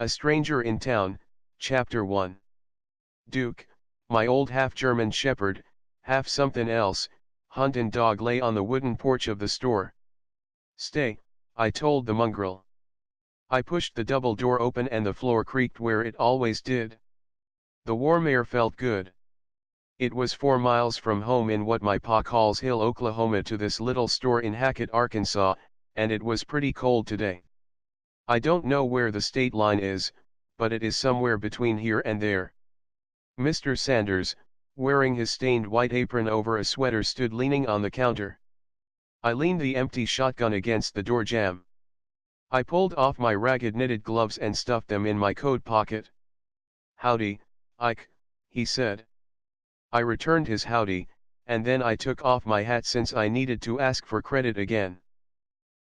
A Stranger in Town, Chapter 1. Duke, my old half-German shepherd, half-something else, hunting dog lay on the wooden porch of the store. "Stay," I told the mongrel. I pushed the double door open and the floor creaked where it always did. The warm air felt good. It was 4 miles from home in what my pa calls Hill, Oklahoma to this little store in Hackett, Arkansas, and it was pretty cold today. I don't know where the state line is, but it is somewhere between here and there. Mr. Sanders, wearing his stained white apron over a sweater, stood leaning on the counter. I leaned the empty shotgun against the door jamb. I pulled off my ragged knitted gloves and stuffed them in my coat pocket. "Howdy, Ike," he said. I returned his howdy, and then I took off my hat since I needed to ask for credit again.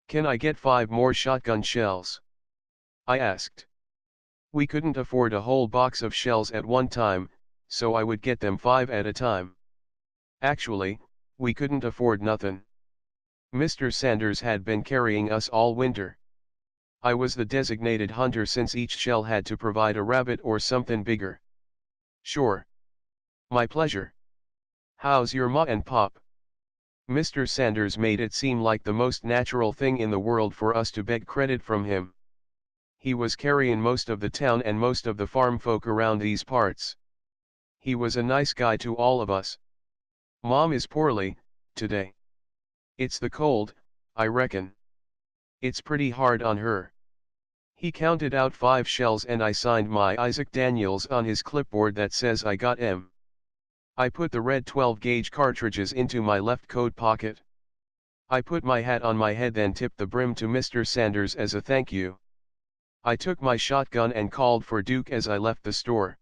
"Can I get 5 more shotgun shells?" I asked. We couldn't afford a whole box of shells at one time, so I would get them 5 at a time. Actually, we couldn't afford nothing. Mr. Sanders had been carrying us all winter. I was the designated hunter since each shell had to provide a rabbit or something bigger. "Sure. My pleasure. How's your ma and pop?" Mr. Sanders made it seem like the most natural thing in the world for us to beg credit from him. He was carrying most of the town and most of the farm folk around these parts. He was a nice guy to all of us. "Mom is poorly, today. It's the cold, I reckon. It's pretty hard on her." He counted out 5 shells and I signed my Isaac Daniels on his clipboard that says I got M. I put the red 12-gauge cartridges into my left coat pocket. I put my hat on my head, then tipped the brim to Mr. Sanders as a thank you. I took my shotgun and called for Duke as I left the store.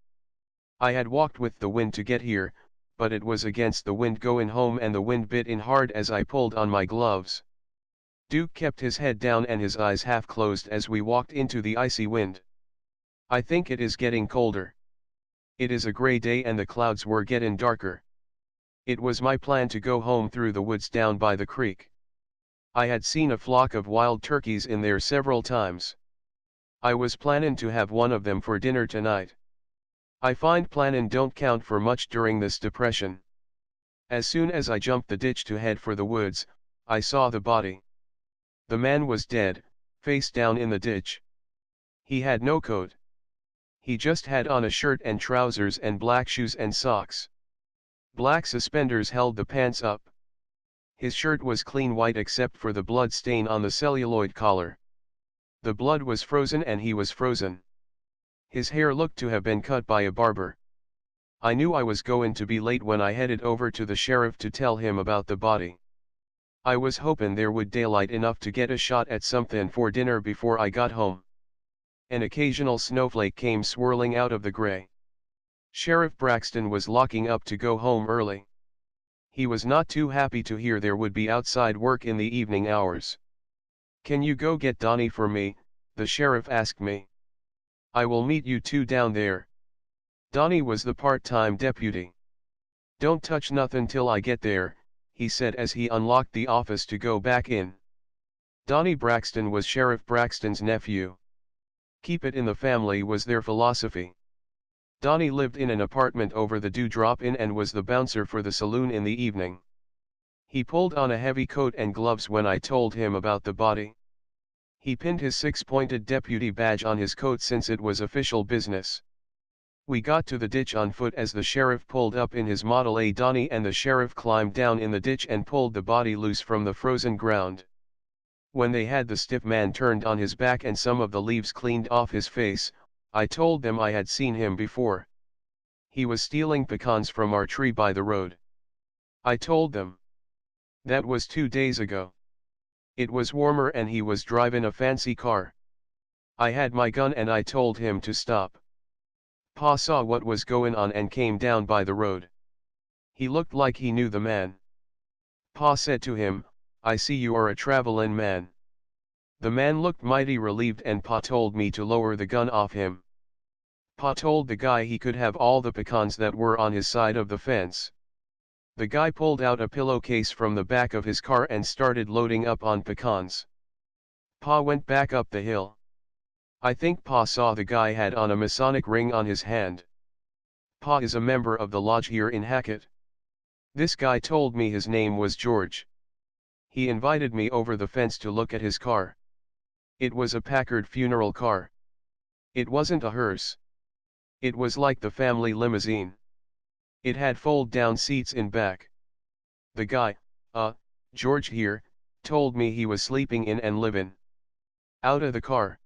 I had walked with the wind to get here, but it was against the wind going home and the wind bit in hard as I pulled on my gloves. Duke kept his head down and his eyes half closed as we walked into the icy wind. "I think it is getting colder. It is a gray day and the clouds were getting darker." It was my plan to go home through the woods down by the creek. I had seen a flock of wild turkeys in there several times. I was planning to have one of them for dinner tonight. I find planning don't count for much during this depression. As soon as I jumped the ditch to head for the woods, I saw the body. The man was dead, face down in the ditch. He had no coat. He just had on a shirt and trousers and black shoes and socks. Black suspenders held the pants up. His shirt was clean white except for the blood stain on the celluloid collar. The blood was frozen and he was frozen. His hair looked to have been cut by a barber. I knew I was going to be late when I headed over to the sheriff to tell him about the body. I was hoping there would daylight enough to get a shot at something for dinner before I got home. An occasional snowflake came swirling out of the gray. Sheriff Braxton was locking up to go home early. He was not too happy to hear there would be outside work in the evening hours. "Can you go get Donnie for me?" the sheriff asked me. "I will meet you 2 down there." Donnie was the part-time deputy. "Don't touch nothing till I get there," he said as he unlocked the office to go back in. Donnie Braxton was Sheriff Braxton's nephew. Keep it in the family was their philosophy. Donnie lived in an apartment over the Dewdrop Inn and was the bouncer for the saloon in the evening. He pulled on a heavy coat and gloves when I told him about the body. He pinned his 6-pointed deputy badge on his coat since it was official business. We got to the ditch on foot as the sheriff pulled up in his Model A. Donnie and the sheriff climbed down in the ditch and pulled the body loose from the frozen ground. When they had the stiff man turned on his back and some of the leaves cleaned off his face, I told them I had seen him before. He was stealing pecans from our tree by the road. I told them. That was 2 days ago. It was warmer and he was driving a fancy car. I had my gun and I told him to stop. Pa saw what was going on and came down by the road. He looked like he knew the man. Pa said to him, "I see you are a travelin' man." The man looked mighty relieved and Pa told me to lower the gun off him. Pa told the guy he could have all the pecans that were on his side of the fence. The guy pulled out a pillowcase from the back of his car and started loading up on pecans. Pa went back up the hill. I think Pa saw the guy had on a Masonic ring on his hand. Pa is a member of the lodge here in Hackett. This guy told me his name was George. He invited me over the fence to look at his car. It was a Packard funeral car. It wasn't a hearse. It was like the family limousine. It had fold-down seats in back. The guy, George here, told me he was sleeping in and living out of the car.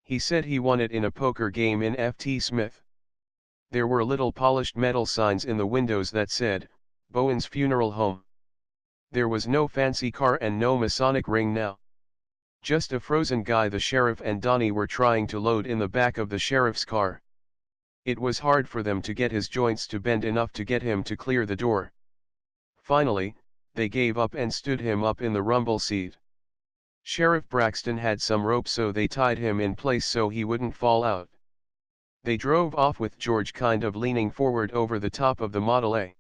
He said he won it in a poker game in F.T. Smith. There were little polished metal signs in the windows that said, Bowen's Funeral Home. There was no fancy car and no Masonic ring now. Just a frozen guy the sheriff and Donnie were trying to load in the back of the sheriff's car. It was hard for them to get his joints to bend enough to get him to clear the door. Finally, they gave up and stood him up in the rumble seat. Sheriff Braxton had some rope, so they tied him in place so he wouldn't fall out. They drove off with George kind of leaning forward over the top of the Model A.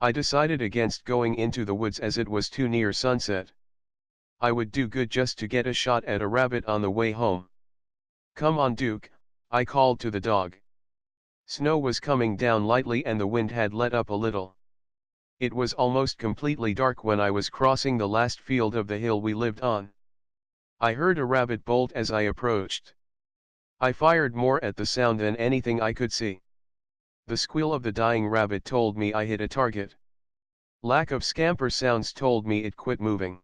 I decided against going into the woods as it was too near sunset. I would do good just to get a shot at a rabbit on the way home. Come on, Duke, I called to the dog. Snow was coming down lightly and the wind had let up a little. It was almost completely dark when I was crossing the last field of the hill we lived on. I heard a rabbit bolt as I approached. I fired more at the sound than anything I could see. The squeal of the dying rabbit told me I hit a target. Lack of scamper sounds told me it quit moving.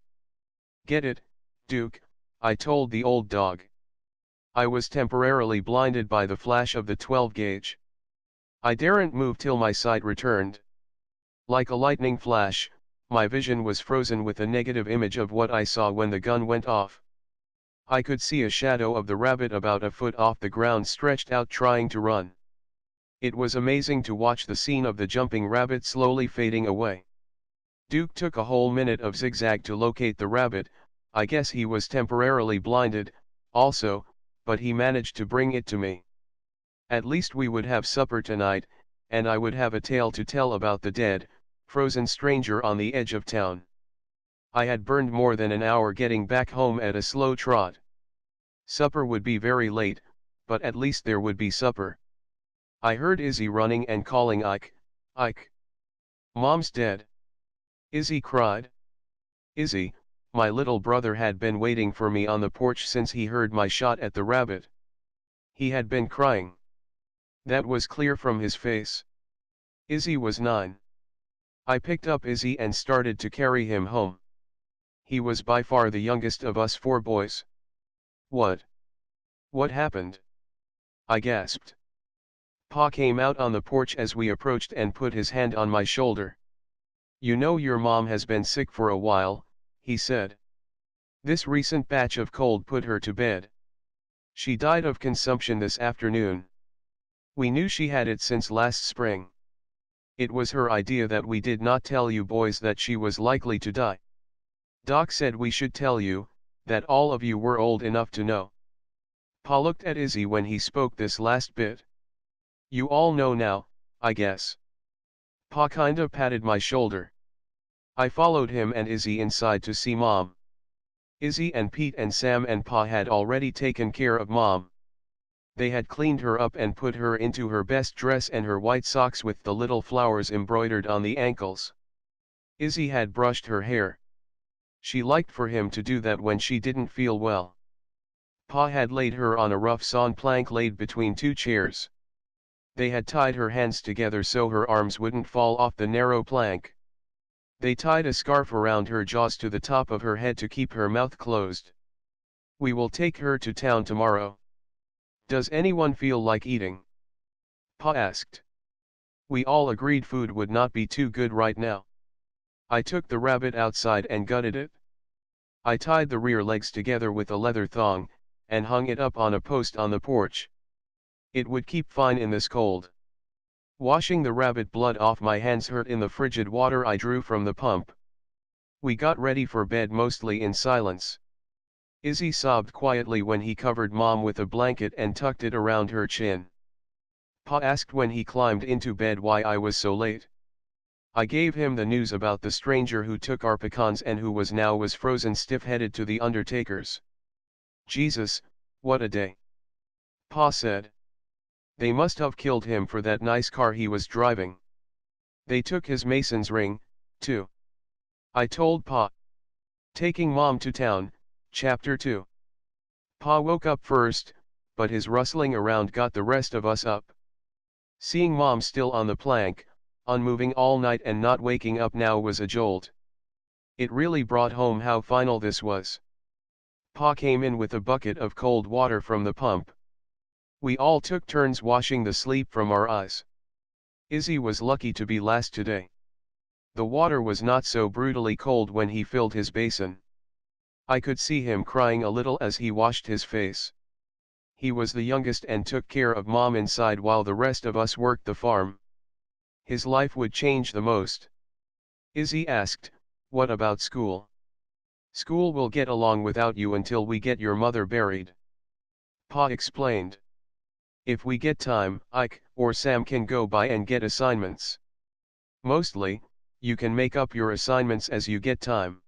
Get it, Duke, I told the old dog. I was temporarily blinded by the flash of the 12 gauge. I daren't move till my sight returned. Like a lightning flash, my vision was frozen with a negative image of what I saw when the gun went off. I could see a shadow of the rabbit about a foot off the ground stretched out trying to run. It was amazing to watch the scene of the jumping rabbit slowly fading away. Duke took a whole minute of zigzag to locate the rabbit. I guess he was temporarily blinded, also, but he managed to bring it to me. At least we would have supper tonight, and I would have a tale to tell about the dead, frozen stranger on the edge of town. I had burned more than an hour getting back home at a slow trot. Supper would be very late, but at least there would be supper. I heard Izzy running and calling Ike, Ike. Mom's dead. Izzy cried. Izzy, my little brother, had been waiting for me on the porch since he heard my shot at the rabbit. He had been crying. That was clear from his face. Izzy was 9. I picked up Izzy and started to carry him home. He was by far the youngest of us 4 boys. What happened? I gasped. Pa came out on the porch as we approached and put his hand on my shoulder. You know your mom has been sick for a while, he said. This recent batch of cold put her to bed. She died of consumption this afternoon. We knew she had it since last spring. It was her idea that we did not tell you boys that she was likely to die. Doc said we should tell you, that all of you were old enough to know. Pa looked at Izzy when he spoke this last bit. You all know now, I guess. Pa kinda patted my shoulder. I followed him and Izzy inside to see Mom. Izzy and Pete and Sam and Pa had already taken care of Mom. They had cleaned her up and put her into her best dress and her white socks with the little flowers embroidered on the ankles. Izzy had brushed her hair. She liked for him to do that when she didn't feel well. Pa had laid her on a rough sawn plank laid between 2 chairs. They had tied her hands together so her arms wouldn't fall off the narrow plank. They tied a scarf around her jaws to the top of her head to keep her mouth closed. We will take her to town tomorrow. Does anyone feel like eating? Pa asked. We all agreed food would not be too good right now. I took the rabbit outside and gutted it. I tied the rear legs together with a leather thong, and hung it up on a post on the porch. It would keep fine in this cold. Washing the rabbit blood off my hands hurt in the frigid water I drew from the pump. We got ready for bed mostly in silence. Izzy sobbed quietly when he covered Mom with a blanket and tucked it around her chin. Pa asked when he climbed into bed why I was so late. I gave him the news about the stranger who took our pecans and who was frozen stiff headed to the undertaker's. Jesus, what a day. Pa said. They must have killed him for that nice car he was driving. They took his mason's ring, too. I told Pa. Taking Mom to town, Chapter 2. Pa woke up first, but his rustling around got the rest of us up. Seeing Mom still on the plank, unmoving all night and not waking up now was a jolt. It really brought home how final this was. Pa came in with a bucket of cold water from the pump. We all took turns washing the sleep from our eyes. Izzy was lucky to be last today. The water was not so brutally cold when he filled his basin. I could see him crying a little as he washed his face. He was the youngest and took care of Mom inside while the rest of us worked the farm. His life would change the most. Izzy asked, "What about school?" "School will get along without you until we get your mother buried." Pa explained. "If we get time, Ike or Sam can go by and get assignments. Mostly, you can make up your assignments as you get time."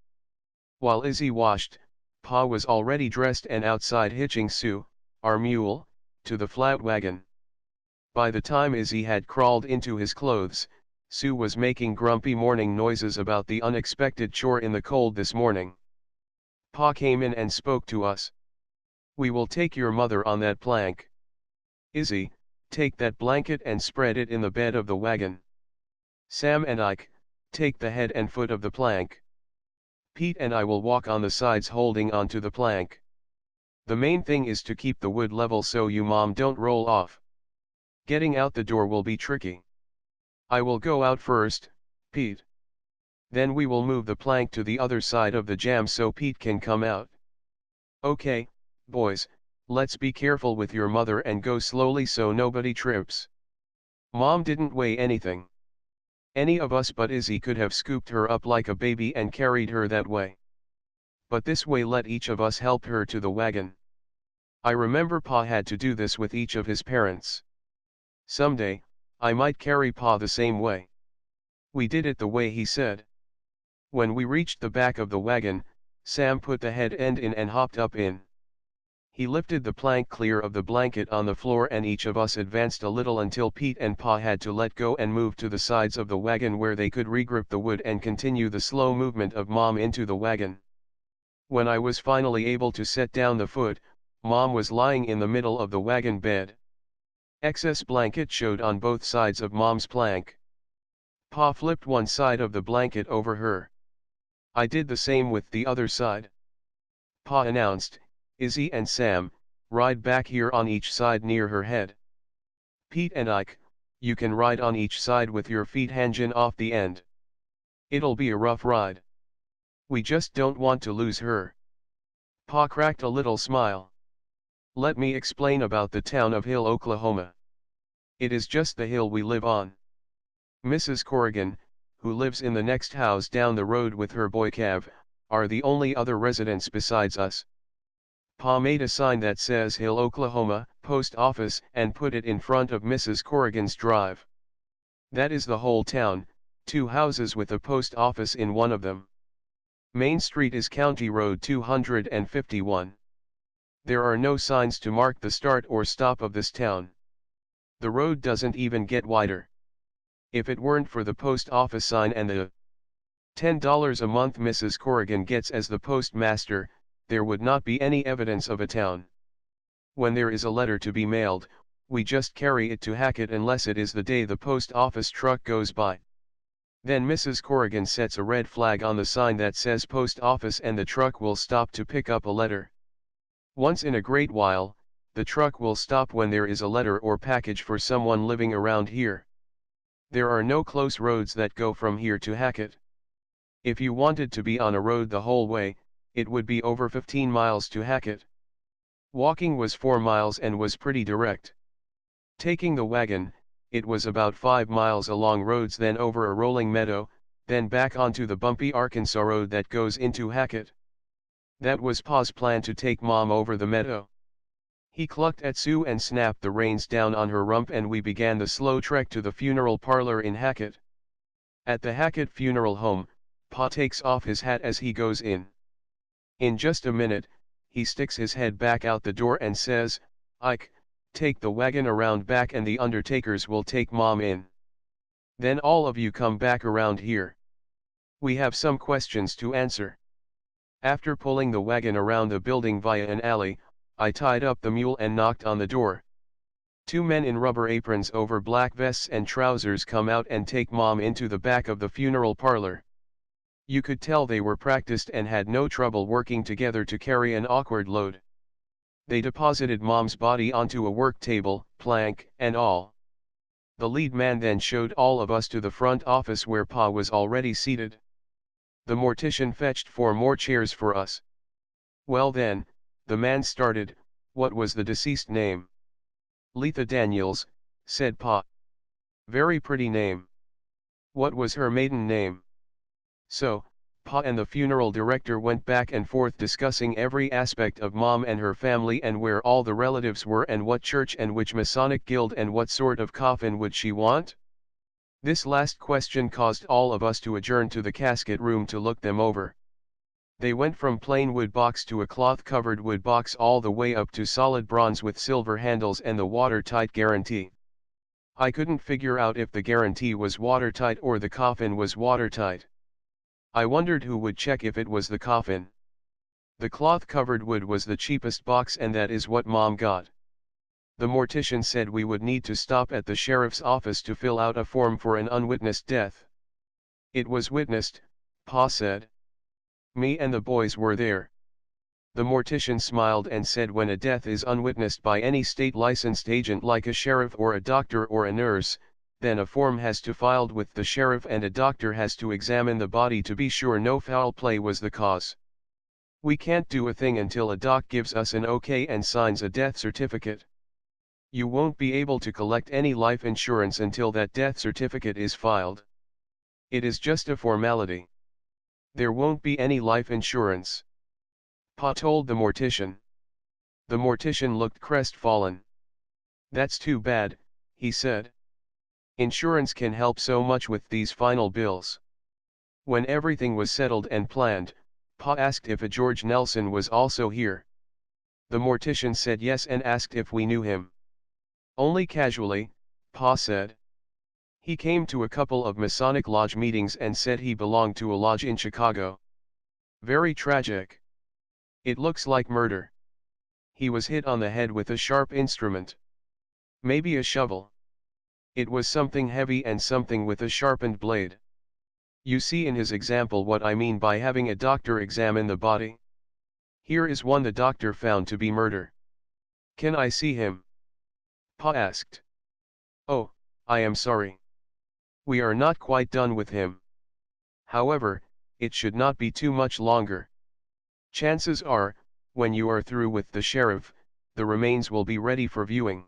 While Izzy washed, Pa was already dressed and outside hitching Sue, our mule, to the flat wagon. By the time Izzy had crawled into his clothes, Sue was making grumpy morning noises about the unexpected chore in the cold this morning. Pa came in and spoke to us. "We will take your mother on that plank. Izzy, take that blanket and spread it in the bed of the wagon. Sam and Ike, take the head and foot of the plank. Pete and I will walk on the sides holding onto the plank. The main thing is to keep the wood level so you Mom don't roll off. Getting out the door will be tricky. I will go out first, Pete. Then we will move the plank to the other side of the jam so Pete can come out. Okay, boys, let's be careful with your mother and go slowly so nobody trips." Mom didn't weigh anything. Any of us but Izzy could have scooped her up like a baby and carried her that way. But this way let each of us help her to the wagon. I remember Pa had to do this with each of his parents. Someday, I might carry Pa the same way. We did it the way he said. When we reached the back of the wagon, Sam put the head end in and hopped up in. He lifted the plank clear of the blanket on the floor and each of us advanced a little until Pete and Pa had to let go and move to the sides of the wagon where they could regrip the wood and continue the slow movement of Mom into the wagon. When I was finally able to set down the foot, Mom was lying in the middle of the wagon bed. Excess blanket showed on both sides of Mom's plank. Pa flipped one side of the blanket over her. I did the same with the other side. Pa announced, "Izzy and Sam, ride back here on each side near her head. Pete and Ike, you can ride on each side with your feet hanging off the end. It'll be a rough ride. We just don't want to lose her." Pa cracked a little smile. "Let me explain about the town of Hill, Oklahoma. It is just the hill we live on. Mrs. Corrigan, who lives in the next house down the road with her boy Cav, are the only other residents besides us." Pa made a sign that says Hill, Oklahoma, Post Office and put it in front of Mrs. Corrigan's drive. That is the whole town, 2 houses with a post office in one of them. Main Street is County Road 251. There are no signs to mark the start or stop of this town. The road doesn't even get wider. If it weren't for the post office sign and the $10 a month Mrs. Corrigan gets as the postmaster, there would not be any evidence of a town. When there is a letter to be mailed, we just carry it to Hackett unless it is the day the post office truck goes by. Then Mrs. Corrigan sets a red flag on the sign that says post office and the truck will stop to pick up a letter. Once in a great while, the truck will stop when there is a letter or package for someone living around here. There are no close roads that go from here to Hackett. If you wanted to be on a road the whole way, it would be over 15 miles to Hackett. Walking was 4 miles and was pretty direct. Taking the wagon, it was about 5 miles along roads, then over a rolling meadow, then back onto the bumpy Arkansas road that goes into Hackett. That was Pa's plan, to take Mom over the meadow. He clucked at Sue and snapped the reins down on her rump and we began the slow trek to the funeral parlor in Hackett. At the Hackett funeral home, Pa takes off his hat as he goes in. In just a minute, he sticks his head back out the door and says, "Ike, Take the wagon around back and the undertakers will take Mom in. Then all of you come back around here. We have some questions to answer. After pulling the wagon around the building via an alley, I tied up the mule and knocked on the door. Two men in rubber aprons over black vests and trousers come out and take Mom into the back of the funeral parlor. You could tell they were practiced and had no trouble working together to carry an awkward load. They deposited Mom's body onto a work table, plank, and all. The lead man then showed all of us to the front office where Pa was already seated. The mortician fetched 4 more chairs for us. Well then, the man started, what was the deceased name? Letha Daniels, said Pa. Very pretty name. What was her maiden name? So, Pa and the funeral director went back and forth discussing every aspect of Mom and her family and where all the relatives were and what church and which Masonic guild and what sort of coffin would she want? This last question caused all of us to adjourn to the casket room to look them over. They went from plain wood box to a cloth-covered wood box all the way up to solid bronze with silver handles and the watertight guarantee. I couldn't figure out if the guarantee was watertight or the coffin was watertight. I wondered who would check if it was the coffin. The cloth-covered wood was the cheapest box and that is what Mom got. The mortician said we would need to stop at the sheriff's office to fill out a form for an unwitnessed death. It was witnessed, Pa said. Me and the boys were there. The mortician smiled and said when a death is unwitnessed by any state-licensed agent like a sheriff or a doctor or a nurse, then a form has to filed with the sheriff and a doctor has to examine the body to be sure no foul play was the cause. We can't do a thing until a doc gives us an okay and signs a death certificate. You won't be able to collect any life insurance until that death certificate is filed. It is just a formality. There won't be any life insurance. Pa told the mortician. The mortician looked crestfallen. That's too bad, he said. Insurance can help so much with these final bills. When everything was settled and planned, Pa asked if a George Nelson was also here. The mortician said yes and asked if we knew him. Only casually, Pa said. He came to a couple of Masonic Lodge meetings and said he belonged to a lodge in Chicago. Very tragic. It looks like murder. He was hit on the head with a sharp instrument. Maybe a shovel. It was something heavy and something with a sharpened blade. You see in his example what I mean by having a doctor examine the body. Here is one the doctor found to be murder. Can I see him? Pa asked. Oh, I am sorry. We are not quite done with him. However, it should not be too much longer. Chances are, when you are through with the sheriff, the remains will be ready for viewing.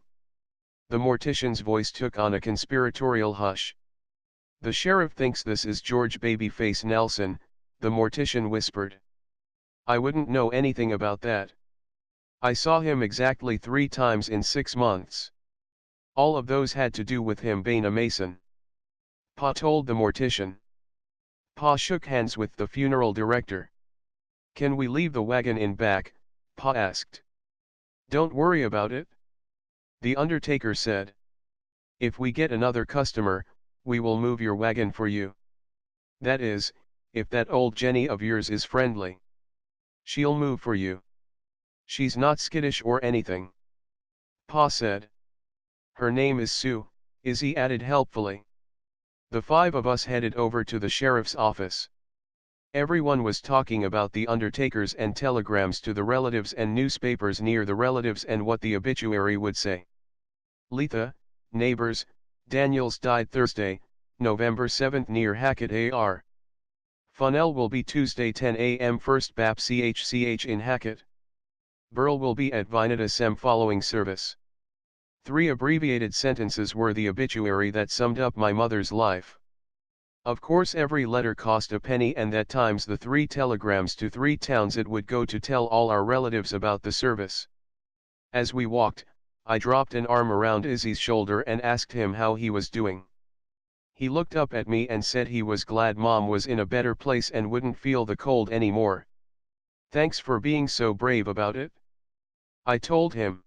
The mortician's voice took on a conspiratorial hush. The sheriff thinks this is George Babyface Nelson, the mortician whispered. I wouldn't know anything about that. I saw him exactly 3 times in 6 months. All of those had to do with him being a Mason. Pa told the mortician. Pa shook hands with the funeral director. Can we leave the wagon in back? Pa asked. Don't worry about it. The undertaker said. If we get another customer, we will move your wagon for you. That is, if that old Jenny of yours is friendly. She'll move for you. She's not skittish or anything. Pa said. Her name is Sue, Izzy added helpfully. The 5 of us headed over to the sheriff's office. Everyone was talking about the undertakers and telegrams to the relatives and newspapers near the relatives and what the obituary would say. Letha, neighbors, Daniels died Thursday, November 7 near Hackett AR. Funnel will be Tuesday 10 a.m. First Bap CHCH in Hackett. Burl will be at Vinita Sem following service. 3 abbreviated sentences were the obituary that summed up my mother's life. Of course every letter cost a penny and that times the 3 telegrams to 3 towns it would go to tell all our relatives about the service. As we walked, I dropped an arm around Izzy's shoulder and asked him how he was doing. He looked up at me and said he was glad Mom was in a better place and wouldn't feel the cold anymore. Thanks for being so brave about it. I told him.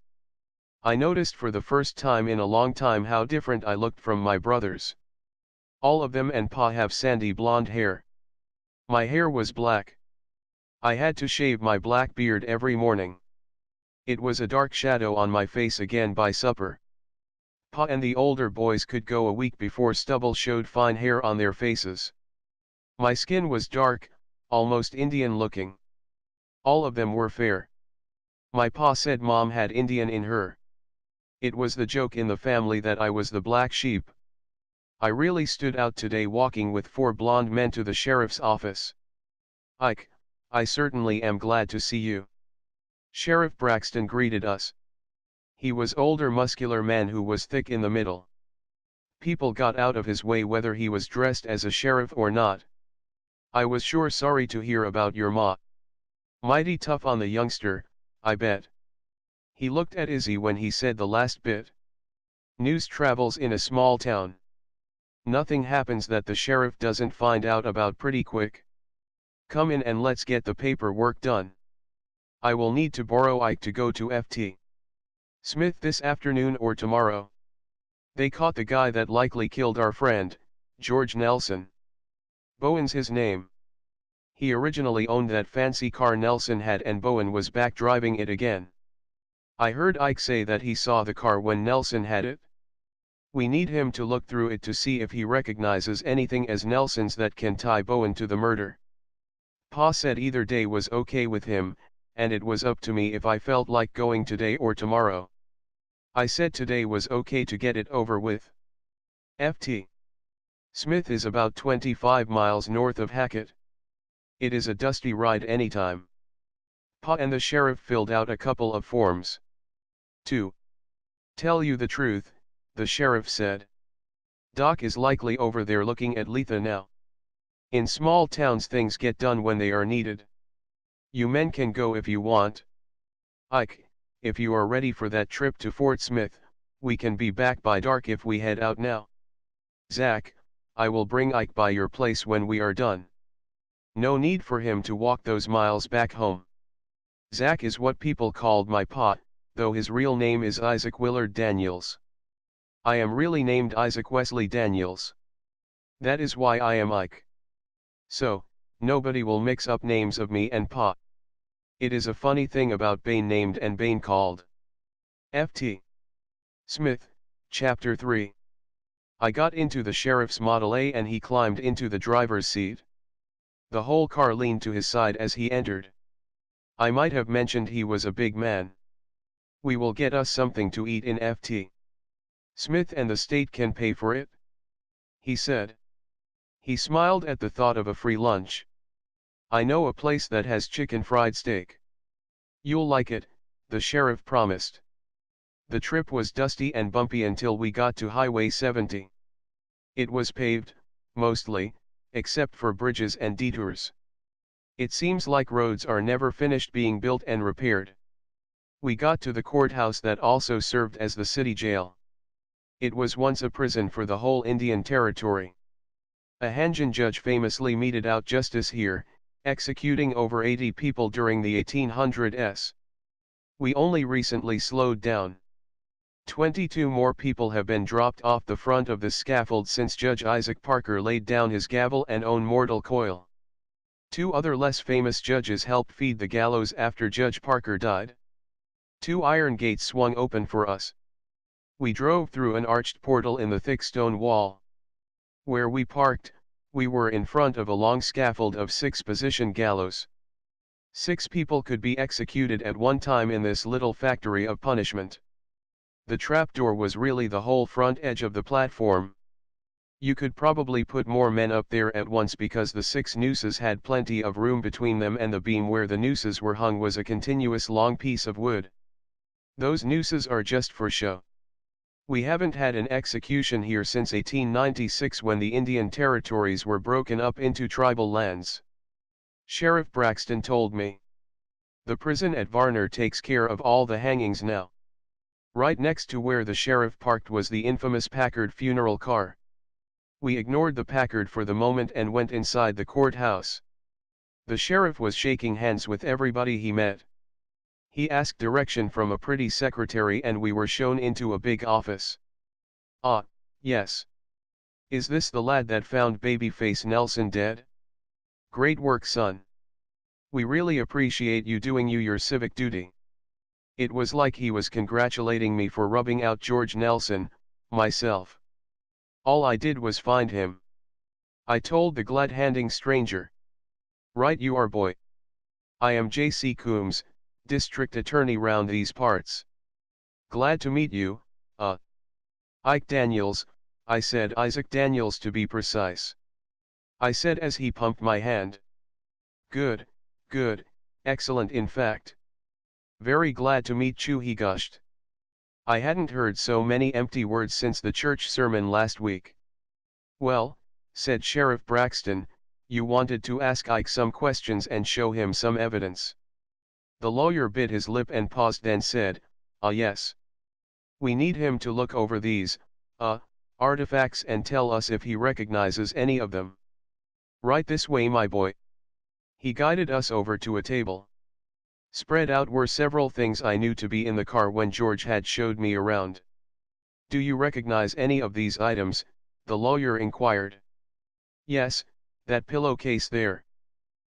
I noticed for the first time in a long time how different I looked from my brothers. All of them and Pa have sandy blonde hair. My hair was black. I had to shave my black beard every morning. It was a dark shadow on my face again by supper. Pa and the older boys could go a week before stubble showed fine hair on their faces. My skin was dark, almost Indian looking. All of them were fair. My pa said Mom had Indian in her. It was the joke in the family that I was the black sheep. I really stood out today walking with 4 blonde men to the sheriff's office. Ike, I certainly am glad to see you. Sheriff Braxton greeted us. He was older muscular man who was thick in the middle. People got out of his way whether he was dressed as a sheriff or not. I was sure sorry to hear about your ma. Mighty tough on the youngster, I bet. He looked at Izzy when he said the last bit. News travels in a small town. Nothing happens that the sheriff doesn't find out about pretty quick. Come in and let's get the paperwork done. I will need to borrow Ike to go to Ft. Smith this afternoon or tomorrow. They caught the guy that likely killed our friend, George Nelson. Bowen's his name. He originally owned that fancy car Nelson had and Bowen was back driving it again. I heard Ike say that he saw the car when Nelson had it. We need him to look through it to see if he recognizes anything as Nelson's that can tie Bowen to the murder. Pa said either day was okay with him, and it was up to me if I felt like going today or tomorrow. I said today was okay to get it over with. Ft. Smith is about 25 miles north of Hackett. It is a dusty ride anytime. Pa and the sheriff filled out a couple of forms. To tell you the truth, the sheriff said. Doc is likely over there looking at Letha now. In small towns things get done when they are needed. You men can go if you want. Ike, if you are ready for that trip to Fort Smith, we can be back by dark if we head out now. Zach, I will bring Ike by your place when we are done. No need for him to walk those miles back home. Zach is what people called my pa, though his real name is Isaac Willard Daniels. I am really named Isaac Wesley Daniels. That is why I am Ike. So, nobody will mix up names of me and pa. It is a funny thing about Bain named and Bain called. Ft. Smith, Chapter 3. I got into the sheriff's Model A and he climbed into the driver's seat. The whole car leaned to his side as he entered. I might have mentioned he was a big man. We will get us something to eat in Ft. Smith and the state can pay for it, he said. He smiled at the thought of a free lunch. I know a place that has chicken fried steak. You'll like it, the sheriff promised. The trip was dusty and bumpy until we got to Highway 70. It was paved, mostly, except for bridges and detours. It seems like roads are never finished being built and repaired. We got to the courthouse that also served as the city jail. It was once a prison for the whole Indian Territory. A Hanjin judge famously meted out justice here, executing over 80 people during the 1800s. We only recently slowed down. 22 more people have been dropped off the front of the scaffold since Judge Isaac Parker laid down his gavel and own mortal coil. 2 other less famous judges helped feed the gallows after Judge Parker died. 2 iron gates swung open for us. We drove through an arched portal in the thick stone wall. Where we parked, we were in front of a long scaffold of 6-position gallows. 6 people could be executed at one time in this little factory of punishment. The trapdoor was really the whole front edge of the platform. You could probably put more men up there at once because the 6 nooses had plenty of room between them and the beam where the nooses were hung was a continuous long piece of wood. Those nooses are just for show. We haven't had an execution here since 1896 when the Indian territories were broken up into tribal lands. Sheriff Braxton told me. The prison at Varner takes care of all the hangings now. Right next to where the sheriff parked was the infamous Packard funeral car. We ignored the Packard for the moment and went inside the courthouse. The sheriff was shaking hands with everybody he met. He asked direction from a pretty secretary and we were shown into a big office. Ah, yes. Is this the lad that found babyface Nelson dead? Great work, son. We really appreciate you doing your civic duty. It was like he was congratulating me for rubbing out George Nelson, myself. All I did was find him. I told the glad-handing stranger. Right you are, boy. I am J.C. Coombs, district attorney round these parts. Glad to meet you, Ike Daniels, I said, Isaac Daniels to be precise. I said as he pumped my hand. Good, good, excellent in fact. Very glad to meet you, he gushed. I hadn't heard so many empty words since the church sermon last week. Well, said Sheriff Braxton, you wanted to ask Ike some questions and show him some evidence. The lawyer bit his lip and paused, then said, yes. We need him to look over these, artifacts and tell us if he recognizes any of them. Right this way, my boy. He guided us over to a table. Spread out were several things I knew to be in the car when George had showed me around. Do you recognize any of these items? The lawyer inquired. Yes, that pillowcase there.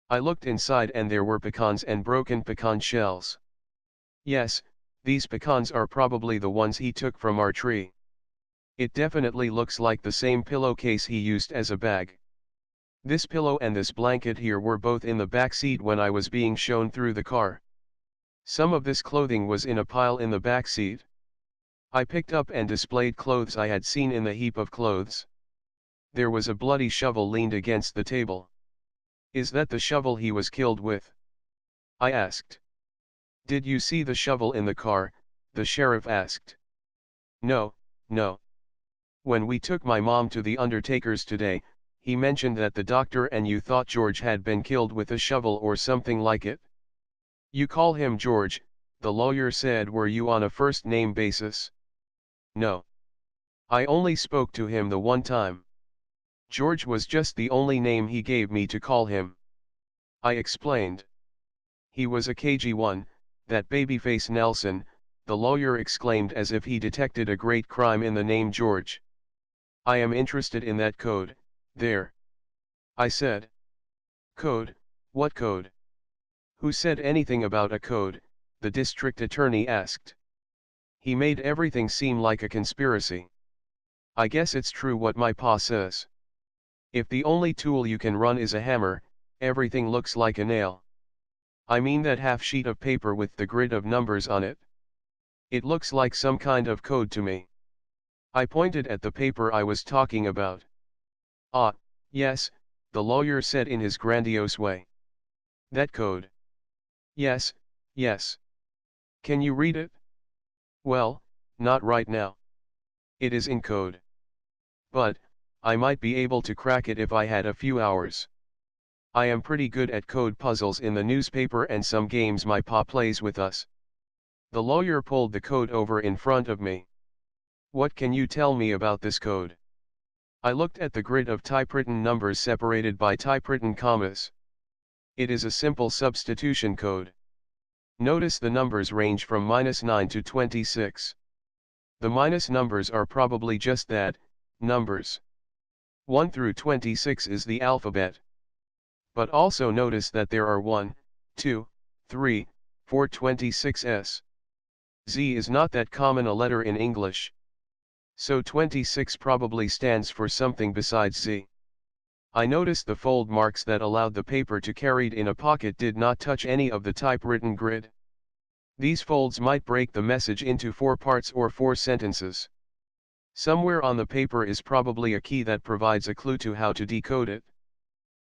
I looked inside and there were pecans and broken pecan shells. Yes, these pecans are probably the ones he took from our tree. It definitely looks like the same pillowcase he used as a bag. This pillow and this blanket here were both in the back seat when I was being shown through the car. Some of this clothing was in a pile in the back seat. I picked up and displayed clothes I had seen in the heap of clothes. There was a bloody shovel leaned against the table. Is that the shovel he was killed with? I asked. Did you see the shovel in the car? The sheriff asked. No, no. When we took my mom to the undertaker's today, he mentioned that the doctor and you thought George had been killed with a shovel or something like it. You call him George, the lawyer said. Were you on a first-name basis? No. I only spoke to him the one time. George was just the only name he gave me to call him. I explained. He was a cagey one, that babyface Nelson, the lawyer exclaimed as if he detected a great crime in the name George. I am interested in that code, there. I said. Code, what code? Who said anything about a code? The district attorney asked. He made everything seem like a conspiracy. I guess it's true what my pa says. If the only tool you can run is a hammer, everything looks like a nail. I mean that half sheet of paper with the grid of numbers on it. It looks like some kind of code to me. I pointed at the paper I was talking about. Ah, yes, the lawyer said in his grandiose way. That code. Yes, yes. Can you read it? Well, not right now. It is in code. But, I might be able to crack it if I had a few hours. I am pretty good at code puzzles in the newspaper and some games my pa plays with us. The lawyer pulled the code over in front of me. What can you tell me about this code? I looked at the grid of typewritten numbers separated by typewritten commas. It is a simple substitution code. Notice the numbers range from -9 to 26. The minus numbers are probably just that, numbers. 1 through 26 is the alphabet. But also notice that there are 1, 2, 3, 4, 26s. Z is not that common a letter in English. So 26 probably stands for something besides Z. I noticed the fold marks that allowed the paper to carried in a pocket did not touch any of the typewritten grid. These folds might break the message into 4 parts or 4 sentences. Somewhere on the paper is probably a key that provides a clue to how to decode it.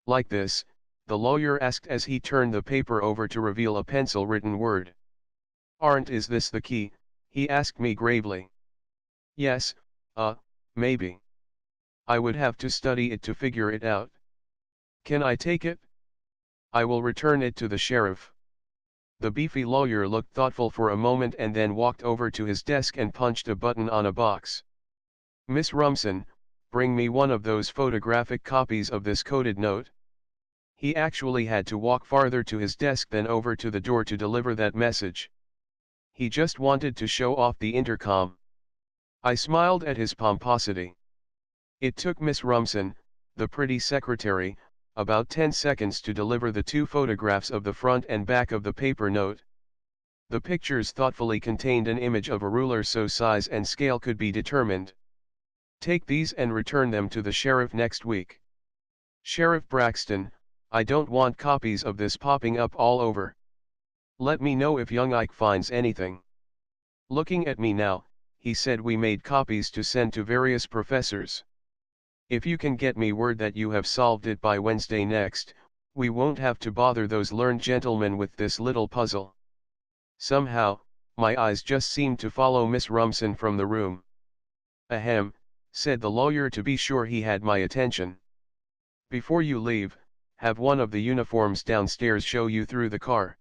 Like this, the lawyer asked as he turned the paper over to reveal a pencil-written word. Aren't is this the key? He asked me gravely. Yes, maybe. I would have to study it to figure it out. Can I take it? I will return it to the sheriff. The beefy lawyer looked thoughtful for a moment and then walked over to his desk and punched a button on a box. Miss Rumson, bring me one of those photographic copies of this coded note. He actually had to walk farther to his desk than over to the door to deliver that message. He just wanted to show off the intercom. I smiled at his pomposity. It took Miss Rumson, the pretty secretary, about 10 seconds to deliver the 2 photographs of the front and back of the paper note. The pictures thoughtfully contained an image of a ruler so size and scale could be determined. Take these and return them to the sheriff next week. Sheriff Braxton, I don't want copies of this popping up all over. Let me know if young Ike finds anything. Looking at me now, he said we made copies to send to various professors. If you can get me word that you have solved it by Wednesday next, we won't have to bother those learned gentlemen with this little puzzle. Somehow, my eyes just seemed to follow Miss Rumson from the room. Ahem, said the lawyer, to be sure he had my attention. Before you leave, have one of the uniforms downstairs show you through the car.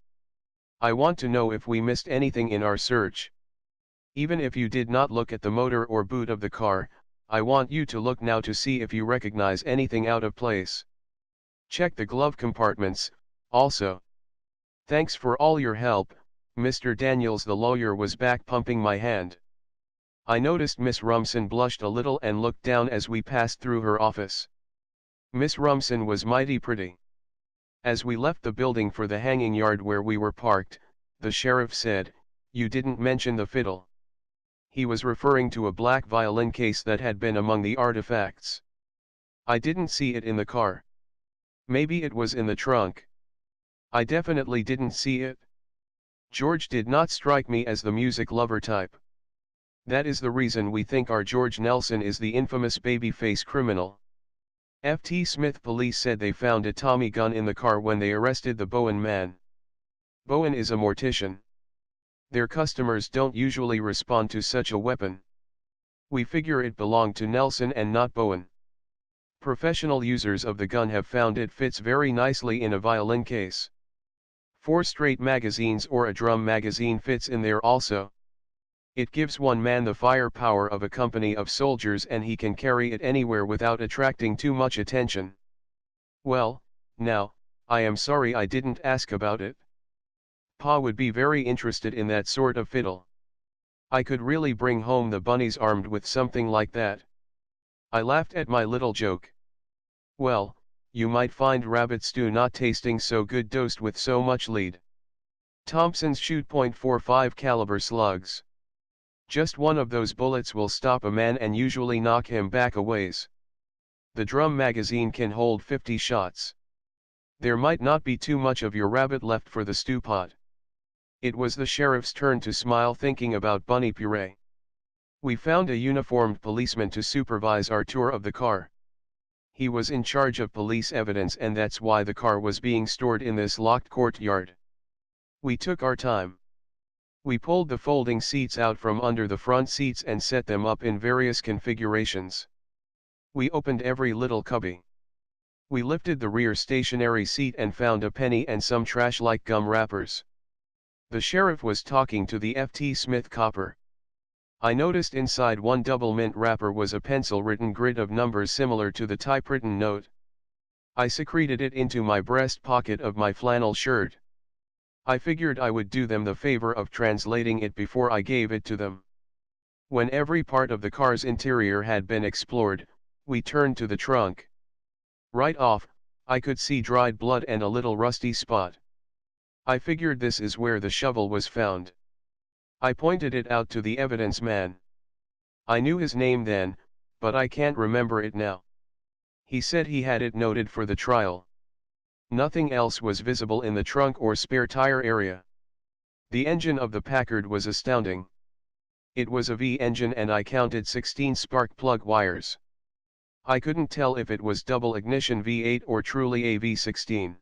I want to know if we missed anything in our search. Even if you did not look at the motor or boot of the car, I want you to look now to see if you recognize anything out of place. Check the glove compartments, also. Thanks for all your help, Mr. Daniels. The lawyer was back pumping my hand. I noticed Miss Rumson blushed a little and looked down as we passed through her office. Miss Rumson was mighty pretty. As we left the building for the hanging yard where we were parked, the sheriff said, "You didn't mention the fiddle." He was referring to a black violin case that had been among the artifacts. I didn't see it in the car. Maybe it was in the trunk. I definitely didn't see it. George did not strike me as the music lover type. That is the reason we think our George Nelson is the infamous babyface criminal. F.T. Smith police said they found a Tommy gun in the car when they arrested the Bowen man. Bowen is a mortician. Their customers don't usually respond to such a weapon. We figure it belonged to Nelson and not Bowen. Professional users of the gun have found it fits very nicely in a violin case. 4 straight magazines or a drum magazine fits in there also. It gives one man the firepower of a company of soldiers, and he can carry it anywhere without attracting too much attention. Well, now, I am sorry I didn't ask about it. Pa would be very interested in that sort of fiddle. I could really bring home the bunnies armed with something like that. I laughed at my little joke. Well, you might find rabbit stew not tasting so good dosed with so much lead. Thompson's shoot .45 caliber slugs. Just one of those bullets will stop a man and usually knock him back a ways. The drum magazine can hold 50 shots. There might not be too much of your rabbit left for the stew pot. It was the sheriff's turn to smile, thinking about bunny puree. We found a uniformed policeman to supervise our tour of the car. He was in charge of police evidence, and that's why the car was being stored in this locked courtyard. We took our time. We pulled the folding seats out from under the front seats and set them up in various configurations. We opened every little cubby. We lifted the rear stationary seat and found a penny and some trash like gum wrappers. The sheriff was talking to the F.T. Smith copper. I noticed inside one double mint wrapper was a pencil-written grid of numbers similar to the typewritten note. I secreted it into my breast pocket of my flannel shirt. I figured I would do them the favor of translating it before I gave it to them. When every part of the car's interior had been explored, we turned to the trunk. Right off, I could see dried blood and a little rusty spot. I figured this is where the shovel was found. I pointed it out to the evidence man. I knew his name then, but I can't remember it now. He said he had it noted for the trial. Nothing else was visible in the trunk or spare tire area. The engine of the Packard was astounding. It was a V engine, and I counted 16 spark plug wires. I couldn't tell if it was double ignition V8 or truly a V16.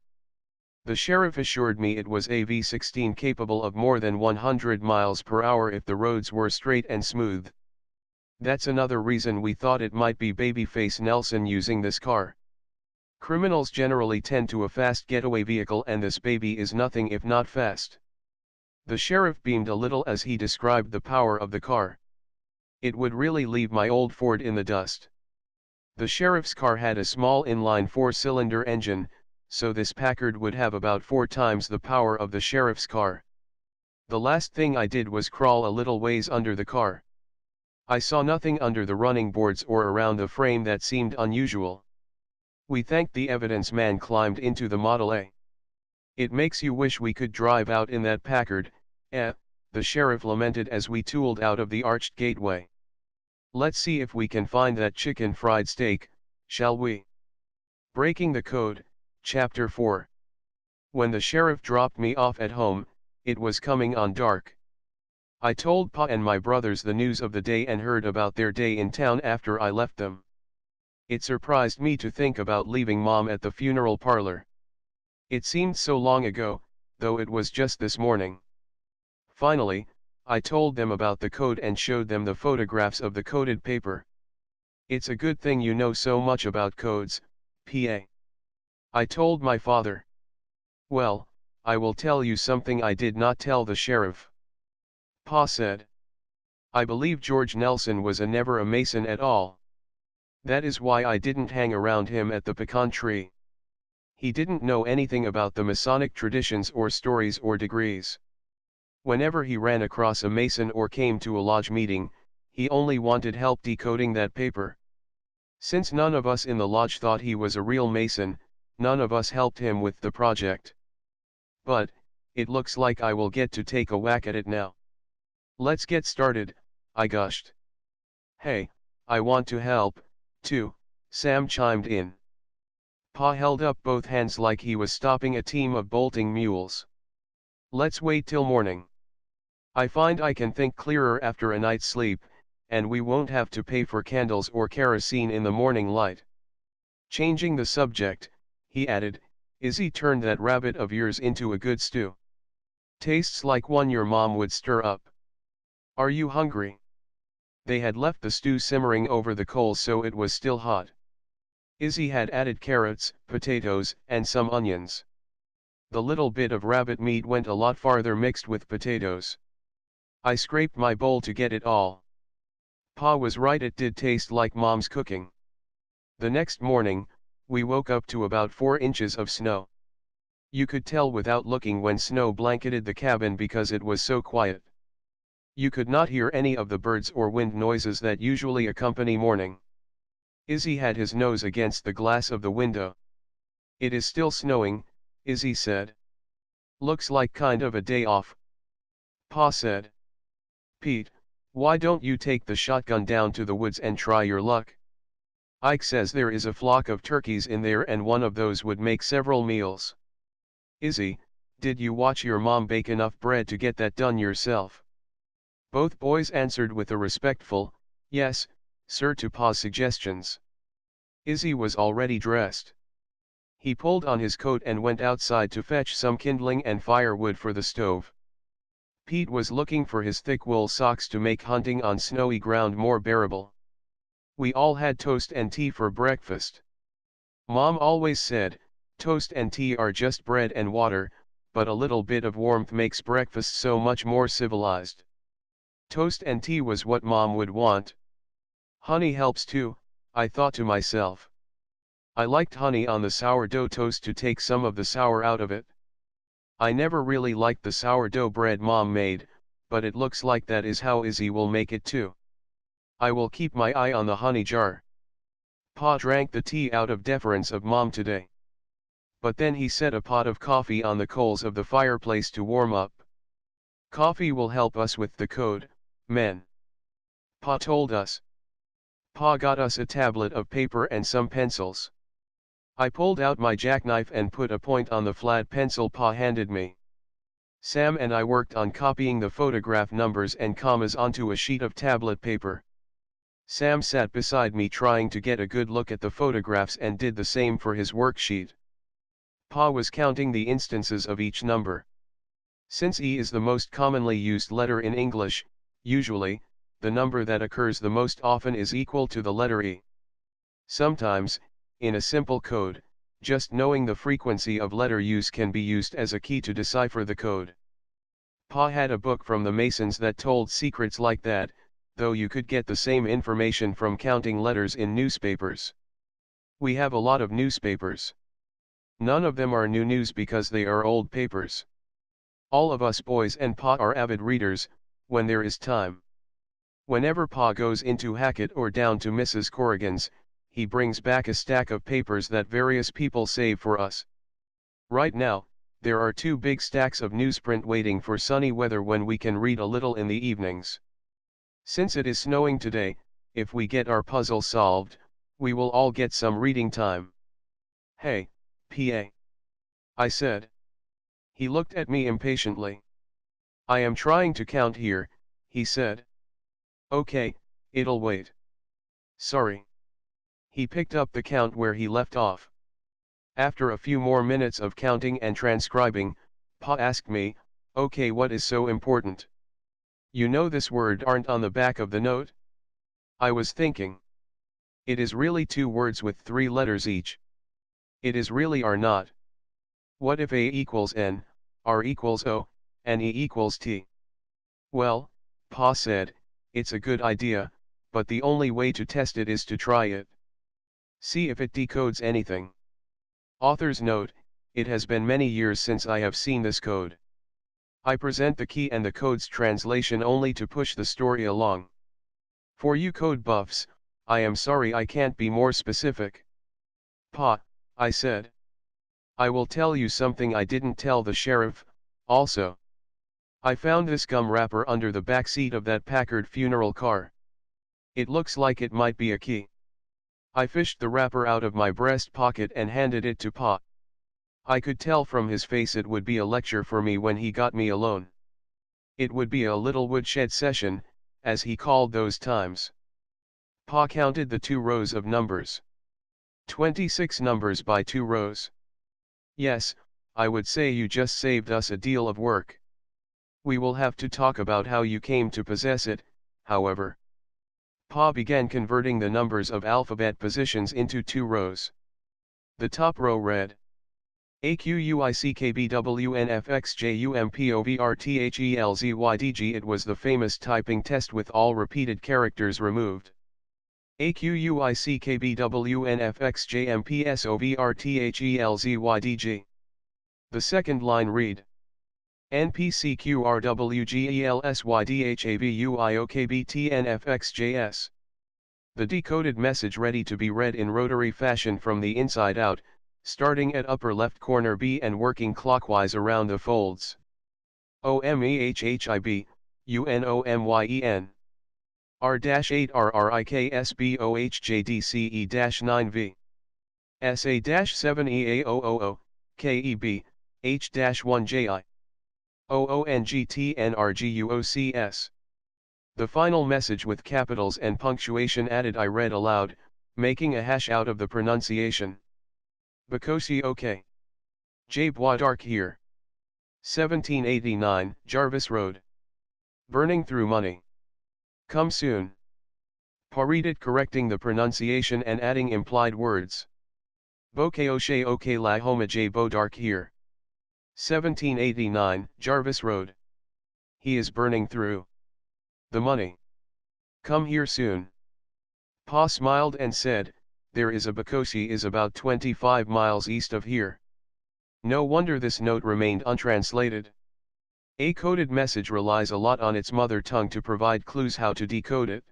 The sheriff assured me it was a V16 capable of more than 100 miles per hour if the roads were straight and smooth. That's another reason we thought it might be Babyface Nelson using this car. Criminals generally tend to a fast getaway vehicle, and this baby is nothing if not fast. The sheriff beamed a little as he described the power of the car. It would really leave my old Ford in the dust. The sheriff's car had a small inline 4-cylinder engine, so this Packard would have about 4 times the power of the sheriff's car. The last thing I did was crawl a little ways under the car. I saw nothing under the running boards or around the frame that seemed unusual. We thanked the evidence man climbed into the Model A. It makes you wish we could drive out in that Packard, the sheriff lamented as we tooled out of the arched gateway. Let's see if we can find that chicken fried steak, shall we? Breaking the Code, Chapter 4. When the sheriff dropped me off at home, it was coming on dark. I told Pa and my brothers the news of the day and heard about their day in town after I left them. It surprised me to think about leaving Mom at the funeral parlor. It seemed so long ago, though it was just this morning. Finally, I told them about the code and showed them the photographs of the coded paper. It's a good thing you know so much about codes, Pa. I told my father. Well, I will tell you something I did not tell the sheriff. Pa said. I believe George Nelson was never a Mason at all. That is why I didn't hang around him at the pecan tree. He didn't know anything about the Masonic traditions or stories or degrees. Whenever he ran across a Mason or came to a lodge meeting, he only wanted help decoding that paper. Since none of us in the lodge thought he was a real Mason, none of us helped him with the project. But, it looks like I will get to take a whack at it now. Let's get started, I gushed. Hey, I want to help, too, Sam chimed in. Pa held up both hands like he was stopping a team of bolting mules. Let's wait till morning. I find I can think clearer after a night's sleep, and we won't have to pay for candles or kerosene in the morning light. Changing the subject, he added, Izzy turned that rabbit of yours into a good stew. Tastes like one your mom would stir up. Are you hungry? They had left the stew simmering over the coals so it was still hot. Izzy had added carrots, potatoes, and some onions. The little bit of rabbit meat went a lot farther mixed with potatoes. I scraped my bowl to get it all. Pa was right, it did taste like Mom's cooking. The next morning, we woke up to about 4 inches of snow. You could tell without looking when snow blanketed the cabin because it was so quiet. You could not hear any of the birds or wind noises that usually accompany morning. Izzy had his nose against the glass of the window. It is still snowing, Izzy said. Looks like kind of a day off. Pa said. Pete, why don't you take the shotgun down to the woods and try your luck? Ike says there is a flock of turkeys in there and one of those would make several meals. Izzy, did you watch your mom bake enough bread to get that done yourself? Both boys answered with a respectful, yes, sir, to Pa's suggestions. Izzy was already dressed. He pulled on his coat and went outside to fetch some kindling and firewood for the stove. Pete was looking for his thick wool socks to make hunting on snowy ground more bearable. We all had toast and tea for breakfast. Mom always said, toast and tea are just bread and water, but a little bit of warmth makes breakfast so much more civilized. Toast and tea was what Mom would want. Honey helps too, I thought to myself. I liked honey on the sourdough toast to take some of the sour out of it. I never really liked the sourdough bread Mom made, but it looks like that is how Izzy will make it too. I will keep my eye on the honey jar. Pa drank the tea out of deference of Mom today. But then he set a pot of coffee on the coals of the fireplace to warm up. Coffee will help us with the code, men. Pa told us. Pa got us a tablet of paper and some pencils. I pulled out my jackknife and put a point on the flat pencil Pa handed me. Sam and I worked on copying the photograph numbers and commas onto a sheet of tablet paper. Sam sat beside me trying to get a good look at the photographs and did the same for his worksheet. Pa was counting the instances of each number. Since E is the most commonly used letter in English, usually, the number that occurs the most often is equal to the letter E. Sometimes, in a simple code, just knowing the frequency of letter use can be used as a key to decipher the code. Pa had a book from the Masons that told secrets like that, though you could get the same information from counting letters in newspapers. We have a lot of newspapers. None of them are new news because they are old papers. All of us boys and Pa are avid readers, when there is time. Whenever Pa goes into Hackett or down to Mrs. Corrigan's, he brings back a stack of papers that various people save for us. Right now, there are 2 big stacks of newsprint waiting for sunny weather when we can read a little in the evenings. Since it is snowing today, if we get our puzzle solved, we will all get some reading time. Hey, PA. I said. He looked at me impatiently. I am trying to count here, he said. Okay, it'll wait. Sorry. He picked up the count where he left off. After a few more minutes of counting and transcribing, Pa asked me, okay, what is so important? You know this word aren't on the back of the note? I was thinking. It is really 2 words with 3 letters each. It is really are not. What if A equals N, R equals O, and E equals T? Well, Pa said, it's a good idea, but the only way to test it is to try it. See if it decodes anything. Author's note, it has been many years since I have seen this code. I present the key and the code's translation only to push the story along. For you code buffs, I am sorry I can't be more specific. Pa, I said. I will tell you something I didn't tell the sheriff, also. I found this gum wrapper under the back seat of that Packard funeral car. It looks like it might be a key. I fished the wrapper out of my breast pocket and handed it to Pa. I could tell from his face it would be a lecture for me when he got me alone. It would be a little woodshed session, as he called those times. Pa counted the 2 rows of numbers. 26 numbers by 2 rows. Yes, I would say you just saved us a deal of work. We will have to talk about how you came to possess it, however. Pa began converting the numbers of alphabet positions into 2 rows. The top row read AQUICKBWNFXJUMPOVRTHELZYDG. It was the famous typing test with all repeated characters removed. AQUICKBWNFXJMPSOVRTHELZYDG. The second line read NPCQRWGELSYDHAVUIOKBTNFXJS. The decoded message ready to be read in rotary fashion from the inside out, starting at upper left corner B and working clockwise around the folds. OMEHHIB, UNOMYEN. R-8RRIKSBOHJDCE-9V. SA-7EA000, KEB, H-1JI. OONGTNRGUOCS. The final message with capitals and punctuation added I read aloud, making a hash out of the pronunciation. Bakosi OK. J. Bois d'Arc here. 1789, Jarvis Road. Burning through money. Come soon. Pa read it, correcting the pronunciation and adding implied words. Bokeh O'Shea OK La Homa J. Bois d'Arc here. 1789, Jarvis Road. He is burning through the money. Come here soon. Pa smiled and said, there is a Bakosi is about 25 miles east of here. No wonder this note remained untranslated. A coded message relies a lot on its mother tongue to provide clues how to decode it.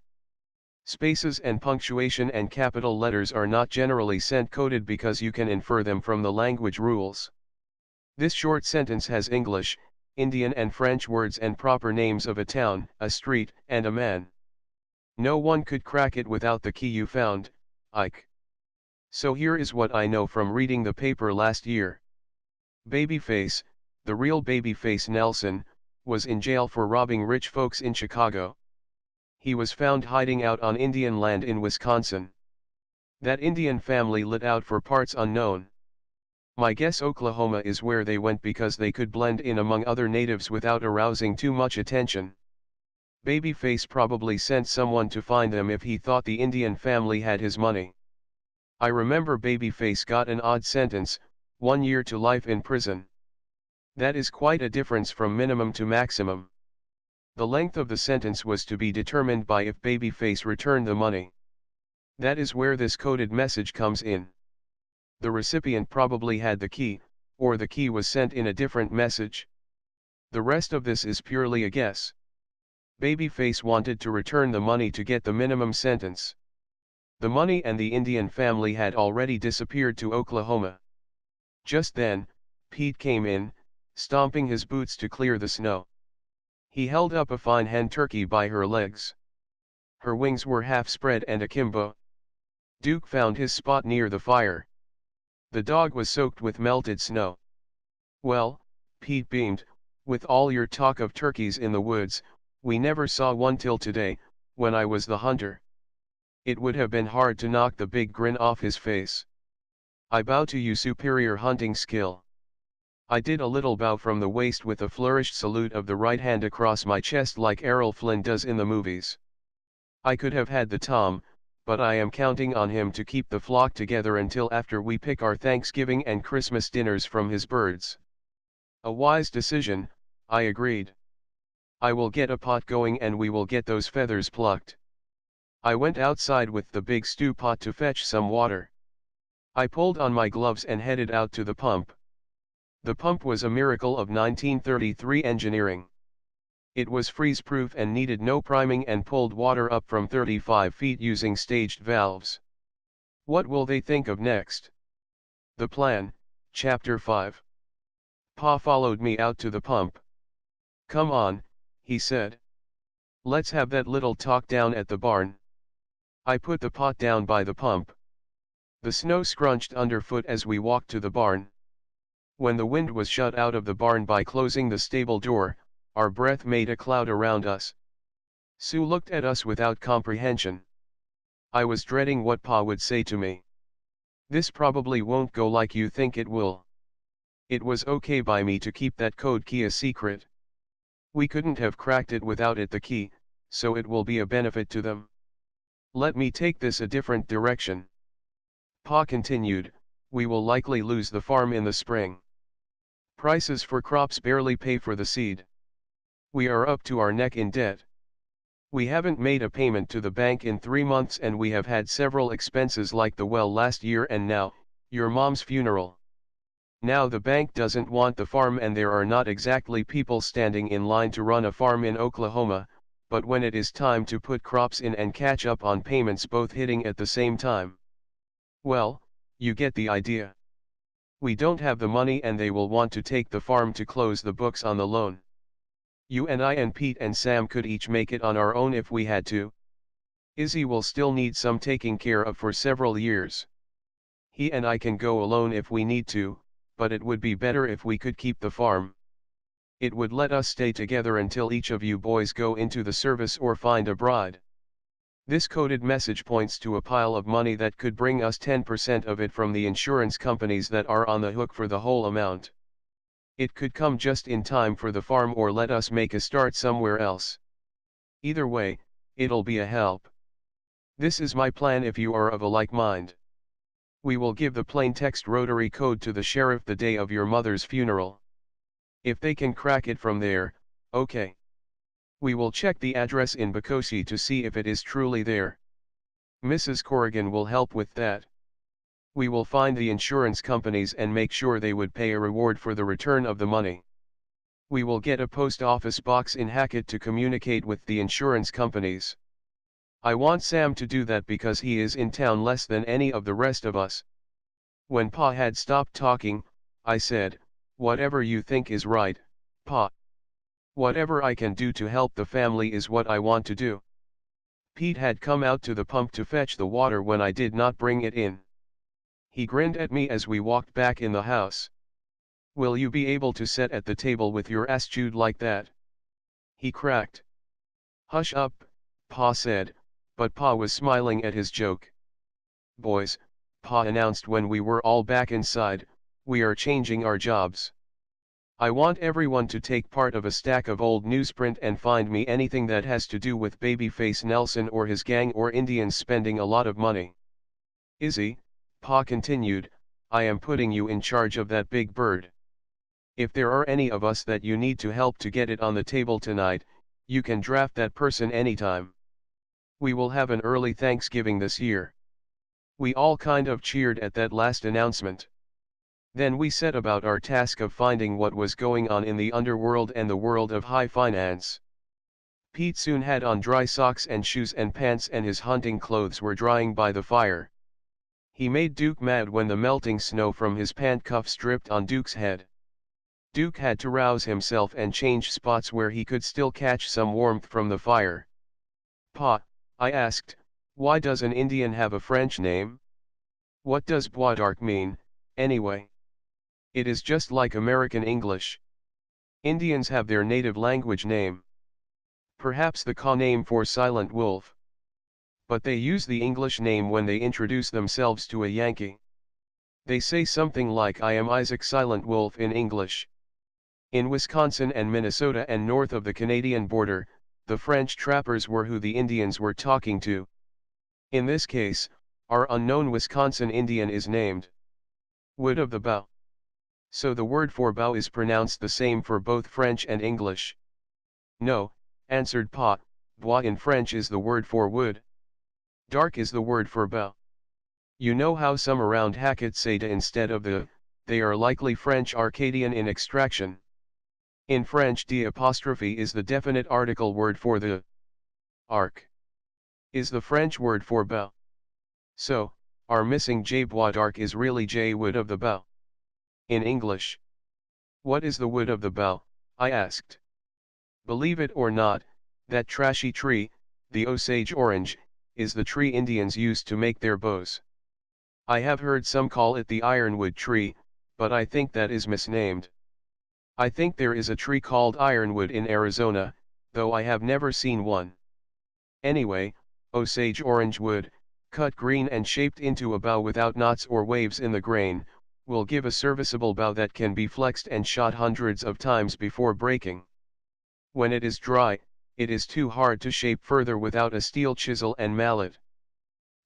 Spaces and punctuation and capital letters are not generally sent coded because you can infer them from the language rules. This short sentence has English, Indian and French words and proper names of a town, a street, and a man. No one could crack it without the key you found, Ike. So here is what I know from reading the paper last year. Babyface, the real Babyface Nelson, was in jail for robbing rich folks in Chicago. He was found hiding out on Indian land in Wisconsin. That Indian family lit out for parts unknown. My guess Oklahoma is where they went because they could blend in among other natives without arousing too much attention. Babyface probably sent someone to find them if he thought the Indian family had his money. I remember Babyface got an odd sentence, 1 year to life in prison. That is quite a difference from minimum to maximum. The length of the sentence was to be determined by if Babyface returned the money. That is where this coded message comes in. The recipient probably had the key, or the key was sent in a different message. The rest of this is purely a guess. Babyface wanted to return the money to get the minimum sentence. The money and the Indian family had already disappeared to Oklahoma. Just then, Pete came in, stomping his boots to clear the snow. He held up a fine hen turkey by her legs. Her wings were half spread and akimbo. Duke found his spot near the fire. The dog was soaked with melted snow. "Well," Pete beamed, "with all your talk of turkeys in the woods, we never saw one till today, when I was the hunter." It would have been hard to knock the big grin off his face. "I bow to you superior hunting skill." I did a little bow from the waist with a flourished salute of the right hand across my chest like Errol Flynn does in the movies. I could have had the Tom, but I am counting on him to keep the flock together until after we pick our Thanksgiving and Christmas dinners from his birds. A wise decision, I agreed. I will get a pot going and we will get those feathers plucked. I went outside with the big stew pot to fetch some water. I pulled on my gloves and headed out to the pump. The pump was a miracle of 1933 engineering. It was freeze-proof and needed no priming and pulled water up from 35 feet using staged valves. What will they think of next? The plan, Chapter 5. Pa followed me out to the pump. "Come on," he said. "Let's have that little talk down at the barn." I put the pot down by the pump. The snow scrunched underfoot as we walked to the barn. When the wind was shut out of the barn by closing the stable door, our breath made a cloud around us. Sue looked at us without comprehension. I was dreading what Pa would say to me. "This probably won't go like you think it will." It was okay by me to keep that code key a secret. We couldn't have cracked it without it the key, so it will be a benefit to them. "Let me take this a different direction." Pa continued, "We will likely lose the farm in the spring. Prices for crops barely pay for the seed. We are up to our neck in debt. We haven't made a payment to the bank in 3 months and we have had several expenses like the well last year and now, your mom's funeral. Now the bank doesn't want the farm and there are not exactly people standing in line to run a farm in Oklahoma, but when it is time to put crops in and catch up on payments both hitting at the same time. Well, you get the idea. We don't have the money and they will want to take the farm to close the books on the loan. You and I and Pete and Sam could each make it on our own if we had to. Izzy will still need some taking care of for several years. He and I can go alone if we need to, but it would be better if we could keep the farm. It would let us stay together until each of you boys go into the service or find a bride. This coded message points to a pile of money that could bring us 10% of it from the insurance companies that are on the hook for the whole amount. It could come just in time for the farm or let us make a start somewhere else. Either way, it'll be a help. This is my plan if you are of a like mind. We will give the plain text rotary code to the sheriff the day of your mother's funeral. If they can crack it from there, okay. We will check the address in Bocosi to see if it is truly there. Mrs. Corrigan will help with that. We will find the insurance companies and make sure they would pay a reward for the return of the money. We will get a post office box in Hackett to communicate with the insurance companies. I want Sam to do that because he is in town less than any of the rest of us. When Pa had stopped talking, I said, "Whatever you think is right, Pa. Whatever I can do to help the family is what I want to do." Pete had come out to the pump to fetch the water when I did not bring it in. He grinned at me as we walked back in the house. "Will you be able to sit at the table with your ass chewed like that?" he cracked. "Hush up," Pa said, but Pa was smiling at his joke. "Boys," Pa announced when we were all back inside, "we are changing our jobs. I want everyone to take part of a stack of old newsprint and find me anything that has to do with Babyface Nelson or his gang or Indians spending a lot of money. Izzy," Pa continued, "I am putting you in charge of that big bird. If there are any of us that you need to help to get it on the table tonight, you can draft that person anytime. We will have an early Thanksgiving this year." We all kind of cheered at that last announcement. Then we set about our task of finding what was going on in the underworld and the world of high finance. Pete soon had on dry socks and shoes and pants, and his hunting clothes were drying by the fire. He made Duke mad when the melting snow from his pant cuffs dripped on Duke's head. Duke had to rouse himself and change spots where he could still catch some warmth from the fire. "Pa," I asked, "why does an Indian have a French name? What does Bois d'Arc mean, anyway? It is just like American English. Indians have their native language name. Perhaps the Kaw name for Silent Wolf. But they use the English name when they introduce themselves to a Yankee. They say something like 'I am Isaac Silent Wolf' in English. In Wisconsin and Minnesota and north of the Canadian border, the French trappers were who the Indians were talking to. In this case, our unknown Wisconsin Indian is named Wood of the Bow. So the word for bow is pronounced the same for both French and English." "No," answered Pa, "bois in French is the word for wood. Dark is the word for bow. You know how some around Hackett say de instead of the, they are likely French Arcadian in extraction. In French d' apostrophe is the definite article word for the. Arc is the French word for bow. So, our missing J bois d'arc is really J wood of the bow. In English. What is the wood of the bow?" I asked. "Believe it or not, that trashy tree, the Osage orange, is the tree Indians used to make their bows. I have heard some call it the ironwood tree, but I think that is misnamed. I think there is a tree called ironwood in Arizona, though I have never seen one. Anyway, Osage orange wood, cut green and shaped into a bow without knots or waves in the grain, will give a serviceable bow that can be flexed and shot hundreds of times before breaking. When it is dry, it is too hard to shape further without a steel chisel and mallet.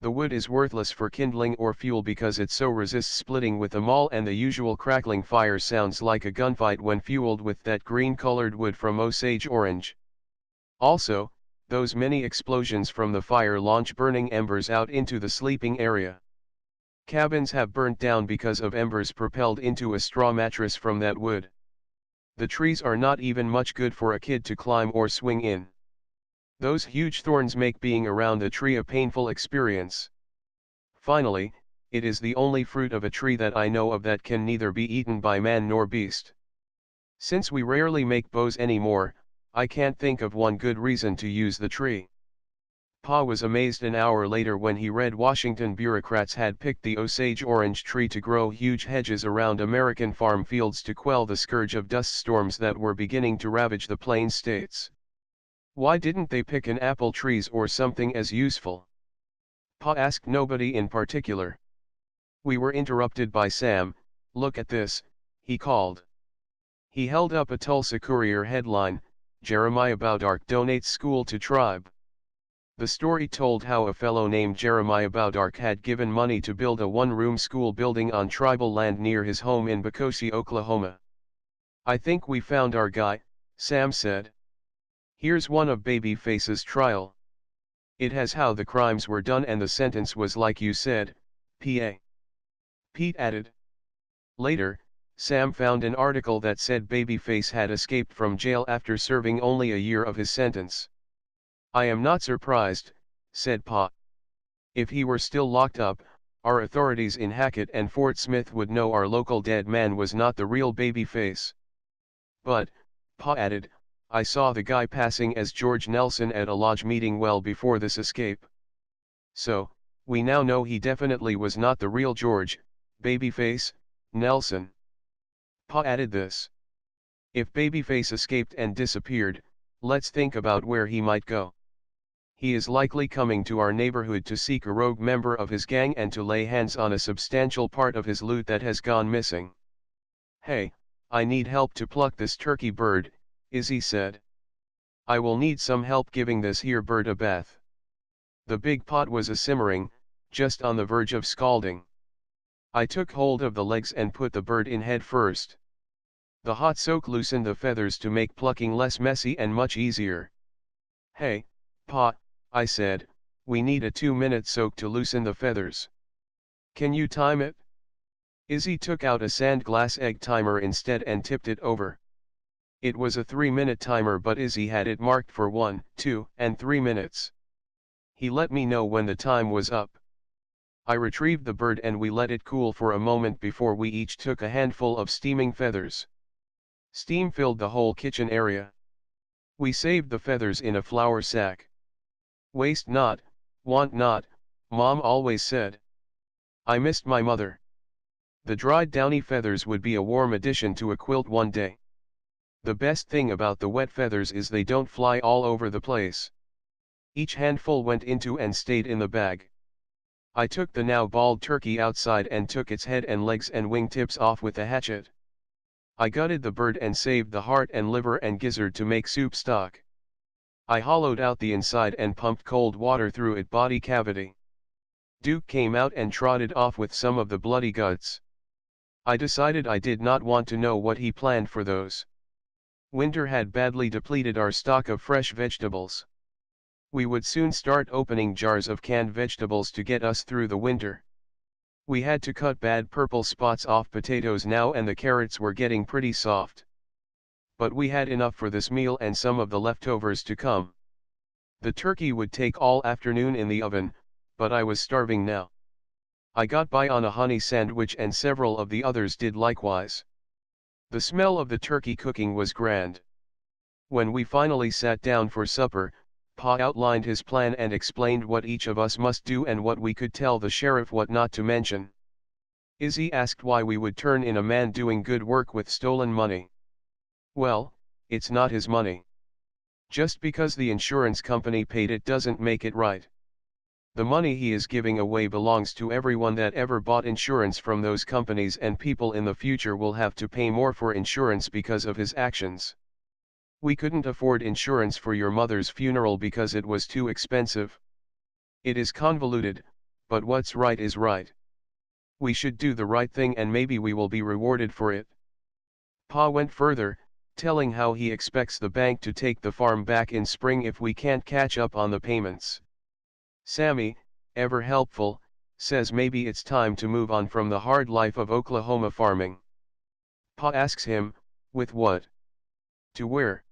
The wood is worthless for kindling or fuel because it so resists splitting with the maul, and the usual crackling fire sounds like a gunfight when fueled with that green-colored wood from Osage orange. Also, those many explosions from the fire launch burning embers out into the sleeping area. Cabins have burnt down because of embers propelled into a straw mattress from that wood. The trees are not even much good for a kid to climb or swing in. Those huge thorns make being around a tree a painful experience. Finally, it is the only fruit of a tree that I know of that can neither be eaten by man nor beast. Since we rarely make bows anymore, I can't think of one good reason to use the tree." Pa was amazed an hour later when he read Washington bureaucrats had picked the Osage orange tree to grow huge hedges around American farm fields to quell the scourge of dust storms that were beginning to ravage the Plain States. Why didn't they pick an apple trees or something as useful? Pa asked nobody in particular. We were interrupted by Sam. "Look at this," he called. He held up a Tulsa Courier headline, "Jeremiah Bowdark donates school to tribe." The story told how a fellow named Jeremiah Bowdark had given money to build a one-room school building on tribal land near his home in Bocosi, Oklahoma. "I think we found our guy," Sam said. "Here's one of Babyface's trial. It has how the crimes were done and the sentence was like you said, P.A." Pete added. Later, Sam found an article that said Babyface had escaped from jail after serving only a year of his sentence. "I am not surprised," said Pa. "If he were still locked up, our authorities in Hackett and Fort Smith would know our local dead man was not the real Babyface. But," Pa added, "I saw the guy passing as George Nelson at a lodge meeting well before this escape. So, we now know he definitely was not the real George, Babyface, Nelson." Pa added this. "If Babyface escaped and disappeared, let's think about where he might go. He is likely coming to our neighborhood to seek a rogue member of his gang and to lay hands on a substantial part of his loot that has gone missing. Hey, I need help to pluck this turkey bird," Izzy said. "I will need some help giving this here bird a bath." The big pot was a-simmering, just on the verge of scalding. I took hold of the legs and put the bird in head first. The hot soak loosened the feathers to make plucking less messy and much easier. "Hey, Pa," I said, "we need a 2-minute soak to loosen the feathers. Can you time it?" Izzy took out a sand glass egg timer instead and tipped it over. It was a 3-minute timer, but Izzy had it marked for 1, 2, and 3 minutes. He let me know when the time was up. I retrieved the bird and we let it cool for a moment before we each took a handful of steaming feathers. Steam filled the whole kitchen area. We saved the feathers in a flour sack. "Waste not, want not," Mom always said. I missed my mother. The dried downy feathers would be a warm addition to a quilt one day. The best thing about the wet feathers is they don't fly all over the place. Each handful went into and stayed in the bag. I took the now bald turkey outside and took its head and legs and wing tips off with a hatchet. I gutted the bird and saved the heart and liver and gizzard to make soup stock. I hollowed out the inside and pumped cold water through its body cavity. Duke came out and trotted off with some of the bloody guts. I decided I did not want to know what he planned for those. Winter had badly depleted our stock of fresh vegetables. We would soon start opening jars of canned vegetables to get us through the winter. We had to cut bad purple spots off potatoes now, and the carrots were getting pretty soft. But we had enough for this meal and some of the leftovers to come. The turkey would take all afternoon in the oven, but I was starving now. I got by on a honey sandwich and several of the others did likewise. The smell of the turkey cooking was grand. When we finally sat down for supper, Pa outlined his plan and explained what each of us must do and what we could tell the sheriff what not to mention. Izzy asked why we would turn in a man doing good work with stolen money. Well, it's not his money. Just because the insurance company paid it doesn't make it right. The money he is giving away belongs to everyone that ever bought insurance from those companies, and people in the future will have to pay more for insurance because of his actions. We couldn't afford insurance for your mother's funeral because it was too expensive. It is convoluted, but what's right is right. We should do the right thing and maybe we will be rewarded for it. Pa went further, telling how he expects the bank to take the farm back in spring if we can't catch up on the payments. Sammy, ever helpful, says maybe it's time to move on from the hard life of Oklahoma farming. Pa asks him, with what? To where?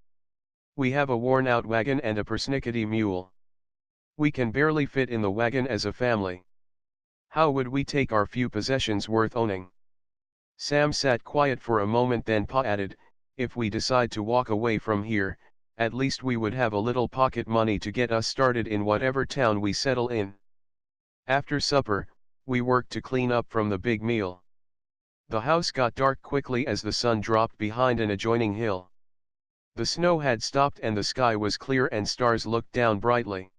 We have a worn-out wagon and a persnickety mule. We can barely fit in the wagon as a family. How would we take our few possessions worth owning? Sam sat quiet for a moment, then Pa added, if we decide to walk away from here, at least we would have a little pocket money to get us started in whatever town we settle in. After supper, we worked to clean up from the big meal. The house got dark quickly as the sun dropped behind an adjoining hill. The snow had stopped and the sky was clear and stars looked down brightly.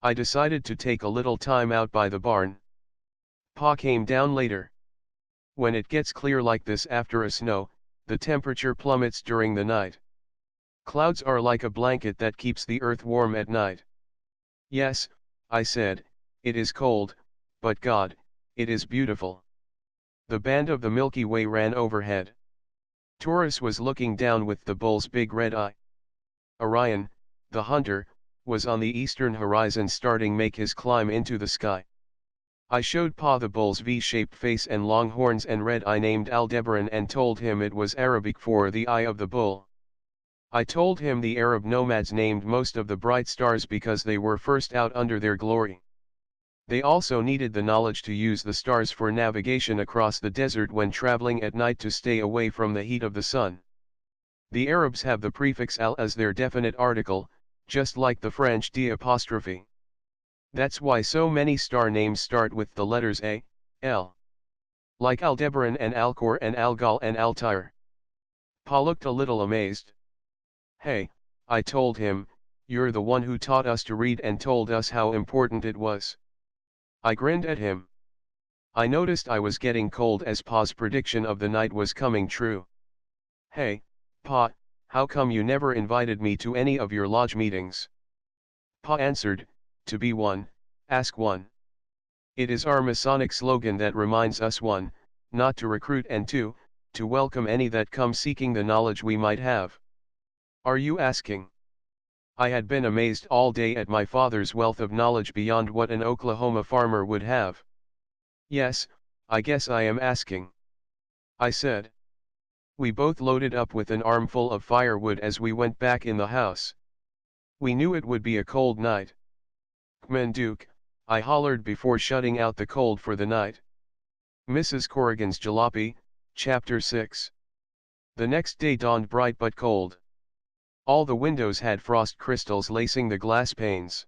I decided to take a little time out by the barn. Pa came down later. When it gets clear like this after a snow, the temperature plummets during the night. Clouds are like a blanket that keeps the earth warm at night. Yes, I said, it is cold, but God, it is beautiful. The band of the Milky Way ran overhead. Taurus was looking down with the bull's big red eye. Orion, the hunter, was on the eastern horizon starting make his climb into the sky. I showed Pa the bull's V-shaped face and long horns and red eye named Aldebaran and told him it was Arabic for the eye of the bull. I told him the Arab nomads named most of the bright stars because they were first out under their glory. They also needed the knowledge to use the stars for navigation across the desert when traveling at night to stay away from the heat of the sun. The Arabs have the prefix al as their definite article, just like the French d'apostrophe. That's why so many star names start with the letters A, L. Like Aldebaran and Alcor and Algol and Altair. Pa looked a little amazed. Hey, I told him, you're the one who taught us to read and told us how important it was. I grinned at him. I noticed I was getting cold as Pa's prediction of the night was coming true. Hey, Pa, how come you never invited me to any of your lodge meetings? Pa answered, to be one, ask one. It is our Masonic slogan that reminds us, one, not to recruit, and two, to welcome any that come seeking the knowledge we might have. Are you asking? I had been amazed all day at my father's wealth of knowledge beyond what an Oklahoma farmer would have. Yes, I guess I am asking. I said. We both loaded up with an armful of firewood as we went back in the house. We knew it would be a cold night. "K'men Duke," I hollered before shutting out the cold for the night. Mrs. Corrigan's Jalopy, Chapter 6. The next day dawned bright but cold. All the windows had frost crystals lacing the glass panes.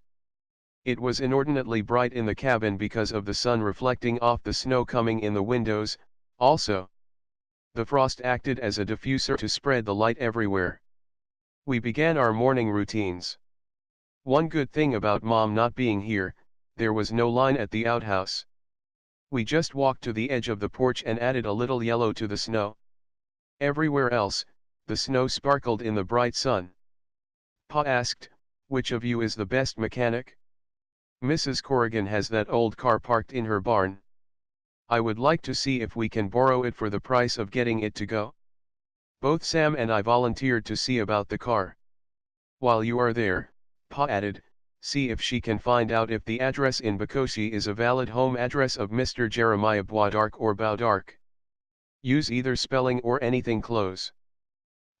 It was inordinately bright in the cabin because of the sun reflecting off the snow coming in the windows, also. The frost acted as a diffuser to spread the light everywhere. We began our morning routines. One good thing about Mom not being here, there was no line at the outhouse. We just walked to the edge of the porch and added a little yellow to the snow. Everywhere else, the snow sparkled in the bright sun. Pa asked, "Which of you is the best mechanic?" "Mrs. Corrigan has that old car parked in her barn. I would like to see if we can borrow it for the price of getting it to go." Both Sam and I volunteered to see about the car. "While you are there," Pa added, "see if she can find out if the address in Bakoshi is a valid home address of Mr. Jeremiah Boudark or Boudark. Use either spelling or anything close.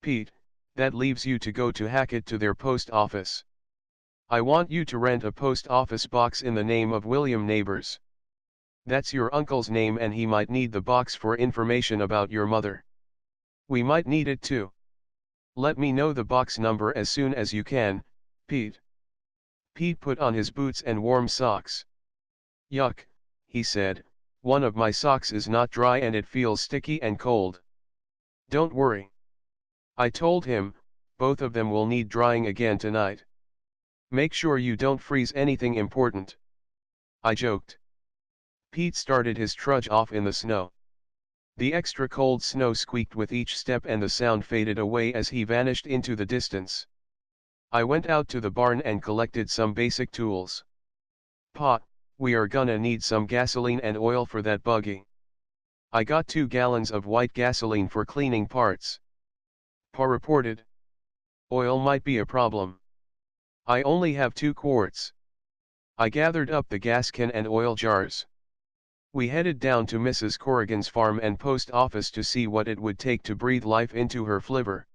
Pete, that leaves you to go to Hackett to their post office. I want you to rent a post office box in the name of William Neighbors. That's your uncle's name and he might need the box for information about your mother. We might need it too. Let me know the box number as soon as you can, Pete." Pete put on his boots and warm socks. "Yuck," he said, "one of my socks is not dry and it feels sticky and cold." "Don't worry," I told him, "both of them will need drying again tonight. Make sure you don't freeze anything important." I joked. Pete started his trudge off in the snow. The extra cold snow squeaked with each step and the sound faded away as he vanished into the distance. I went out to the barn and collected some basic tools. "Pa, we are gonna need some gasoline and oil for that buggy." I got 2 gallons of white gasoline for cleaning parts. Pa reported. "Oil might be a problem. I only have 2 quarts. I gathered up the gas can and oil jars. We headed down to Mrs. Corrigan's farm and post office to see what it would take to breathe life into her flivver.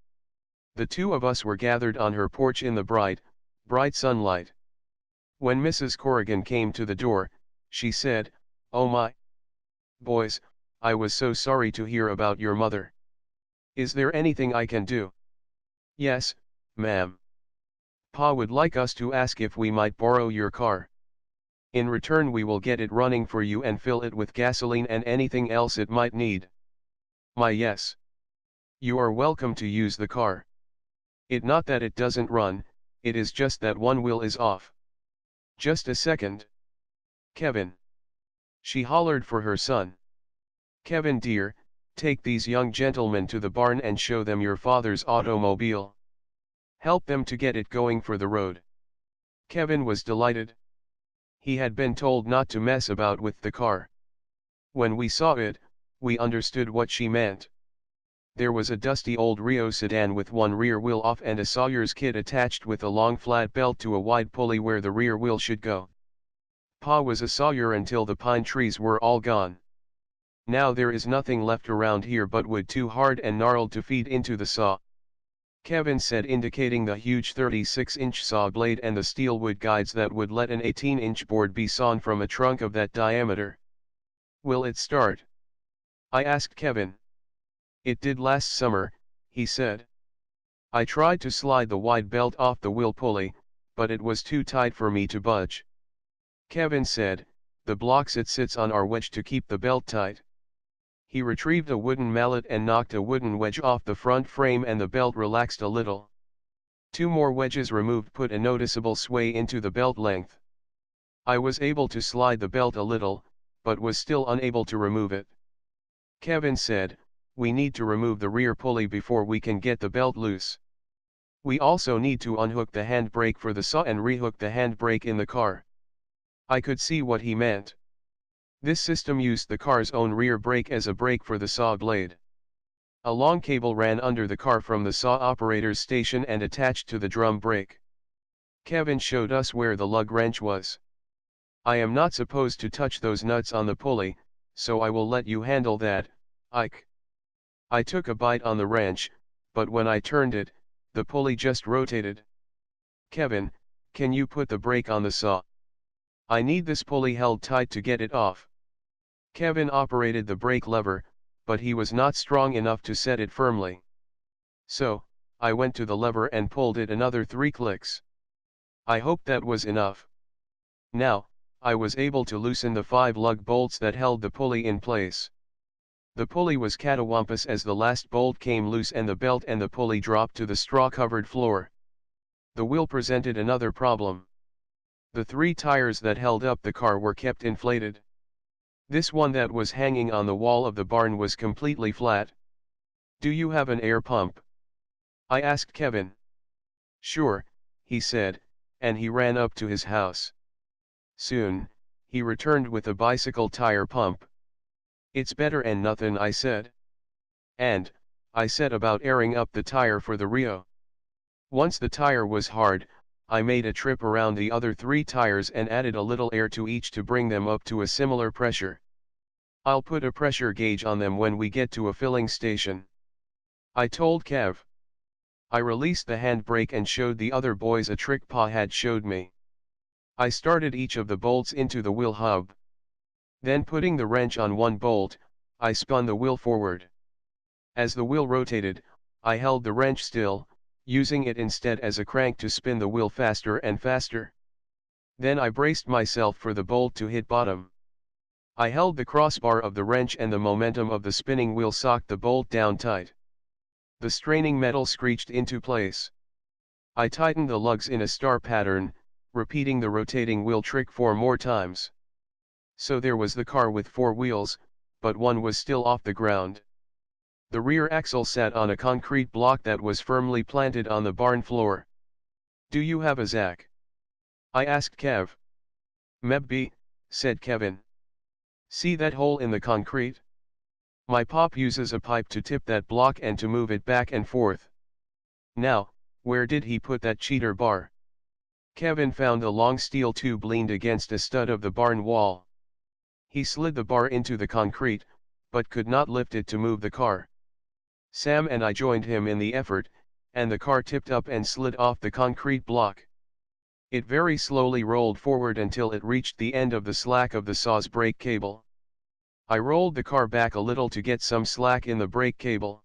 The 2 of us were gathered on her porch in the bright sunlight. When Mrs. Corrigan came to the door, she said, "Oh my boys, I was so sorry to hear about your mother. Is there anything I can do?" "Yes, ma'am. Pa would like us to ask if we might borrow your car. In return we will get it running for you and fill it with gasoline and anything else it might need." "My yes. You are welcome to use the car. It not that it doesn't run, it is just that one wheel is off." "Just a second. Kevin." She hollered for her son. "Kevin dear, take these young gentlemen to the barn and show them your father's automobile. Help them to get it going for the road." Kevin was delighted. He had been told not to mess about with the car. When we saw it, we understood what she meant. There was a dusty old Rio sedan with one rear wheel off and a sawyer's kit attached with a long flat belt to a wide pulley where the rear wheel should go. Pa was a sawyer until the pine trees were all gone. Now there is nothing left around here but wood too hard and gnarled to feed into the saw. Kevin said, indicating the huge 36-inch saw blade and the steel wood guides that would let an 18-inch board be sawn from a trunk of that diameter. "Will it start?" I asked Kevin. "It did last summer," he said. "I tried to slide the wide belt off the wheel pulley, but it was too tight for me to budge." Kevin said, "The blocks it sits on are wedged to keep the belt tight." He retrieved a wooden mallet and knocked a wooden wedge off the front frame and the belt relaxed a little. 2 more wedges removed put a noticeable sway into the belt length. I was able to slide the belt a little, but was still unable to remove it. Kevin said, "We need to remove the rear pulley before we can get the belt loose. We also need to unhook the handbrake for the saw and rehook the handbrake in the car." I could see what he meant. This system used the car's own rear brake as a brake for the saw blade. A long cable ran under the car from the saw operator's station and attached to the drum brake. Kevin showed us where the lug wrench was. "I am not supposed to touch those nuts on the pulley," so I will let you handle that, Ike. I took a bite on the wrench, but when I turned it, the pulley just rotated. Kevin, can you put the brake on the saw? I need this pulley held tight to get it off. Kevin operated the brake lever, but he was not strong enough to set it firmly. So, I went to the lever and pulled it another 3 clicks. I hoped that was enough. Now, I was able to loosen the 5 lug bolts that held the pulley in place. The pulley was catawampus as the last bolt came loose and the belt and the pulley dropped to the straw-covered floor. The wheel presented another problem. The 3 tires that held up the car were kept inflated. This one that was hanging on the wall of the barn was completely flat. "Do you have an air pump?" I asked Kevin. "Sure," he said, and he ran up to his house. Soon, he returned with a bicycle tire pump. "It's better 'n nothin'," I said. And, I set about airing up the tire for the Rio. Once the tire was hard, I made a trip around the other 3 tires and added a little air to each to bring them up to a similar pressure. "I'll put a pressure gauge on them when we get to a filling station," I told Kev. I released the handbrake and showed the other boys a trick Pa had showed me. I started each of the bolts into the wheel hub. Then putting the wrench on one bolt, I spun the wheel forward. As the wheel rotated, I held the wrench still, using it instead as a crank to spin the wheel faster and faster. Then I braced myself for the bolt to hit bottom. I held the crossbar of the wrench and the momentum of the spinning wheel socked the bolt down tight. The straining metal screeched into place. I tightened the lugs in a star pattern, repeating the rotating wheel trick 4 more times. So there was the car with 4 wheels, but one was still off the ground. The rear axle sat on a concrete block that was firmly planted on the barn floor. "Do you have a Zach?" I asked Kev. "Maybe," said Kevin. "See that hole in the concrete? My pop uses a pipe to tip that block and to move it back and forth. Now, where did he put that cheater bar?" Kevin found a long steel tube leaned against a stud of the barn wall. He slid the bar into the concrete, but could not lift it to move the car. Sam and I joined him in the effort, and the car tipped up and slid off the concrete block. It very slowly rolled forward until it reached the end of the slack of the saw's brake cable. I rolled the car back a little to get some slack in the brake cable.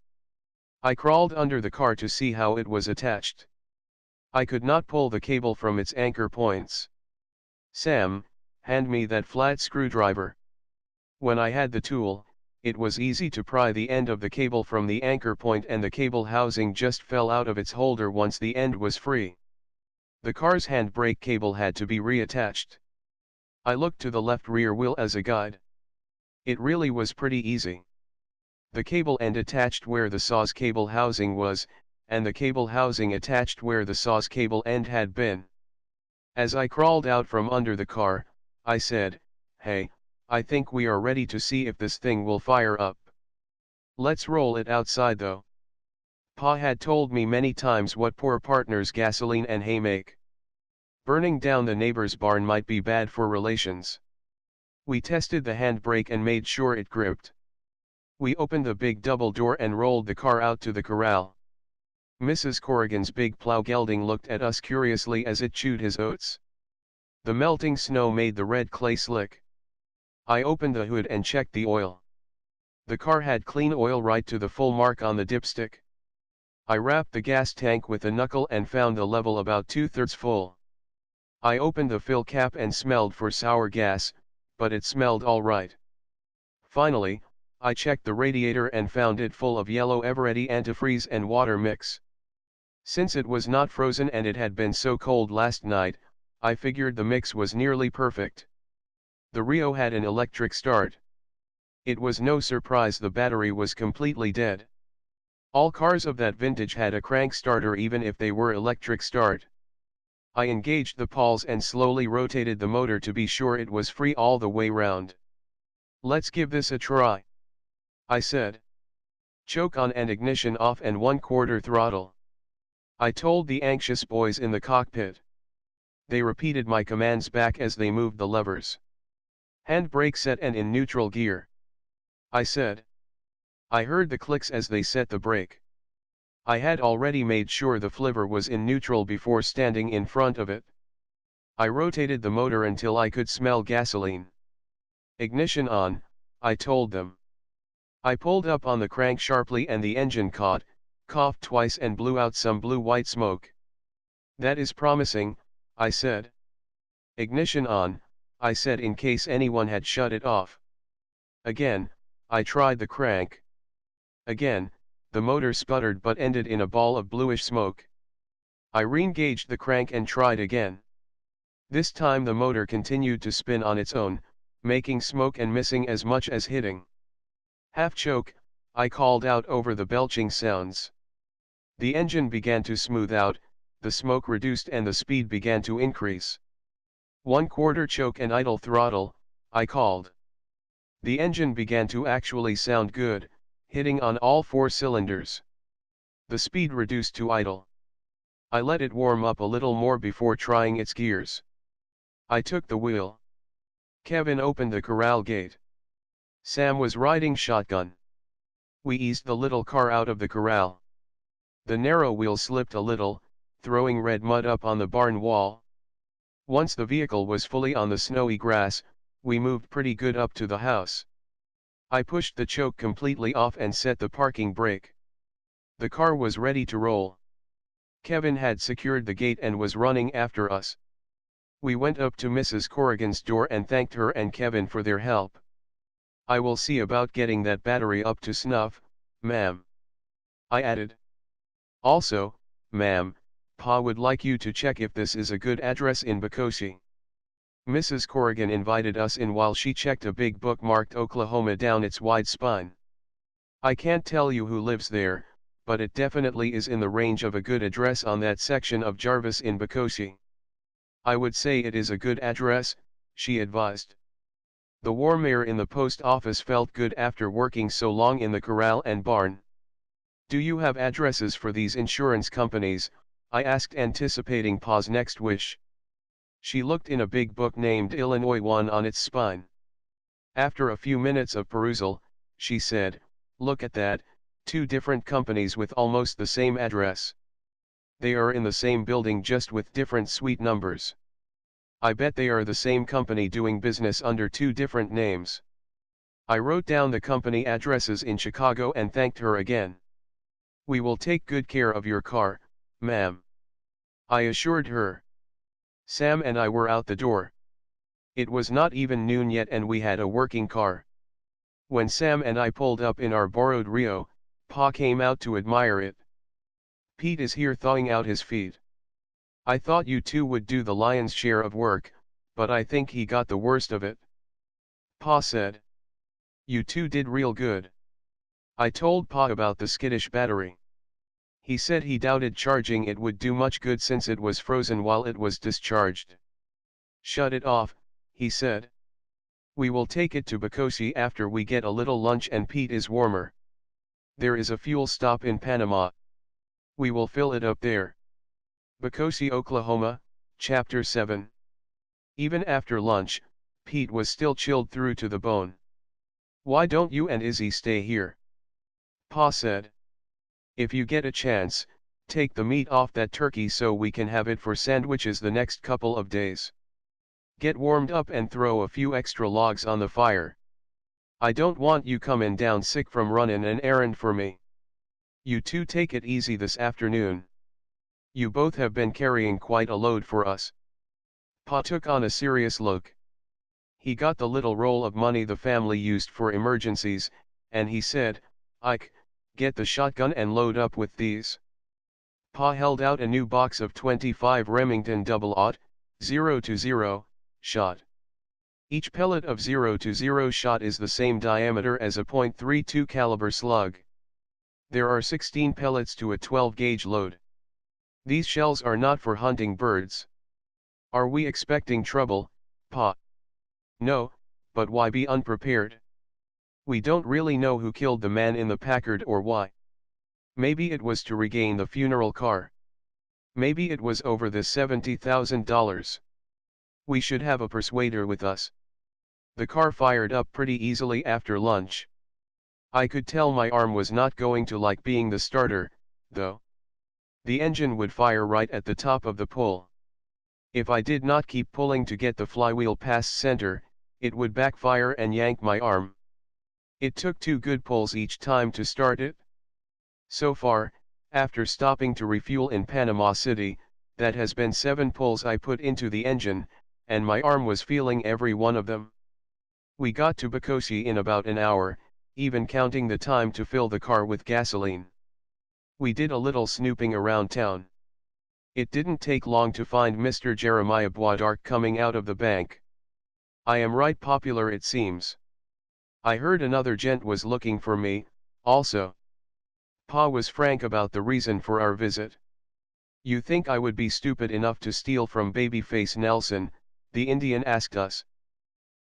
I crawled under the car to see how it was attached. I could not pull the cable from its anchor points. "Sam, hand me that flat screwdriver." When I had the tool, it was easy to pry the end of the cable from the anchor point and the cable housing just fell out of its holder once the end was free. The car's handbrake cable had to be reattached. I looked to the left rear wheel as a guide. It really was pretty easy. The cable end attached where the saw's cable housing was, and the cable housing attached where the saw's cable end had been. As I crawled out from under the car, I said, "Hey, I think we are ready to see if this thing will fire up. Let's roll it outside though." Pa had told me many times what poor partners gasoline and hay make. Burning down the neighbor's barn might be bad for relations. We tested the handbrake and made sure it gripped. We opened the big double door and rolled the car out to the corral. Mrs. Corrigan's big plow gelding looked at us curiously as it chewed his oats. The melting snow made the red clay slick. I opened the hood and checked the oil. The car had clean oil right to the full mark on the dipstick. I wrapped the gas tank with a knuckle and found the level about 2/3 full. I opened the fill cap and smelled for sour gas, but it smelled all right. Finally, I checked the radiator and found it full of yellow Eveready antifreeze and water mix. Since it was not frozen and it had been so cold last night, I figured the mix was nearly perfect. The Rio had an electric start. It was no surprise the battery was completely dead. All cars of that vintage had a crank starter even if they were electric start. I engaged the pawls and slowly rotated the motor to be sure it was free all the way round. "Let's give this a try," I said. "Choke on and ignition off and 1/4 throttle," I told the anxious boys in the cockpit. They repeated my commands back as they moved the levers. Handbrake set and in neutral gear. I said. I heard the clicks as they set the brake. I had already made sure the flivver was in neutral before standing in front of it. I rotated the motor until I could smell gasoline. Ignition on, I told them. I pulled up on the crank sharply and the engine caught, coughed twice and blew out some blue-white smoke. That is promising, I said. Ignition on, I said in case anyone had shut it off. Again, I tried the crank. Again, the motor sputtered but ended in a ball of bluish smoke. I re-engaged the crank and tried again. This time the motor continued to spin on its own, making smoke and missing as much as hitting. Half choke, I called out over the belching sounds. The engine began to smooth out, the smoke reduced and the speed began to increase. 1/4 choke and idle throttle, I called. The engine began to actually sound good, hitting on all 4 cylinders. The speed reduced to idle. I let it warm up a little more before trying its gears. I took the wheel. Kevin opened the corral gate. Sam was riding shotgun. We eased the little car out of the corral. The narrow wheel slipped a little, throwing red mud up on the barn wall. Once the vehicle was fully on the snowy grass, we moved pretty good up to the house. I pushed the choke completely off and set the parking brake. The car was ready to roll. Kevin had secured the gate and was running after us. We went up to Mrs. Corrigan's door and thanked her and Kevin for their help. I will see about getting that battery up to snuff, ma'am. I added. Also, ma'am, Pa would like you to check if this is a good address in Bocosi. Mrs. Corrigan invited us in while she checked a big book marked Oklahoma down its wide spine. I can't tell you who lives there, but it definitely is in the range of a good address on that section of Jarvis in Bocosi. I would say it is a good address, she advised. The warm air in the post office felt good after working so long in the corral and barn. Do you have addresses for these insurance companies? I asked, anticipating Pa's next wish. She looked in a big book named Illinois One on its spine. After a few minutes of perusal, she said, "Look at that, 2 different companies with almost the same address. They are in the same building just with different suite numbers. I bet they are the same company doing business under 2 different names." I wrote down the company addresses in Chicago and thanked her again. "We will take good care of your car, ma'am," I assured her. Sam and I were out the door. It was not even noon yet and we had a working car. When Sam and I pulled up in our borrowed Rio, Pa came out to admire it. "Pete is here thawing out his feet. I thought you 2 would do the lion's share of work, but I think he got the worst of it," Pa said. "You 2 did real good." I told Pa about the skittish battery. He said he doubted charging it would do much good since it was frozen while it was discharged. "Shut it off," he said. "We will take it to Bocosi after we get a little lunch and Pete is warmer. There is a fuel stop in Panama. We will fill it up there." Bocosi, Oklahoma, Chapter 7. Even after lunch, Pete was still chilled through to the bone. "Why don't you and Izzy stay here?" Pa said. "If you get a chance, take the meat off that turkey so we can have it for sandwiches the next couple of days. Get warmed up and throw a few extra logs on the fire. I don't want you comin' down sick from runnin' an errand for me. You 2 take it easy this afternoon. You both have been carrying quite a load for us." Pa took on a serious look. He got the little roll of money the family used for emergencies, and he said, "Ike, get the shotgun and load up with these." Pa held out a new box of 25 Remington double-aught, 0-0, shot. Each pellet of 0-0 shot is the same diameter as a .32 caliber slug. There are 16 pellets to a 12-gauge load. These shells are not for hunting birds. Are we expecting trouble, Pa? No, but why be unprepared? We don't really know who killed the man in the Packard or why. Maybe it was to regain the funeral car. Maybe it was over the $70,000. We should have a persuader with us. The car fired up pretty easily after lunch. I could tell my arm was not going to like being the starter, though. The engine would fire right at the top of the pull. If I did not keep pulling to get the flywheel past center, it would backfire and yank my arm. It took 2 good pulls each time to start it. So far, after stopping to refuel in Panama City, that has been 7 pulls I put into the engine, and my arm was feeling every one of them. We got to Bacosi in about an hour, even counting the time to fill the car with gasoline. We did a little snooping around town. It didn't take long to find Mr. Jeremiah Boisdark coming out of the bank. I am right popular, it seems. I heard another gent was looking for me, also. Pa was frank about the reason for our visit. You think I would be stupid enough to steal from Babyface Nelson, the Indian asked us.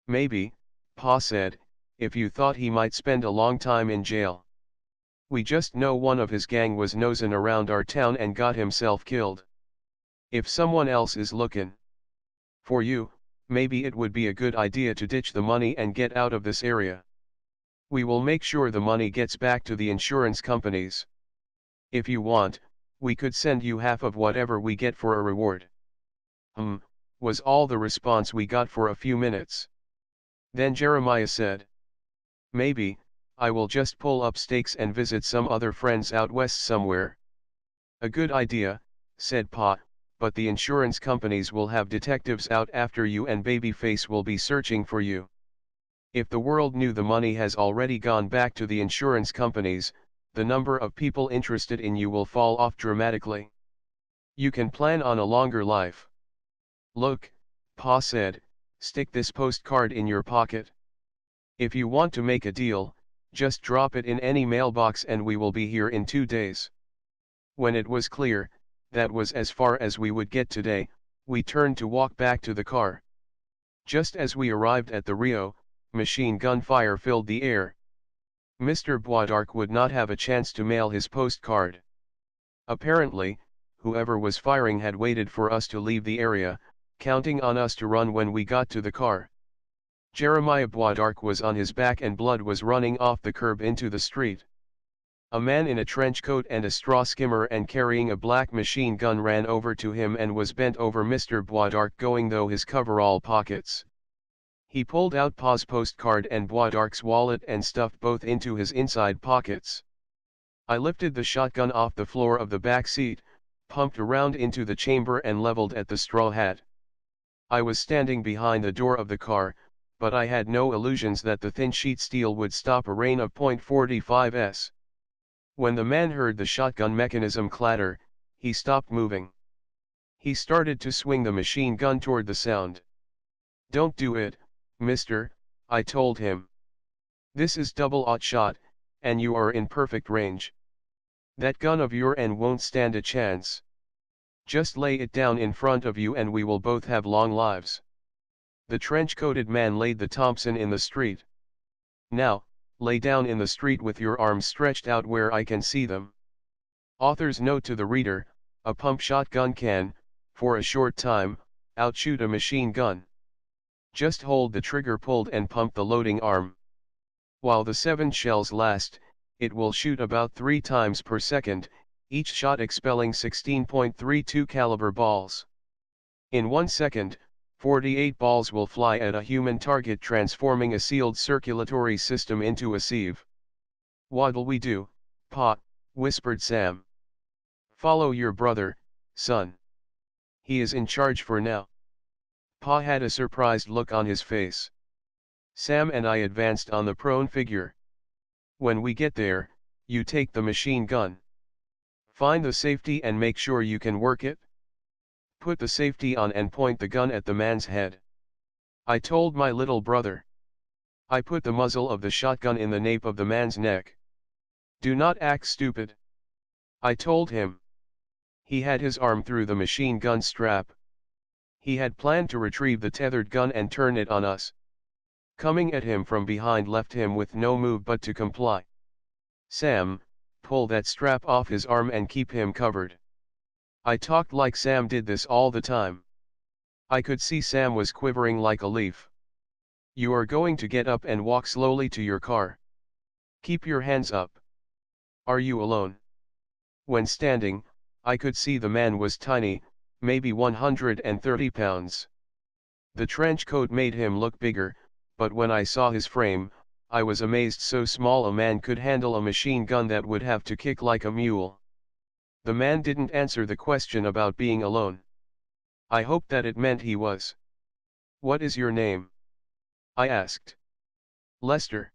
Maybe, Pa said, if you thought he might spend a long time in jail. We just know one of his gang was nosin' around our town and got himself killed. If someone else is lookin' for you, maybe it would be a good idea to ditch the money and get out of this area. We will make sure the money gets back to the insurance companies. If you want, we could send you half of whatever we get for a reward. Was all the response we got for a few minutes. Then Jeremiah said, maybe, I will just pull up stakes and visit some other friends out west somewhere. A good idea, said Pa, but the insurance companies will have detectives out after you and Babyface will be searching for you. If the world knew the money has already gone back to the insurance companies, the number of people interested in you will fall off dramatically. You can plan on a longer life. Look, Pa said, stick this postcard in your pocket. If you want to make a deal, just drop it in any mailbox and we will be here in 2 days. When it was clear, that was as far as we would get today, we turned to walk back to the car. Just as we arrived at the Rio, machine gun fire filled the air. Mr. Boisdark would not have a chance to mail his postcard. Apparently, whoever was firing had waited for us to leave the area, counting on us to run when we got to the car. Jeremiah Boisdark was on his back and blood was running off the curb into the street. A man in a trench coat and a straw skimmer and carrying a black machine gun ran over to him and was bent over Mr. Boisdark going through his coverall pockets. He pulled out Pa's postcard and Boisdark's wallet and stuffed both into his inside pockets. I lifted the shotgun off the floor of the back seat, pumped around into the chamber and leveled at the straw hat. I was standing behind the door of the car, but I had no illusions that the thin sheet steel would stop a rain of .45s. When the man heard the shotgun mechanism clatter, he stopped moving. He started to swing the machine gun toward the sound. Don't do it, mister, I told him. This is double-aught shot, and you are in perfect range. That gun of your'n won't stand a chance. Just lay it down in front of you and we will both have long lives. The trench-coated man laid the Thompson in the street. Now, lay down in the street with your arms stretched out where I can see them. Author's note to the reader, a pump shotgun can, for a short time, outshoot a machine gun. Just hold the trigger pulled and pump the loading arm. While the 7 shells last, it will shoot about 3 times per second, each shot expelling 16.32 caliber balls. In 1 second, 48 balls will fly at a human target, transforming a sealed circulatory system into a sieve. What'll we do, Pa? Whispered Sam. Follow your brother, son. He is in charge for now. Pa had a surprised look on his face. Sam and I advanced on the prone figure. When we get there, you take the machine gun. Find the safety and make sure you can work it. Put the safety on and point the gun at the man's head. I told my little brother. I put the muzzle of the shotgun in the nape of the man's neck. Do not act stupid. I told him. He had his arm through the machine gun strap. He had planned to retrieve the tethered gun and turn it on us. Coming at him from behind left him with no move but to comply. Sam, pull that strap off his arm and keep him covered. I talked like Sam did this all the time. I could see Sam was quivering like a leaf. You are going to get up and walk slowly to your car. Keep your hands up. Are you alone? When standing, I could see the man was tiny, maybe 130 pounds. The trench coat made him look bigger, but when I saw his frame, I was amazed so small a man could handle a machine gun that would have to kick like a mule. The man didn't answer the question about being alone. I hoped that it meant he was. What is your name? I asked. Lester.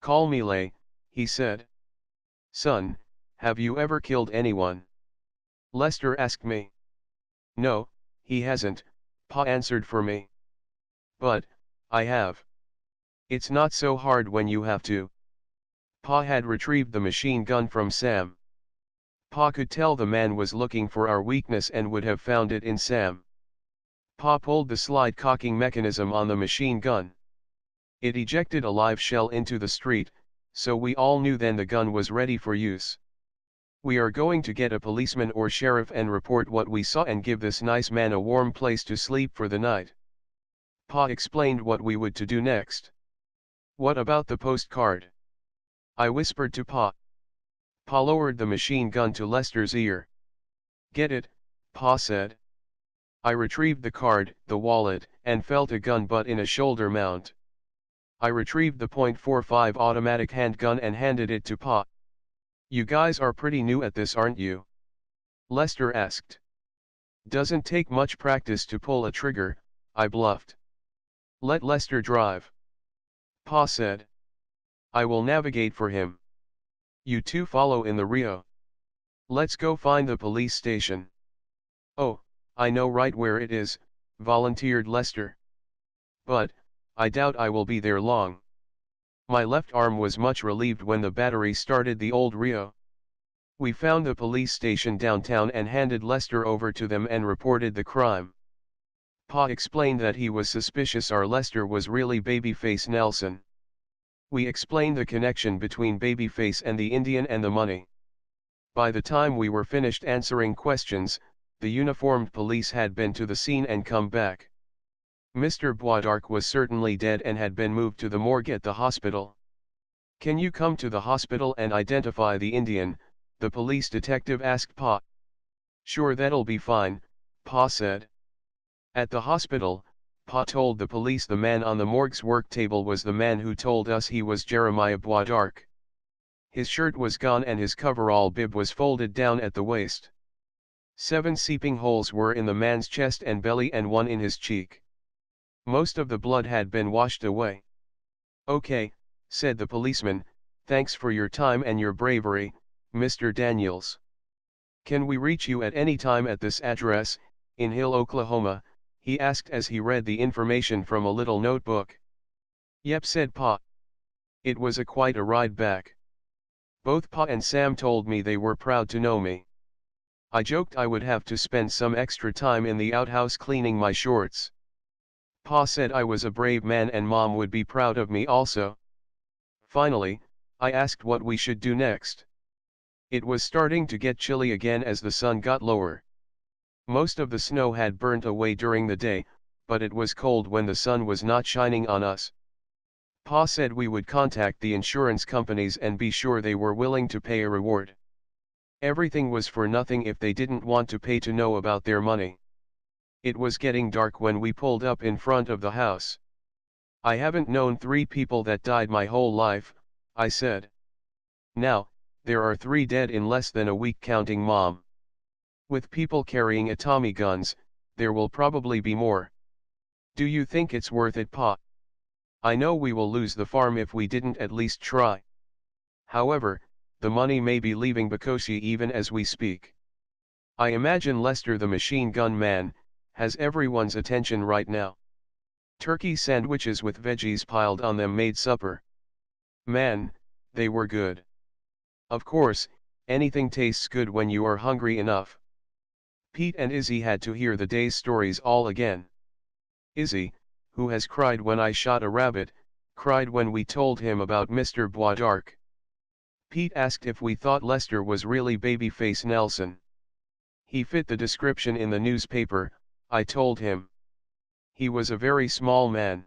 Call me Lay, he said. Son, have you ever killed anyone? Lester asked me. No, he hasn't, Pa answered for me. But, I have. It's not so hard when you have to. Pa had retrieved the machine gun from Sam. Pa could tell the man was looking for our weakness and would have found it in Sam. Pa pulled the slide cocking mechanism on the machine gun. It ejected a live shell into the street, so we all knew then the gun was ready for use. We are going to get a policeman or sheriff and report what we saw and give this nice man a warm place to sleep for the night. Pa explained what we would to do next. What about the postcard? I whispered to Pa. Pa lowered the machine gun to Lester's ear. Get it, Pa said. I retrieved the card, the wallet, and felt a gun butt in a shoulder mount. I retrieved the .45 automatic handgun and handed it to Pa. You guys are pretty new at this, aren't you? Lester asked. Doesn't take much practice to pull a trigger, I bluffed. Let Lester drive. Pa said. I will navigate for him. You two follow in the Rio. Let's go find the police station. Oh, I know right where it is, volunteered Lester. But, I doubt I will be there long. My left arm was much relieved when the battery started the old Rio. We found the police station downtown and handed Lester over to them and reported the crime. Pa explained that he was suspicious our Lester was really Babyface Nelson. We explained the connection between Babyface and the Indian and the money. By the time we were finished answering questions, the uniformed police had been to the scene and come back. Mr. Boisdarc was certainly dead and had been moved to the morgue at the hospital. Can you come to the hospital and identify the Indian? The police detective asked Pa. Sure, that'll be fine, Pa said. At the hospital, Pa told the police the man on the morgue's work table was the man who told us he was Jeremiah Boisdarc. His shirt was gone and his coverall bib was folded down at the waist. 7 seeping holes were in the man's chest and belly and 1 in his cheek. Most of the blood had been washed away. Okay, said the policeman, thanks for your time and your bravery, Mr. Daniels. Can we reach you at any time at this address, in Hill, Oklahoma? He asked as he read the information from a little notebook. Yep, said Pa. It was quite a ride back. Both Pa and Sam told me they were proud to know me. I joked I would have to spend some extra time in the outhouse cleaning my shorts. Pa said I was a brave man and Mom would be proud of me also. Finally, I asked what we should do next. It was starting to get chilly again as the sun got lower. Most of the snow had burnt away during the day, but it was cold when the sun was not shining on us. Pa said we would contact the insurance companies and be sure they were willing to pay a reward. Everything was for nothing if they didn't want to pay to know about their money. It was getting dark when we pulled up in front of the house. I haven't known 3 people that died my whole life, I said. Now, there are 3 dead in less than a week counting Mom. With people carrying Tommy guns, there will probably be more. Do you think it's worth it, Pa? I know we will lose the farm if we didn't at least try. However, the money may be leaving Bokoshi even as we speak. I imagine Lester the machine gun man has everyone's attention right now. Turkey sandwiches with veggies piled on them made supper. Man, they were good. Of course, anything tastes good when you are hungry enough. Pete and Izzy had to hear the day's stories all again. Izzy, who has cried when I shot a rabbit, cried when we told him about Mr. Boisdarc. Pete asked if we thought Lester was really Babyface Nelson. He fit the description in the newspaper, I told him. He was a very small man.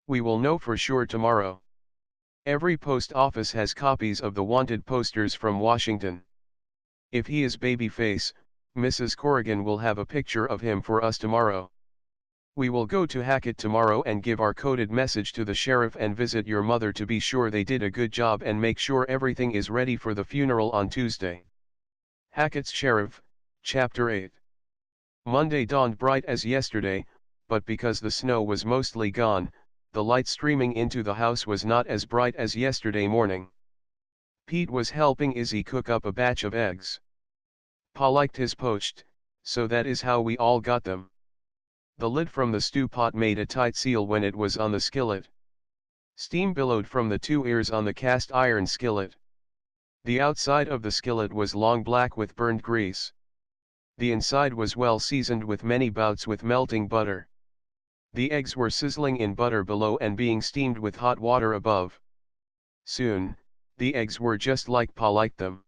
We will know for sure tomorrow. Every post office has copies of the wanted posters from Washington. If he is Babyface, Mrs. Corrigan will have a picture of him for us tomorrow. We will go to Hackett tomorrow and give our coded message to the sheriff and visit your mother to be sure they did a good job and make sure everything is ready for the funeral on Tuesday. Hackett's Sheriff, Chapter 8. Monday dawned bright as yesterday, but because the snow was mostly gone, the light streaming into the house was not as bright as yesterday morning. Pete was helping Izzy cook up a batch of eggs. Pa liked his poached, so that is how we all got them. The lid from the stew pot made a tight seal when it was on the skillet. Steam billowed from the two ears on the cast iron skillet. The outside of the skillet was long black with burned grease. The inside was well seasoned with many bouts with melting butter. The eggs were sizzling in butter below and being steamed with hot water above. Soon, the eggs were just like Pa liked them.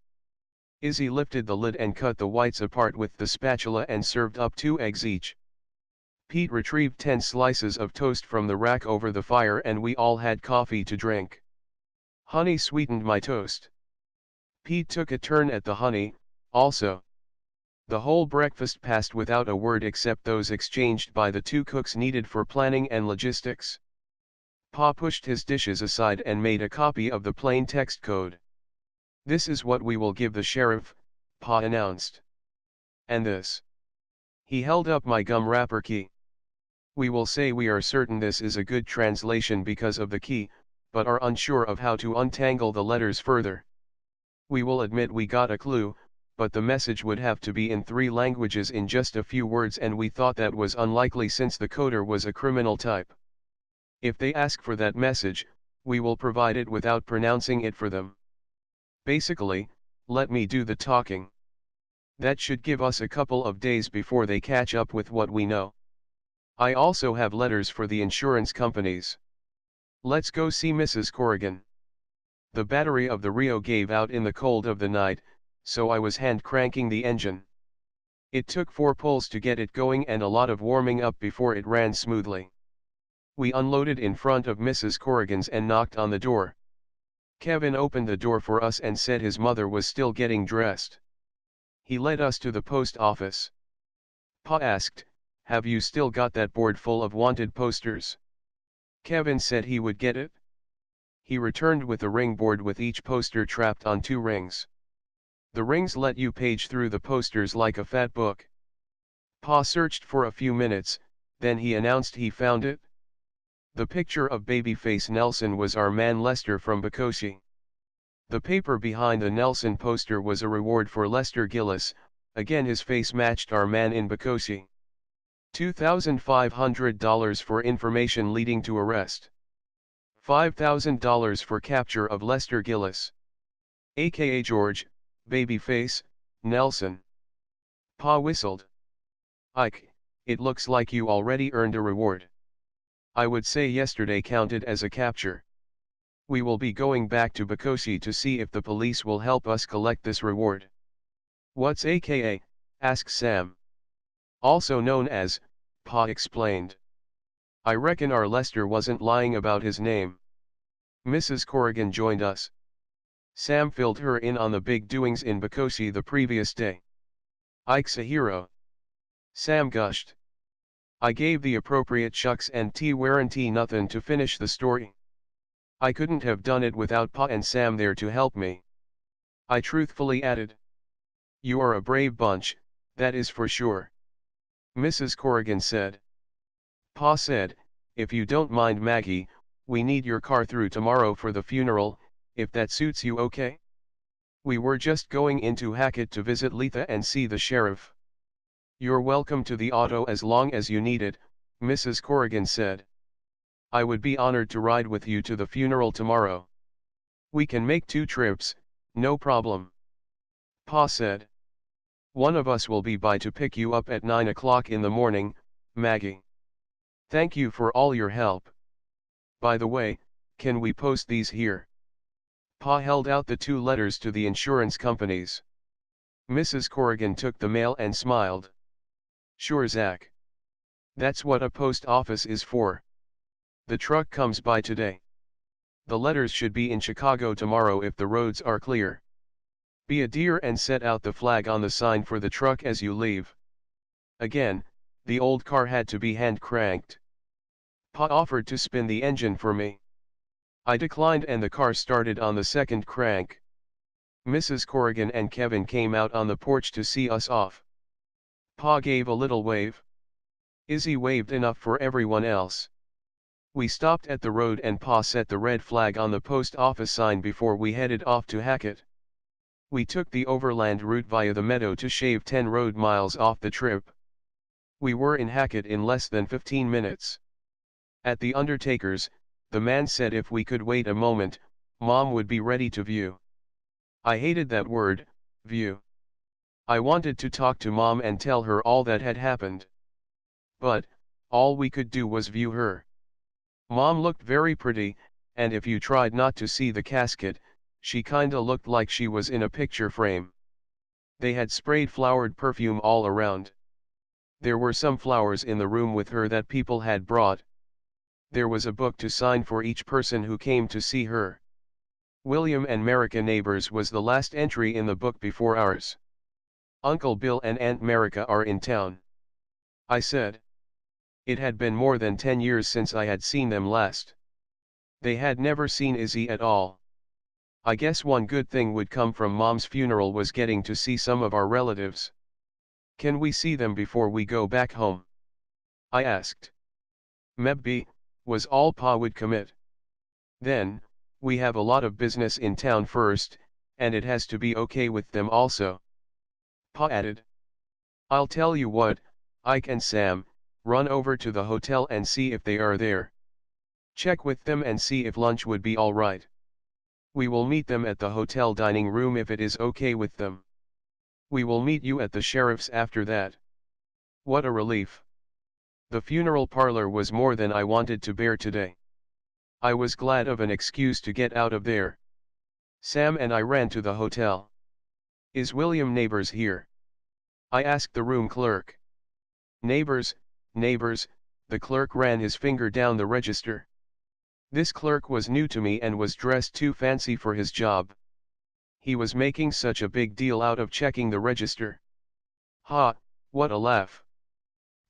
Izzy lifted the lid and cut the whites apart with the spatula and served up 2 eggs each. Pete retrieved 10 slices of toast from the rack over the fire and we all had coffee to drink. Honey sweetened my toast. Pete took a turn at the honey, also. The whole breakfast passed without a word except those exchanged by the 2 cooks needed for planning and logistics. Pa pushed his dishes aside and made a copy of the plain text code. This is what we will give the sheriff, Pa announced. And this. He held up my gum wrapper key. We will say we are certain this is a good translation because of the key, but are unsure of how to untangle the letters further. We will admit we got a clue, but the message would have to be in 3 languages in just a few words and we thought that was unlikely since the coder was a criminal type. If they ask for that message, we will provide it without pronouncing it for them. Basically, let me do the talking. That should give us a couple of days before they catch up with what we know. I also have letters for the insurance companies. Let's go see Mrs. Corrigan. The battery of the Rio gave out in the cold of the night, so I was hand cranking the engine. It took 4 pulls to get it going and a lot of warming up before it ran smoothly. We unloaded in front of Mrs. Corrigan's and knocked on the door. Kevin opened the door for us and said his mother was still getting dressed. He led us to the post office. Pa asked, "Have you still got that board full of wanted posters?" Kevin said he would get it. He returned with a ring board with each poster trapped on 2 rings. The rings let you page through the posters like a fat book. Pa searched for a few minutes, then he announced he found it. The picture of Babyface Nelson was our man Lester from Bekoshi. The paper behind the Nelson poster was a reward for Lester Gillis, again his face matched our man in Bekoshi. $2,500 for information leading to arrest. $5,000 for capture of Lester Gillis. AKA George, Babyface, Nelson. Pa whistled. Ike, it looks like you already earned a reward. I would say yesterday counted as a capture. We will be going back to Bekoshi to see if the police will help us collect this reward. What's AKA? Asked Sam. Also known as, Pa explained. I reckon our Lester wasn't lying about his name. Mrs. Corrigan joined us. Sam filled her in on the big doings in Bekoshi the previous day. Ike's a hero. Sam gushed. I gave the appropriate shucks and tea warranty nothing to finish the story. I couldn't have done it without Pa and Sam there to help me. I truthfully added. You are a brave bunch, that is for sure. Mrs. Corrigan said. Pa said, if you don't mind Maggie, we need your car through tomorrow for the funeral, if that suits you okay? We were just going into Hackett to visit Letha and see the sheriff. You're welcome to the auto as long as you need it, Mrs. Corrigan said. I would be honored to ride with you to the funeral tomorrow. We can make 2 trips, no problem. Pa said. One of us will be by to pick you up at 9 o'clock in the morning, Maggie. Thank you for all your help. By the way, can we post these here? Pa held out the 2 letters to the insurance companies. Mrs. Corrigan took the mail and smiled. Sure, Zach. That's what a post office is for. The truck comes by today. The letters should be in Chicago tomorrow if the roads are clear. Be a dear and set out the flag on the sign for the truck as you leave. Again, the old car had to be hand-cranked. Pa offered to spin the engine for me. I declined and the car started on the second crank. Mrs. Corrigan and Kevin came out on the porch to see us off. Pa gave a little wave. Izzy waved enough for everyone else. We stopped at the road and Pa set the red flag on the post office sign before we headed off to Hackett. We took the overland route via the meadow to shave 10 road miles off the trip. We were in Hackett in less than 15 minutes. At the undertaker's, the man said if we could wait a moment, Mom would be ready to view. I hated that word, view. I wanted to talk to Mom and tell her all that had happened. But, all we could do was view her. Mom looked very pretty, and if you tried not to see the casket, she kinda looked like she was in a picture frame. They had sprayed flowered perfume all around. There were some flowers in the room with her that people had brought. There was a book to sign for each person who came to see her. William and Merica Neighbors was the last entry in the book before ours. Uncle Bill and Aunt Merica are in town, I said. It had been more than 10 years since I had seen them last. They had never seen Izzy at all. I guess one good thing would come from Mom's funeral was getting to see some of our relatives. Can we see them before we go back home? I asked. Maybe, was all Pa would commit. Then, we have a lot of business in town first, and it has to be okay with them also. Pa added. I'll tell you what, Ike and Sam, run over to the hotel and see if they are there. Check with them and see if lunch would be all right. We will meet them at the hotel dining room if it is okay with them. We will meet you at the sheriff's after that. What a relief. The funeral parlor was more than I wanted to bear today. I was glad of an excuse to get out of there. Sam and I ran to the hotel. Is William Neighbors here? I asked the room clerk. Neighbors, the clerk ran his finger down the register. This clerk was new to me and was dressed too fancy for his job. He was making such a big deal out of checking the register. Ha, what a laugh.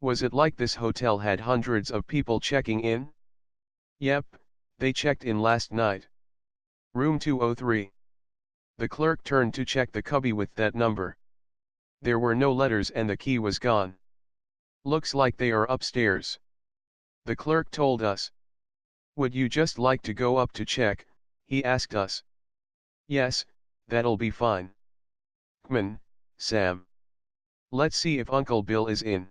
Was it like this hotel had hundreds of people checking in? Yep, they checked in last night. Room 203. The clerk turned to check the cubby with that number. There were no letters and the key was gone. Looks like they are upstairs. The clerk told us. Would you just like to go up to check? He asked us. Yes, that'll be fine. Come on, Sam. Let's see if Uncle Bill is in.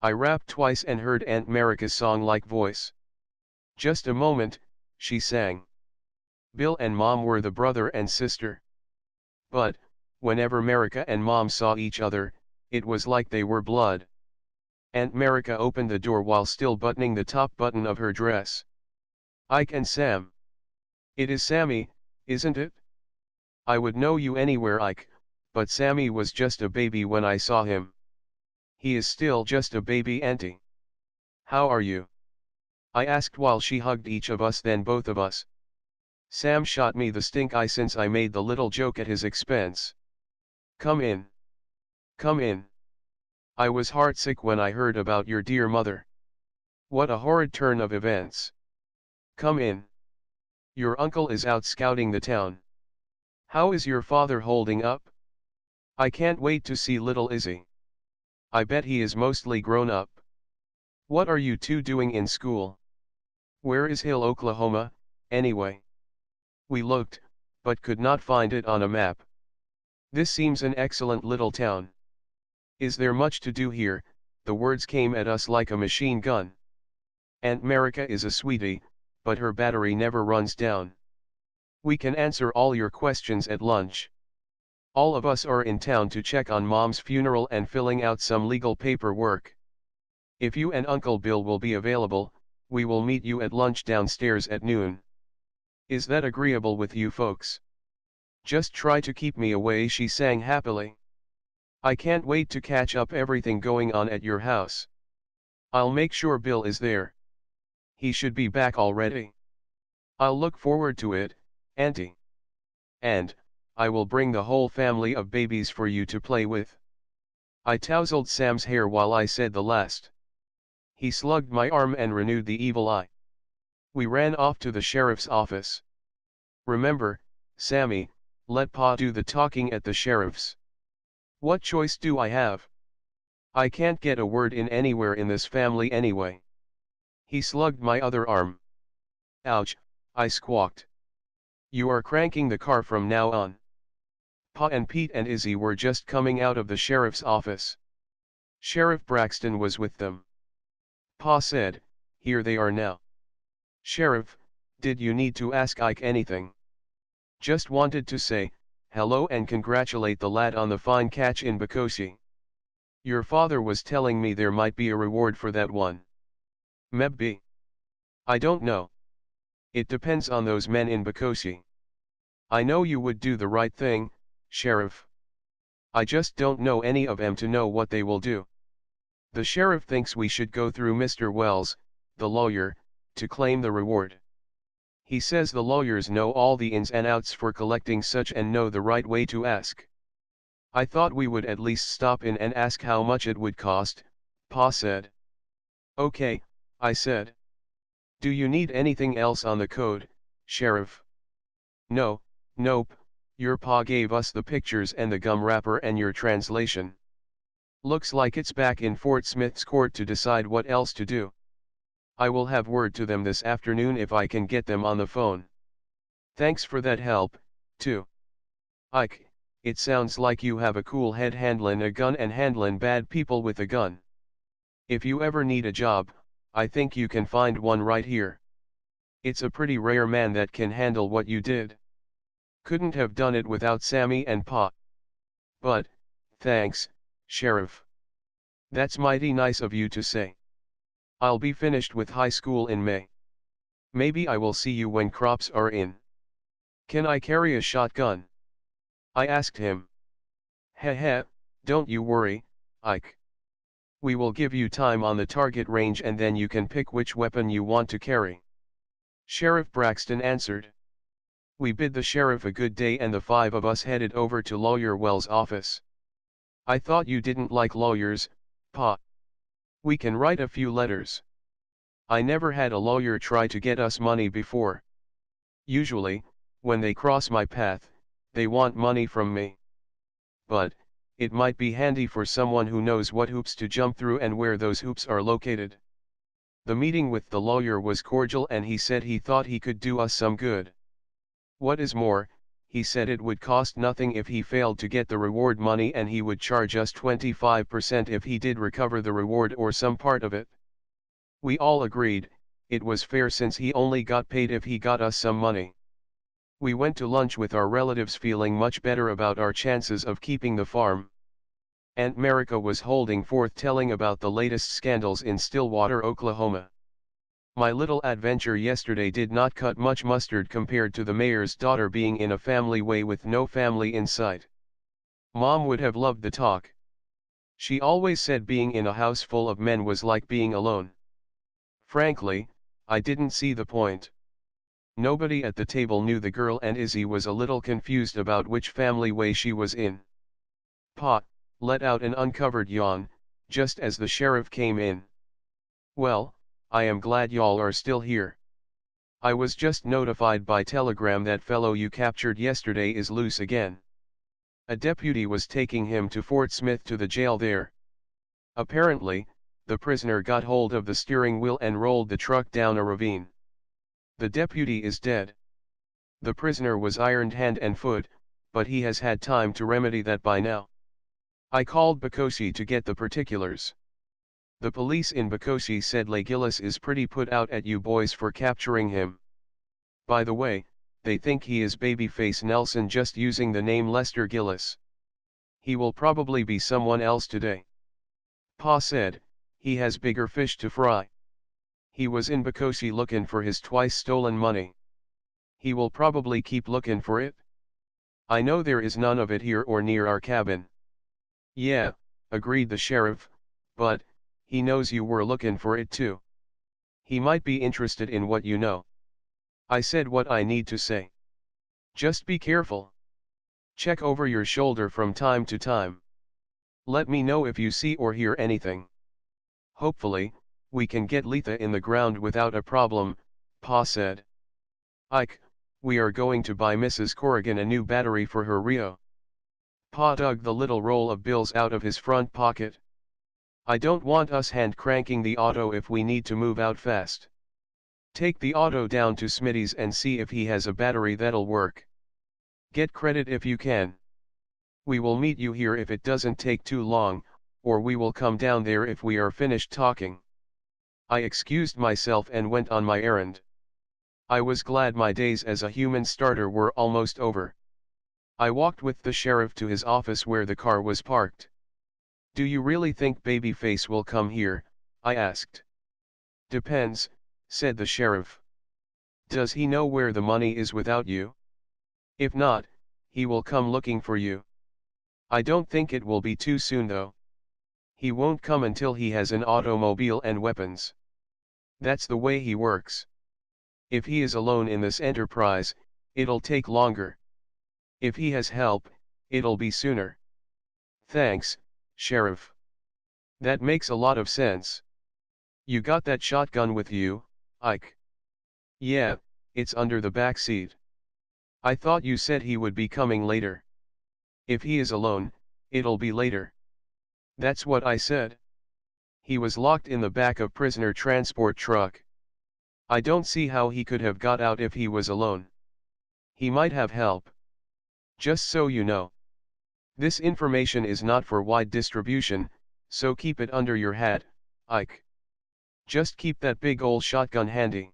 I rapped twice and heard Aunt Merica's song-like voice. Just a moment, she sang. Bill and Mom were the brother and sister. But, whenever Merica and Mom saw each other, it was like they were blood. Aunt Merica opened the door while still buttoning the top button of her dress. Ike and Sam. It is Sammy, isn't it? I would know you anywhere, Ike, but Sammy was just a baby when I saw him. He is still just a baby, Auntie. How are you? I asked while she hugged each of us, then both of us. Sam shot me the stink eye since I made the little joke at his expense. Come in. Come in. I was heartsick when I heard about your dear mother. What a horrid turn of events. Come in. Your uncle is out scouting the town. How is your father holding up? I can't wait to see little Izzy. I bet he is mostly grown up. What are you two doing in school? Where is Hill, Oklahoma, anyway? We looked, but could not find it on a map. This seems an excellent little town. Is there much to do here? The words came at us like a machine gun. Aunt Merica is a sweetie, but her battery never runs down. We can answer all your questions at lunch. All of us are in town to check on Mom's funeral and filling out some legal paperwork. If you and Uncle Bill will be available, we will meet you at lunch downstairs at noon. Is that agreeable with you folks? Just try to keep me away, she sang happily. I can't wait to catch up everything going on at your house. I'll make sure Bill is there. He should be back already. I'll look forward to it, Auntie. And, I will bring the whole family of babies for you to play with. I tousled Sam's hair while I said the last. He slugged my arm and renewed the evil eye. We ran off to the sheriff's office. Remember, Sammy, let Pa do the talking at the sheriff's. What choice do I have? I can't get a word in anywhere in this family anyway. He slugged my other arm. Ouch, I squawked. You are cranking the car from now on. Pa and Pete and Izzy were just coming out of the sheriff's office. Sheriff Braxton was with them. Pa said, here they are now. Sheriff, did you need to ask Ike anything? Just wanted to say, hello and congratulate the lad on the fine catch in Bokosi. Your father was telling me there might be a reward for that one. Maybe. I don't know. It depends on those men in Bokosi. I know you would do the right thing, Sheriff. I just don't know any of them to know what they will do. The sheriff thinks we should go through Mr. Wells, the lawyer, to claim the reward. He says the lawyers know all the ins and outs for collecting such and know the right way to ask. I thought we would at least stop in and ask how much it would cost, Pa said. Okay, I said. Do you need anything else on the code, Sheriff? No, nope, your Pa gave us the pictures and the gum wrapper and your translation. Looks like it's back in Fort Smith's court to decide what else to do. I will have word to them this afternoon if I can get them on the phone. Thanks for that help, too. Ike, it sounds like you have a cool head handlin' a gun and handlin' bad people with a gun. If you ever need a job, I think you can find one right here. It's a pretty rare man that can handle what you did. Couldn't have done it without Sammy and Pa. But, thanks, Sheriff. That's mighty nice of you to say. I'll be finished with high school in May. Maybe I will see you when crops are in. Can I carry a shotgun? I asked him. Heh, don't you worry, Ike. We will give you time on the target range and then you can pick which weapon you want to carry. Sheriff Braxton answered. We bid the sheriff a good day and the five of us headed over to Lawyer Wells' office. I thought you didn't like lawyers, Pa. We can write a few letters. I never had a lawyer try to get us money before. Usually, when they cross my path, they want money from me. But, it might be handy for someone who knows what hoops to jump through and where those hoops are located. The meeting with the lawyer was cordial and he said he thought he could do us some good. What is more, he said it would cost nothing if he failed to get the reward money and he would charge us 25% if he did recover the reward or some part of it. We all agreed, it was fair since he only got paid if he got us some money. We went to lunch with our relatives feeling much better about our chances of keeping the farm. Aunt Merica was holding forth telling about the latest scandals in Stillwater, Oklahoma. My little adventure yesterday did not cut much mustard compared to the mayor's daughter being in a family way with no family in sight. Mom would have loved the talk. She always said being in a house full of men was like being alone. Frankly, I didn't see the point. Nobody at the table knew the girl and Izzy was a little confused about which family way she was in. Pa let out an uncovered yawn, just as the sheriff came in. Well, I am glad y'all are still here. I was just notified by telegram that fellow you captured yesterday is loose again. A deputy was taking him to Fort Smith to the jail there. Apparently, the prisoner got hold of the steering wheel and rolled the truck down a ravine. The deputy is dead. The prisoner was ironed hand and foot, but he has had time to remedy that by now. I called Bokosi to get the particulars. The police in Bokosi said Gillis is pretty put out at you boys for capturing him. By the way, they think he is Babyface Nelson just using the name Lester Gillis. He will probably be someone else today. Pa said, he has bigger fish to fry. He was in Bokosi looking for his twice stolen money. He will probably keep looking for it. I know there is none of it here or near our cabin. Yeah, agreed the sheriff, but, he knows you were looking for it too. He might be interested in what you know. I said what I need to say. Just be careful. Check over your shoulder from time to time. Let me know if you see or hear anything. Hopefully, we can get Letha in the ground without a problem, Pa said. Ike, we are going to buy Mrs. Corrigan a new battery for her Rio. Pa dug the little roll of bills out of his front pocket. I don't want us hand cranking the auto if we need to move out fast. Take the auto down to Smitty's and see if he has a battery that'll work. Get credit if you can. We will meet you here if it doesn't take too long, or we will come down there if we are finished talking. I excused myself and went on my errand. I was glad my days as a human starter were almost over. I walked with the sheriff to his office where the car was parked. Do you really think Babyface will come here? I asked. Depends, said the sheriff. Does he know where the money is without you? If not, he will come looking for you. I don't think it will be too soon though. He won't come until he has an automobile and weapons. That's the way he works. If he is alone in this enterprise, it'll take longer. If he has help, it'll be sooner. Thanks, Sheriff. That makes a lot of sense. You got that shotgun with you, Ike? Yeah, it's under the back seat. I thought you said he would be coming later. If he is alone, it'll be later. That's what I said. He was locked in the back of prisoner transport truck. I don't see how he could have got out if he was alone. He might have help. Just so you know. This information is not for wide distribution, so keep it under your hat, Ike. Just keep that big ol' shotgun handy.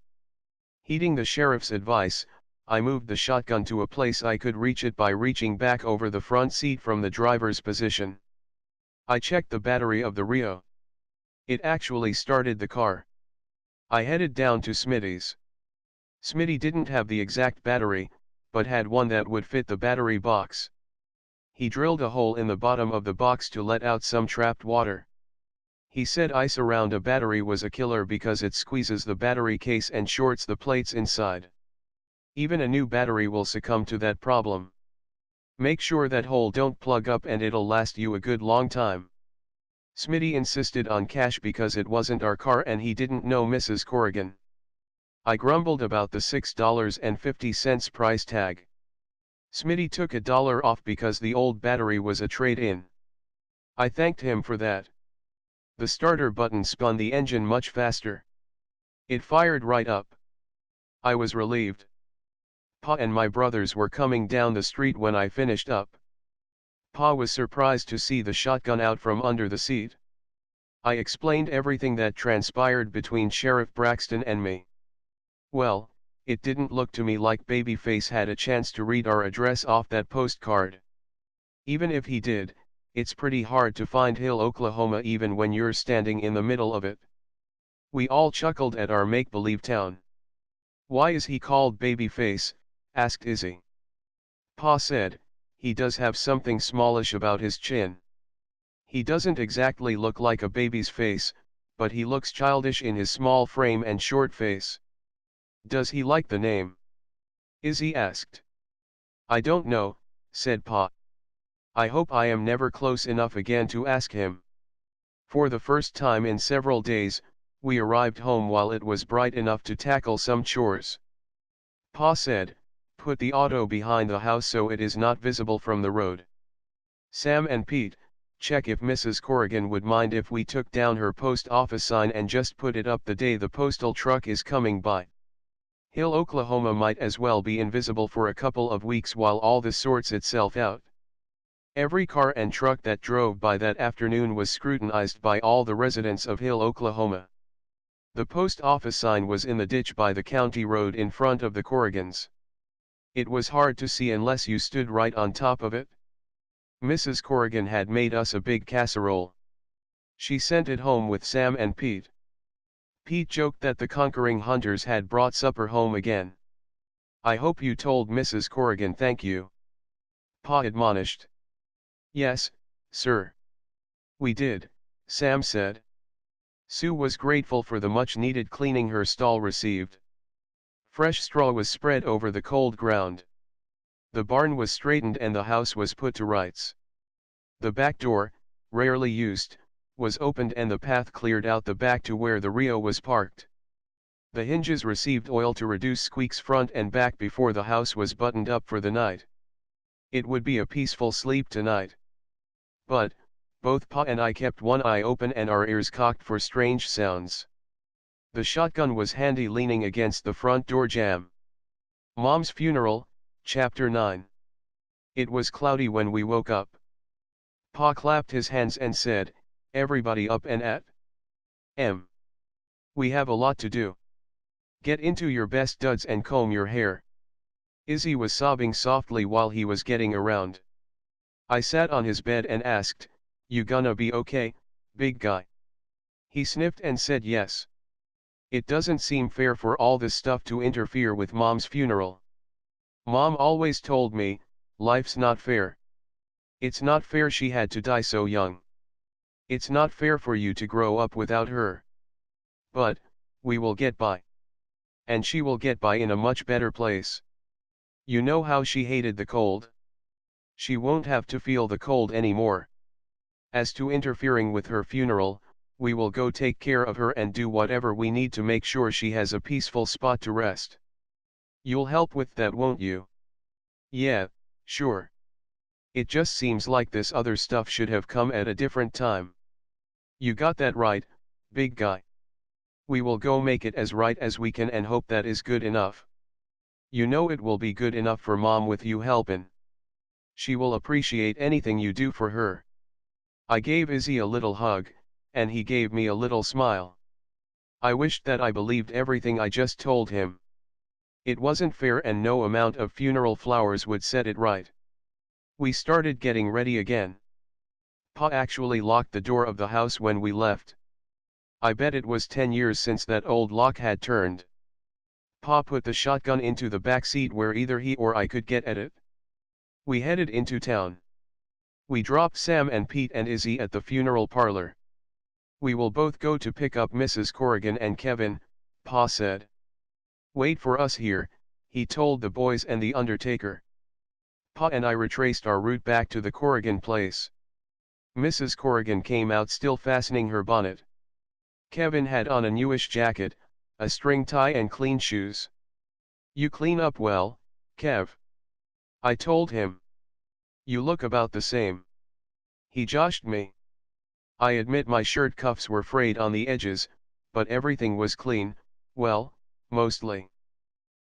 Heeding the sheriff's advice, I moved the shotgun to a place I could reach it by reaching back over the front seat from the driver's position. I checked the battery of the Rio. It actually started the car. I headed down to Smitty's. Smitty didn't have the exact battery, but had one that would fit the battery box. He drilled a hole in the bottom of the box to let out some trapped water. He said ice around a battery was a killer because it squeezes the battery case and shorts the plates inside. Even a new battery will succumb to that problem. Make sure that hole don't plug up and it'll last you a good long time. Smitty insisted on cash because it wasn't our car and he didn't know Mrs. Corrigan. I grumbled about the $6.50 price tag. Smitty took $1 off because the old battery was a trade-in. I thanked him for that. The starter button spun the engine much faster. It fired right up. I was relieved. Pa and my brothers were coming down the street when I finished up. Pa was surprised to see the shotgun out from under the seat. I explained everything that transpired between Sheriff Braxton and me. Well, it didn't look to me like Babyface had a chance to read our address off that postcard. Even if he did, it's pretty hard to find Hill, Oklahoma even when you're standing in the middle of it. We all chuckled at our make-believe town. Why is he called Babyface? Asked Izzy. Pa said, he does have something smallish about his chin. He doesn't exactly look like a baby's face, but he looks childish in his small frame and short face. Does he like the name? Izzy asked. I don't know, said Pa. I hope I am never close enough again to ask him. For the first time in several days, we arrived home while it was bright enough to tackle some chores. Pa said, put the auto behind the house so it is not visible from the road. Sam and Pete, check if Mrs. Corrigan would mind if we took down her post office sign and just put it up the day the postal truck is coming by. Hill, Oklahoma might as well be invisible for a couple of weeks while all this sorts itself out. Every car and truck that drove by that afternoon was scrutinized by all the residents of Hill, Oklahoma. The post office sign was in the ditch by the county road in front of the Corrigans. It was hard to see unless you stood right on top of it. Mrs. Corrigan had made us a big casserole. She sent it home with Sam and Pete. Pete joked that the conquering hunters had brought supper home again. I hope you told Mrs. Corrigan thank you. Pa admonished. Yes, sir. We did, Sam said. Sue was grateful for the much-needed cleaning her stall received. Fresh straw was spread over the cold ground. The barn was straightened and the house was put to rights. The back door, rarely used, was opened and the path cleared out the back to where the Rio was parked. The hinges received oil to reduce squeaks front and back before the house was buttoned up for the night. It would be a peaceful sleep tonight. But, both Pa and I kept one eye open and our ears cocked for strange sounds. The shotgun was handy leaning against the front door jamb. Mom's funeral, Chapter 9. It was cloudy when we woke up. Pa clapped his hands and said, "Everybody up and at M. We have a lot to do. Get into your best duds and comb your hair." Izzy was sobbing softly while he was getting around. I sat on his bed and asked, "You gonna be okay, big guy?" He sniffed and said yes. It doesn't seem fair for all this stuff to interfere with Mom's funeral. Mom always told me, life's not fair. It's not fair she had to die so young. It's not fair for you to grow up without her. But, we will get by. And she will get by in a much better place. You know how she hated the cold? She won't have to feel the cold anymore. As to interfering with her funeral, we will go take care of her and do whatever we need to make sure she has a peaceful spot to rest. You'll help with that, won't you? Yeah, sure. It just seems like this other stuff should have come at a different time. You got that right, big guy. We will go make it as right as we can and hope that is good enough. You know it will be good enough for Mom with you helpin'. She will appreciate anything you do for her. I gave Izzy a little hug, and he gave me a little smile. I wished that I believed everything I just told him. It wasn't fair and no amount of funeral flowers would set it right. We started getting ready again. Pa actually locked the door of the house when we left. I bet it was 10 years since that old lock had turned. Pa put the shotgun into the back seat where either he or I could get at it. We headed into town. We dropped Sam and Pete and Izzy at the funeral parlor. We will both go to pick up Mrs. Corrigan and Kevin, Pa said. Wait for us here, he told the boys and the undertaker. Pa and I retraced our route back to the Corrigan place. Mrs. Corrigan came out still fastening her bonnet. Kevin had on a newish jacket, a string tie and clean shoes. You clean up well, Kev. I told him. You look about the same. He joshed me. I admit my shirt cuffs were frayed on the edges, but everything was clean, well, mostly.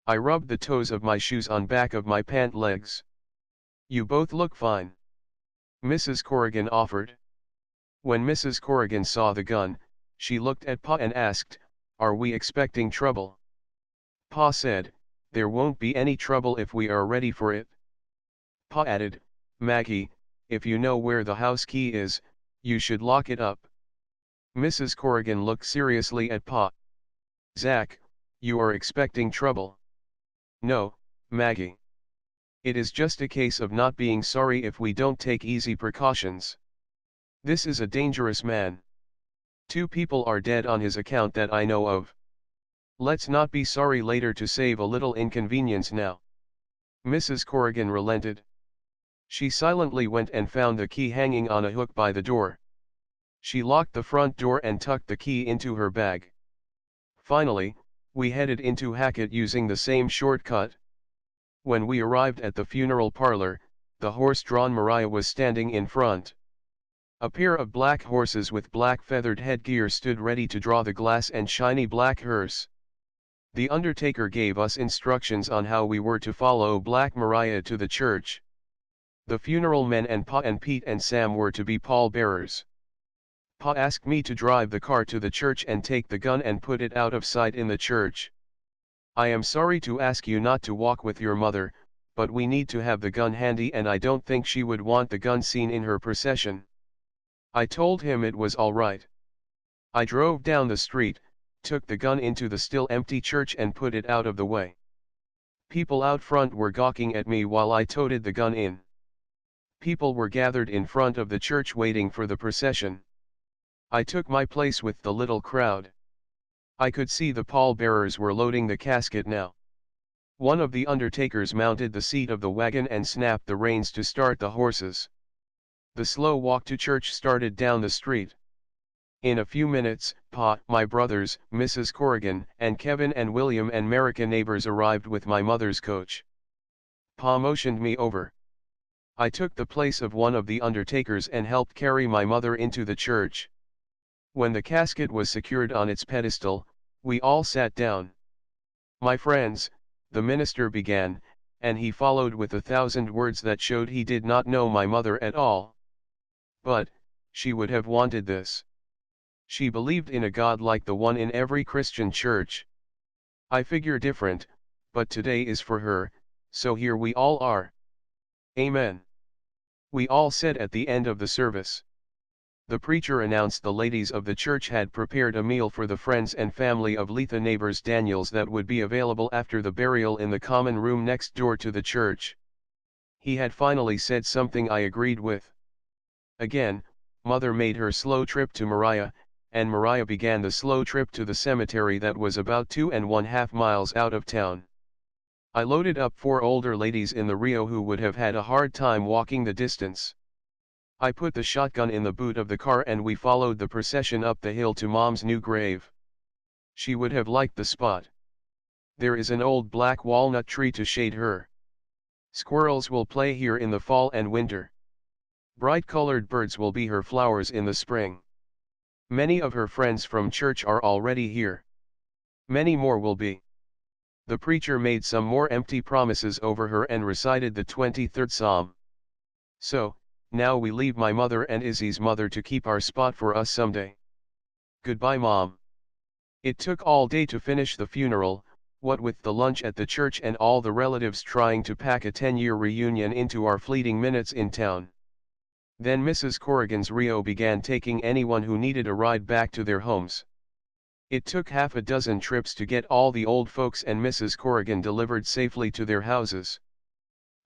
I rubbed the toes of my shoes on back of my pant legs. You both look fine. Mrs. Corrigan offered. When Mrs. Corrigan saw the gun, she looked at Pa and asked, "Are we expecting trouble?" Pa said, "There won't be any trouble if we are ready for it." Pa added, "Maggie, if you know where the house key is, you should lock it up." Mrs. Corrigan looked seriously at Pa. "Zach, you are expecting trouble." "No, Maggie. It is just a case of not being sorry if we don't take easy precautions. This is a dangerous man. 2 people are dead on his account that I know of. Let's not be sorry later to save a little inconvenience now." Mrs. Corrigan relented. She silently went and found the key hanging on a hook by the door. She locked the front door and tucked the key into her bag. Finally, we headed into Hackett using the same shortcut. When we arrived at the funeral parlor, the horse-drawn Mariah was standing in front. A pair of black horses with black feathered headgear stood ready to draw the glass and shiny black hearse. The undertaker gave us instructions on how we were to follow Black Mariah to the church. The funeral men and Pa and Pete and Sam were to be pallbearers. Pa asked me to drive the car to the church and take the gun and put it out of sight in the church. "I am sorry to ask you not to walk with your mother, but we need to have the gun handy and I don't think she would want the gun seen in her procession." I told him it was all right. I drove down the street, took the gun into the still empty church and put it out of the way. People out front were gawking at me while I toted the gun in. People were gathered in front of the church waiting for the procession. I took my place with the little crowd. I could see the pallbearers were loading the casket now. One of the undertakers mounted the seat of the wagon and snapped the reins to start the horses. The slow walk to church started down the street. In a few minutes, Pa, my brothers, Mrs. Corrigan, and Kevin and William and American neighbors arrived with my mother's coach. Pa motioned me over. I took the place of one of the undertakers and helped carry my mother into the church. When the casket was secured on its pedestal, we all sat down. "My friends," the minister began, and he followed with 1,000 words that showed he did not know my mother at all. But, she would have wanted this. She believed in a God like the one in every Christian church. I figure different, but today is for her, so here we all are. Amen. We all said at the end of the service. The preacher announced the ladies of the church had prepared a meal for the friends and family of Letha neighbors Daniels that would be available after the burial in the common room next door to the church. He had finally said something I agreed with. Again, Mother made her slow trip to Mariah, and Mariah began the slow trip to the cemetery that was about 2½ miles out of town. I loaded up 4 older ladies in the Rio who would have had a hard time walking the distance. I put the shotgun in the boot of the car and we followed the procession up the hill to Mom's new grave. She would have liked the spot. There is an old black walnut tree to shade her. Squirrels will play here in the fall and winter. Bright-colored birds will be her flowers in the spring. Many of her friends from church are already here. Many more will be. The preacher made some more empty promises over her and recited the 23rd Psalm. So, now we leave my mother and Izzy's mother to keep our spot for us someday. Goodbye, Mom. It took all day to finish the funeral, what with the lunch at the church and all the relatives trying to pack a 10-year reunion into our fleeting minutes in town. Then Mrs. Corrigan's Rio began taking anyone who needed a ride back to their homes. It took half a dozen trips to get all the old folks and Mrs. Corrigan delivered safely to their houses.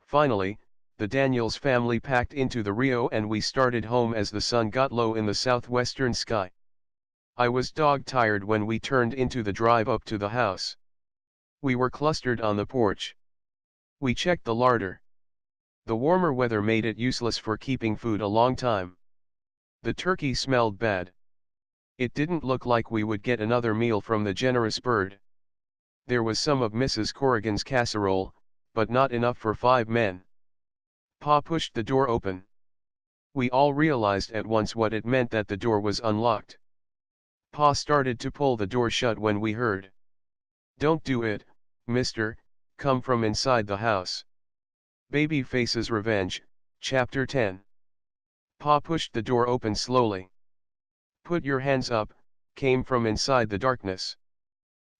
Finally, the Daniels family packed into the Rio and we started home as the sun got low in the southwestern sky. I was dog-tired when we turned into the drive up to the house. We were clustered on the porch. We checked the larder. The warmer weather made it useless for keeping food a long time. The turkey smelled bad. It didn't look like we would get another meal from the generous bird. There was some of Mrs. Corrigan's casserole, but not enough for 5 men. Pa pushed the door open. We all realized at once what it meant that the door was unlocked. Pa started to pull the door shut when we heard, "Don't do it, mister," come from inside the house. Babyface's Revenge, Chapter 10. Pa pushed the door open slowly. "Put your hands up," came from inside the darkness.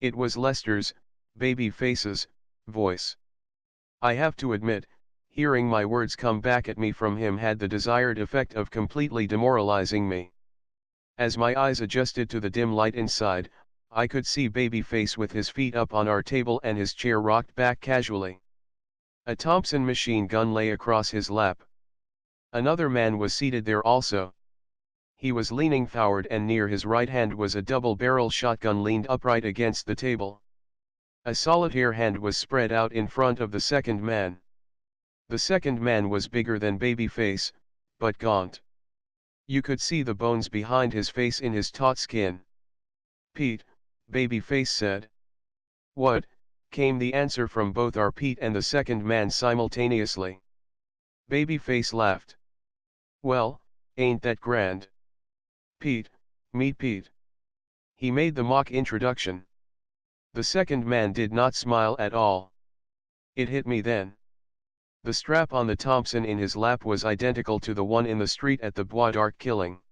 It was Lester's, Babyface's, voice. I have to admit, hearing my words come back at me from him had the desired effect of completely demoralizing me. As my eyes adjusted to the dim light inside, I could see Babyface with his feet up on our table and his chair rocked back casually. A Thompson machine gun lay across his lap. Another man was seated there also. He was leaning forward and near his right hand was a double-barrel shotgun leaned upright against the table. A solitaire hand was spread out in front of the second man. The second man was bigger than Babyface, but gaunt. You could see the bones behind his face in his taut skin. "Pete," Babyface said. "What?" came the answer from both our Pete and the second man simultaneously. Babyface laughed. "Well, ain't that grand? Pete, meet Pete." He made the mock introduction. The second man did not smile at all. It hit me then. The strap on the Thompson in his lap was identical to the one in the street at the Bois d'Arc killing.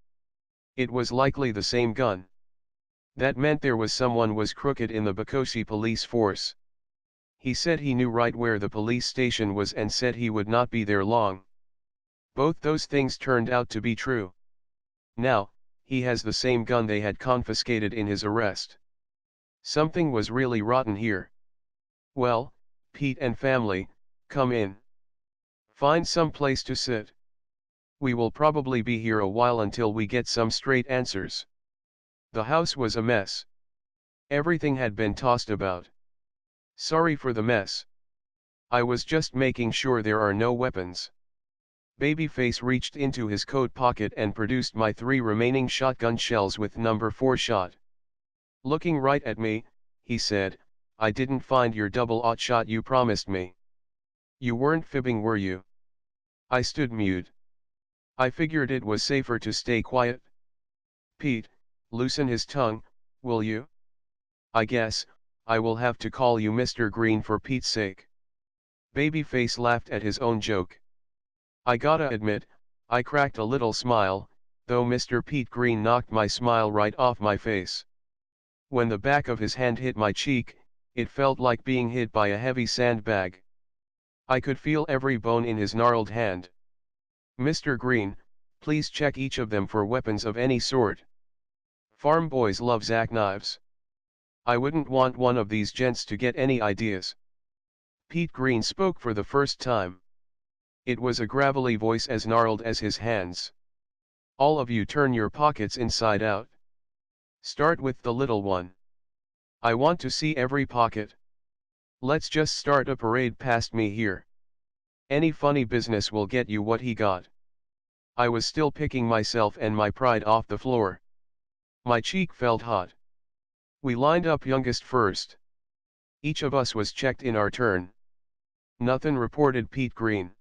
It was likely the same gun. That meant there was someone was crooked in the Bokosi police force. He said he knew right where the police station was and said he would not be there long. Both those things turned out to be true. Now, he has the same gun they had confiscated in his arrest. Something was really rotten here. "Well, Pete and family, come in. Find some place to sit. We will probably be here a while until we get some straight answers." The house was a mess. Everything had been tossed about. "Sorry for the mess," I was just making sure there are no weapons. Babyface reached into his coat pocket and produced my 3 remaining shotgun shells with number 4 shot. Looking right at me, he said, "I didn't find your double-aught shot you promised me. You weren't fibbing, were you?" I stood mute. I figured it was safer to stay quiet. "Pete, loosen his tongue, will you? I guess, I will have to call you Mr. Green for Pete's sake." Babyface laughed at his own joke. I gotta admit, I cracked a little smile, though Mr. Pete Green knocked my smile right off my face. When the back of his hand hit my cheek, it felt like being hit by a heavy sandbag. I could feel every bone in his gnarled hand. "Mr. Green, please check each of them for weapons of any sort. Farm boys love Zack knives. I wouldn't want one of these gents to get any ideas." Pete Green spoke for the first time. It was a gravelly voice as gnarled as his hands. "All of you turn your pockets inside out. Start with the little one. I want to see every pocket. Let's just start a parade past me here. Any funny business will get you what he got." I was still picking myself and my pride off the floor. My cheek felt hot. We lined up youngest first. Each of us was checked in our turn. "Nothin'," reported Pete Green.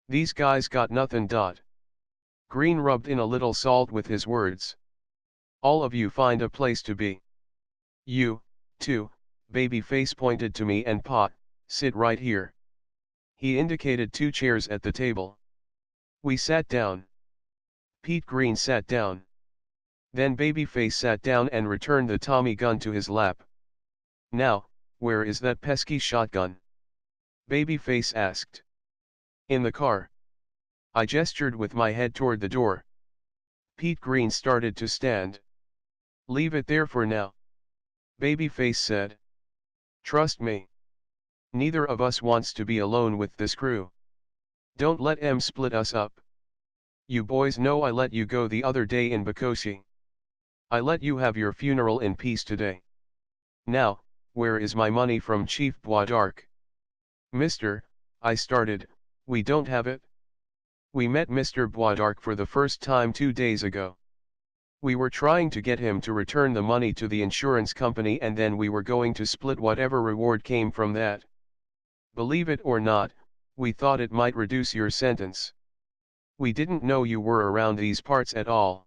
"These guys got nothin'. Green rubbed in a little salt with his words. "All of you find a place to be. You, too," Babyface pointed to me and Pa, "sit right here." He indicated 2 chairs at the table. We sat down. Pete Green sat down. Then Babyface sat down and returned the Tommy gun to his lap. "Now, where is that pesky shotgun?" Babyface asked. "In the car." I gestured with my head toward the door. Pete Green started to stand. "Leave it there for now," Babyface said. "Trust me. Neither of us wants to be alone with this crew. Don't let 'em split us up. You boys know I let you go the other day in Bakoshi. I let you have your funeral in peace today. Now, where is my money from Chief Boisdark?" "Mister," I started, "we don't have it. We met Mr. Boisdark for the first time 2 days ago. We were trying to get him to return the money to the insurance company and then we were going to split whatever reward came from that. Believe it or not, we thought it might reduce your sentence. We didn't know you were around these parts at all.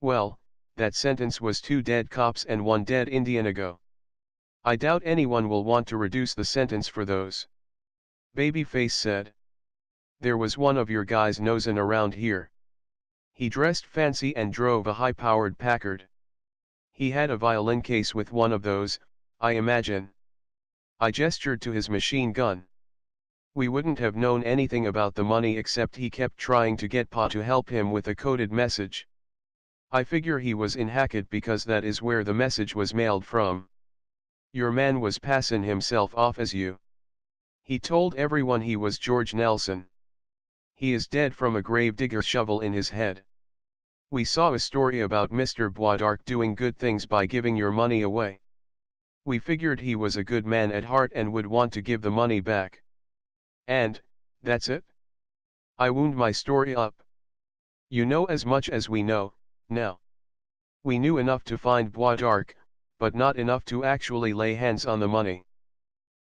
Well, that sentence was 2 dead cops and 1 dead Indian ago. I doubt anyone will want to reduce the sentence for those," Babyface said. "There was one of your guys nosin' around here. He dressed fancy and drove a high-powered Packard. He had a violin case with one of those, I imagine." I gestured to his machine gun. "We wouldn't have known anything about the money except he kept trying to get Pa to help him with a coded message. I figure he was in Hackett because that is where the message was mailed from. Your man was passin' himself off as you. He told everyone he was George Nelson. He is dead from a gravedigger shovel in his head. We saw a story about Mr. Boisdark doing good things by giving your money away. We figured he was a good man at heart and would want to give the money back. And, that's it. I wound my story up. You know as much as we know, now. We knew enough to find Boisdark, but not enough to actually lay hands on the money.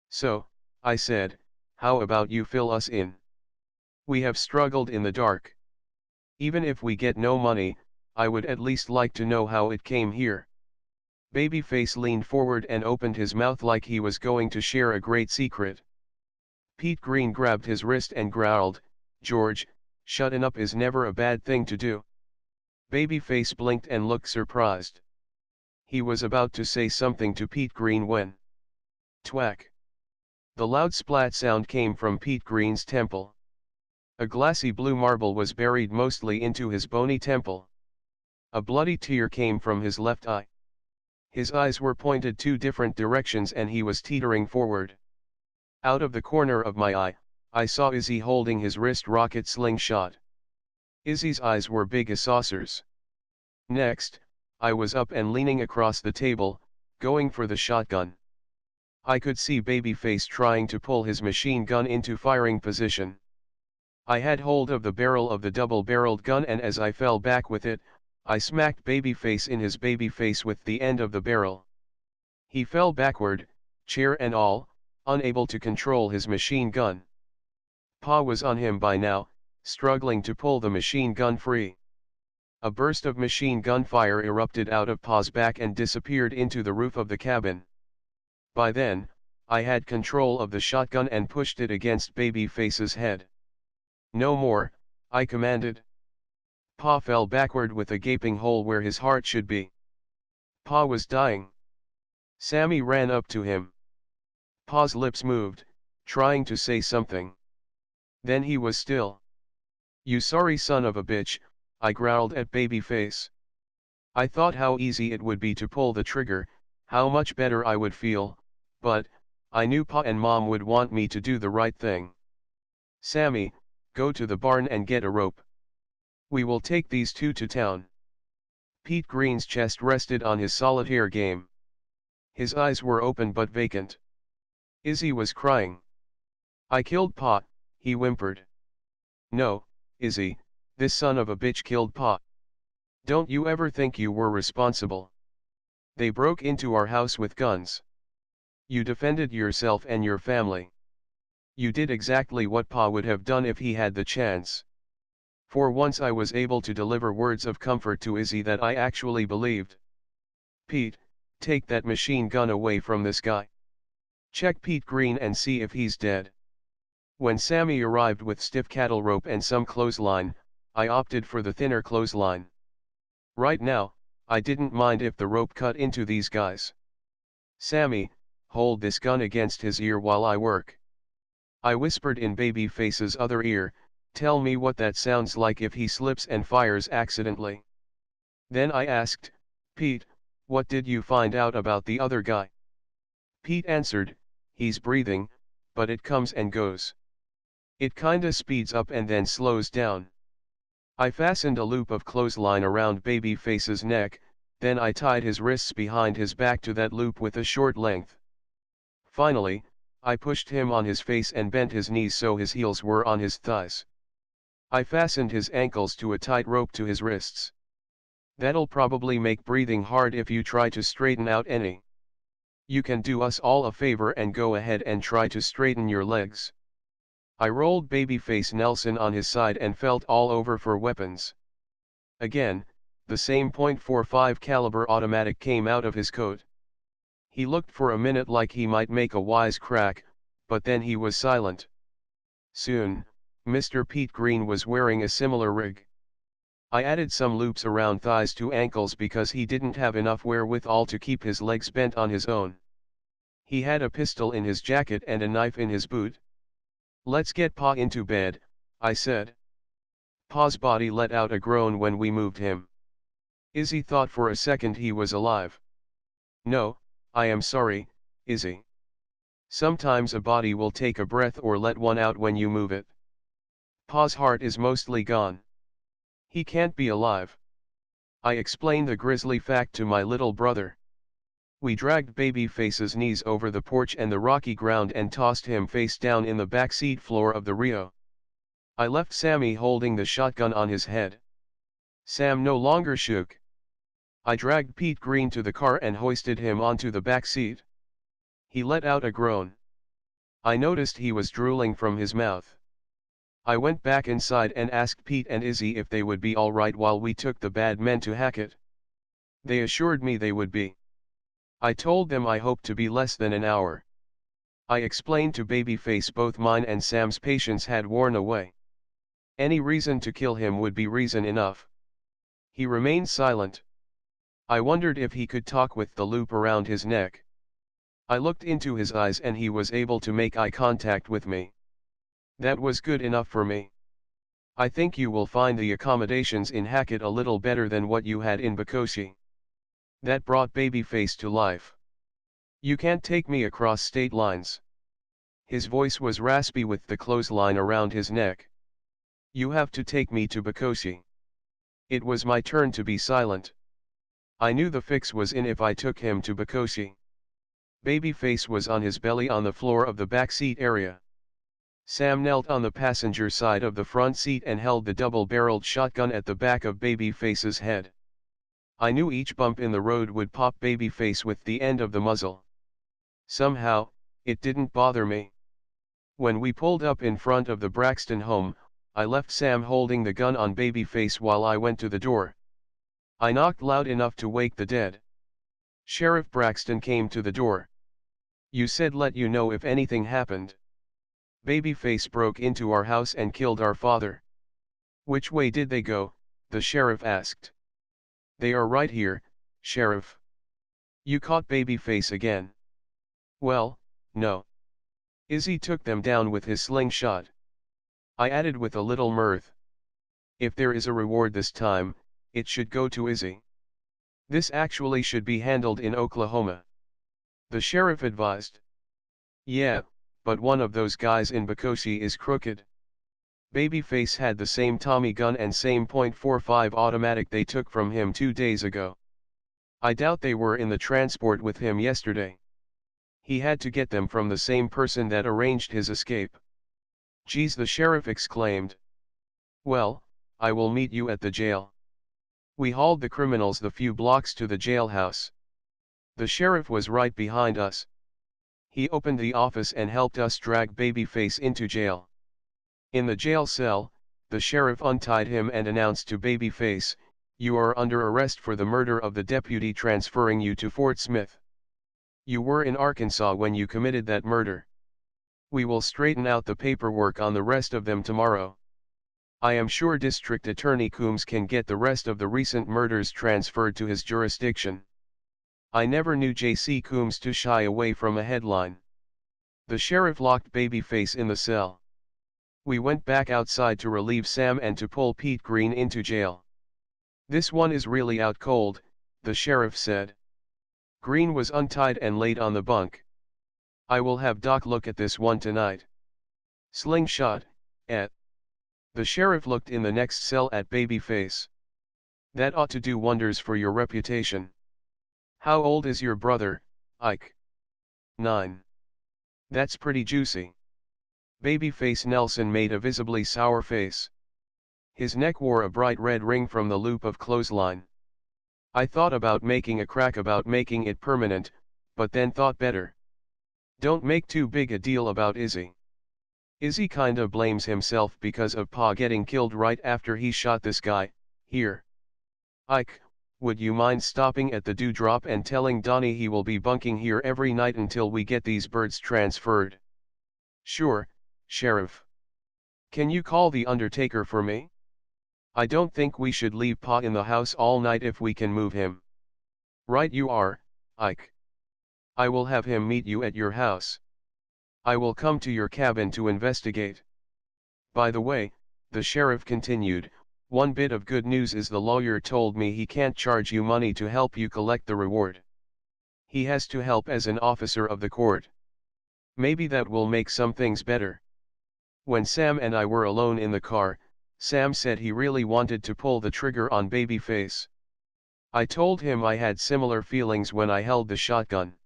So, I said, how about you fill us in? We have struggled in the dark. Even if we get no money, I would at least like to know how it came here." Babyface leaned forward and opened his mouth like he was going to share a great secret. Pete Green grabbed his wrist and growled, "George, shutting up is never a bad thing to do." Babyface blinked and looked surprised. He was about to say something to Pete Green when thwack! The loud splat sound came from Pete Green's temple. A glassy blue marble was buried mostly into his bony temple. A bloody tear came from his left eye. His eyes were pointed 2 different directions and he was teetering forward. Out of the corner of my eye, I saw Izzy holding his wrist rocket slingshot. Izzy's eyes were big as saucers. Next, I was up and leaning across the table, going for the shotgun. I could see Babyface trying to pull his machine gun into firing position. I had hold of the barrel of the double-barreled gun, and as I fell back with it, I smacked Babyface in his baby face with the end of the barrel. He fell backward, chair and all, unable to control his machine gun. Pa was on him by now, struggling to pull the machine gun free. A burst of machine gun fire erupted out of Pa's back and disappeared into the roof of the cabin. By then, I had control of the shotgun and pushed it against Babyface's head. "No more," I commanded. Pa fell backward with a gaping hole where his heart should be. Pa was dying. Sammy ran up to him. Pa's lips moved, trying to say something. Then he was still. "You sorry son of a bitch," I growled at Babyface. I thought how easy it would be to pull the trigger, how much better I would feel, but I knew Pa and Mom would want me to do the right thing. "Sammy, go to the barn and get a rope. We will take these two to town." Pete Green's chest rested on his solitaire game. His eyes were open but vacant. Izzy was crying. "I killed Pa," he whimpered. "No, Izzy, this son of a bitch killed Pa. Don't you ever think you were responsible? They broke into our house with guns. You defended yourself and your family. You did exactly what Pa would have done if he had the chance." For once I was able to deliver words of comfort to Izzy that I actually believed. "Pete, take that machine gun away from this guy. Check Pete Green and see if he's dead." When Sammy arrived with stiff cattle rope and some clothesline, I opted for the thinner clothesline. Right now, I didn't mind if the rope cut into these guys. "Sammy, hold this gun against his ear while I work." I whispered in Babyface's other ear, "Tell me what that sounds like if he slips and fires accidentally." Then I asked, "Pete, what did you find out about the other guy?" Pete answered, "He's breathing, but it comes and goes. It kinda speeds up and then slows down." I fastened a loop of clothesline around Babyface's neck, then I tied his wrists behind his back to that loop with a short length. Finally, I pushed him on his face and bent his knees so his heels were on his thighs. I fastened his ankles to a tight rope to his wrists. "That'll probably make breathing hard if you try to straighten out any. You can do us all a favor and go ahead and try to straighten your legs." I rolled Babyface Nelson on his side and felt all over for weapons. Again, the same .45 caliber automatic came out of his coat. He looked for a minute like he might make a wise crack, but then he was silent. Soon, Mr. Pete Green was wearing a similar rig. I added some loops around thighs to ankles because he didn't have enough wherewithal to keep his legs bent on his own. He had a pistol in his jacket and a knife in his boot. "Let's get Pa into bed," I said. Pa's body let out a groan when we moved him. Izzy thought for a second he was alive. "No, I am sorry, Izzy. Sometimes a body will take a breath or let one out when you move it. Pa's heart is mostly gone. He can't be alive." I explained the grisly fact to my little brother. We dragged Babyface's knees over the porch and the rocky ground and tossed him face down in the back seat floor of the Rio. I left Sammy holding the shotgun on his head. Sam no longer shook. I dragged Pete Green to the car and hoisted him onto the back seat. He let out a groan. I noticed he was drooling from his mouth. I went back inside and asked Pete and Izzy if they would be all right while we took the bad men to Hackett. They assured me they would be. I told them I hoped to be less than an hour. I explained to Babyface both mine and Sam's patience had worn away. Any reason to kill him would be reason enough. He remained silent. I wondered if he could talk with the loop around his neck. I looked into his eyes and he was able to make eye contact with me. That was good enough for me. "I think you will find the accommodations in Hackett a little better than what you had in Bakoshi." That brought Babyface to life. "You can't take me across state lines." His voice was raspy with the clothesline around his neck. "You have to take me to Bakoshi." It was my turn to be silent. I knew the fix was in if I took him to Bakoshi. Babyface was on his belly on the floor of the back seat area. Sam knelt on the passenger side of the front seat and held the double-barreled shotgun at the back of Babyface's head. I knew each bump in the road would pop Babyface with the end of the muzzle. Somehow, it didn't bother me. When we pulled up in front of the Braxton home, I left Sam holding the gun on Babyface while I went to the door. I knocked loud enough to wake the dead. Sheriff Braxton came to the door. "You said let you know if anything happened. Babyface broke into our house and killed our father." "Which way did they go?" the sheriff asked. "They are right here, Sheriff." "You caught Babyface again?" "Well, no. Izzy took them down with his slingshot," I added with a little mirth. "If there is a reward this time, it should go to Izzy. This actually should be handled in Oklahoma," the sheriff advised. "Yeah, but one of those guys in Bokoshi is crooked. Babyface had the same Tommy gun and same .45 automatic they took from him 2 days ago. I doubt they were in the transport with him yesterday. He had to get them from the same person that arranged his escape." "Geez," the sheriff exclaimed. "Well, I will meet you at the jail." We hauled the criminals the few blocks to the jailhouse. The sheriff was right behind us. He opened the office and helped us drag Babyface into jail. In the jail cell, the sheriff untied him and announced to Babyface, "You are under arrest for the murder of the deputy transferring you to Fort Smith. You were in Arkansas when you committed that murder. We will straighten out the paperwork on the rest of them tomorrow. I am sure District Attorney Coombs can get the rest of the recent murders transferred to his jurisdiction." I never knew J.C. Coombs to shy away from a headline. The sheriff locked Babyface in the cell. We went back outside to relieve Sam and to pull Pete Green into jail. "This one is really out cold," the sheriff said. Green was untied and laid on the bunk. "I will have Doc look at this one tonight." "Slingshot, eh?" The sheriff looked in the next cell at Babyface. "That ought to do wonders for your reputation. How old is your brother, Ike?" 9. "That's pretty juicy." Babyface Nelson made a visibly sour face. His neck wore a bright red ring from the loop of clothesline. I thought about making a crack about making it permanent, but then thought better. Don't make too big a deal about Izzy. Izzy kinda blames himself because of Pa getting killed right after he shot this guy, here. "Ike, would you mind stopping at the Dewdrop and telling Donnie he will be bunking here every night until we get these birds transferred?" "Sure, Sheriff. Can you call the undertaker for me? I don't think we should leave Pa in the house all night if we can move him." "Right you are, Ike. I will have him meet you at your house. I will come to your cabin to investigate. By the way," the sheriff continued, "one bit of good news is the lawyer told me he can't charge you money to help you collect the reward. He has to help as an officer of the court. Maybe that will make some things better." When Sam and I were alone in the car, Sam said he really wanted to pull the trigger on Babyface. I told him I had similar feelings when I held the shotgun.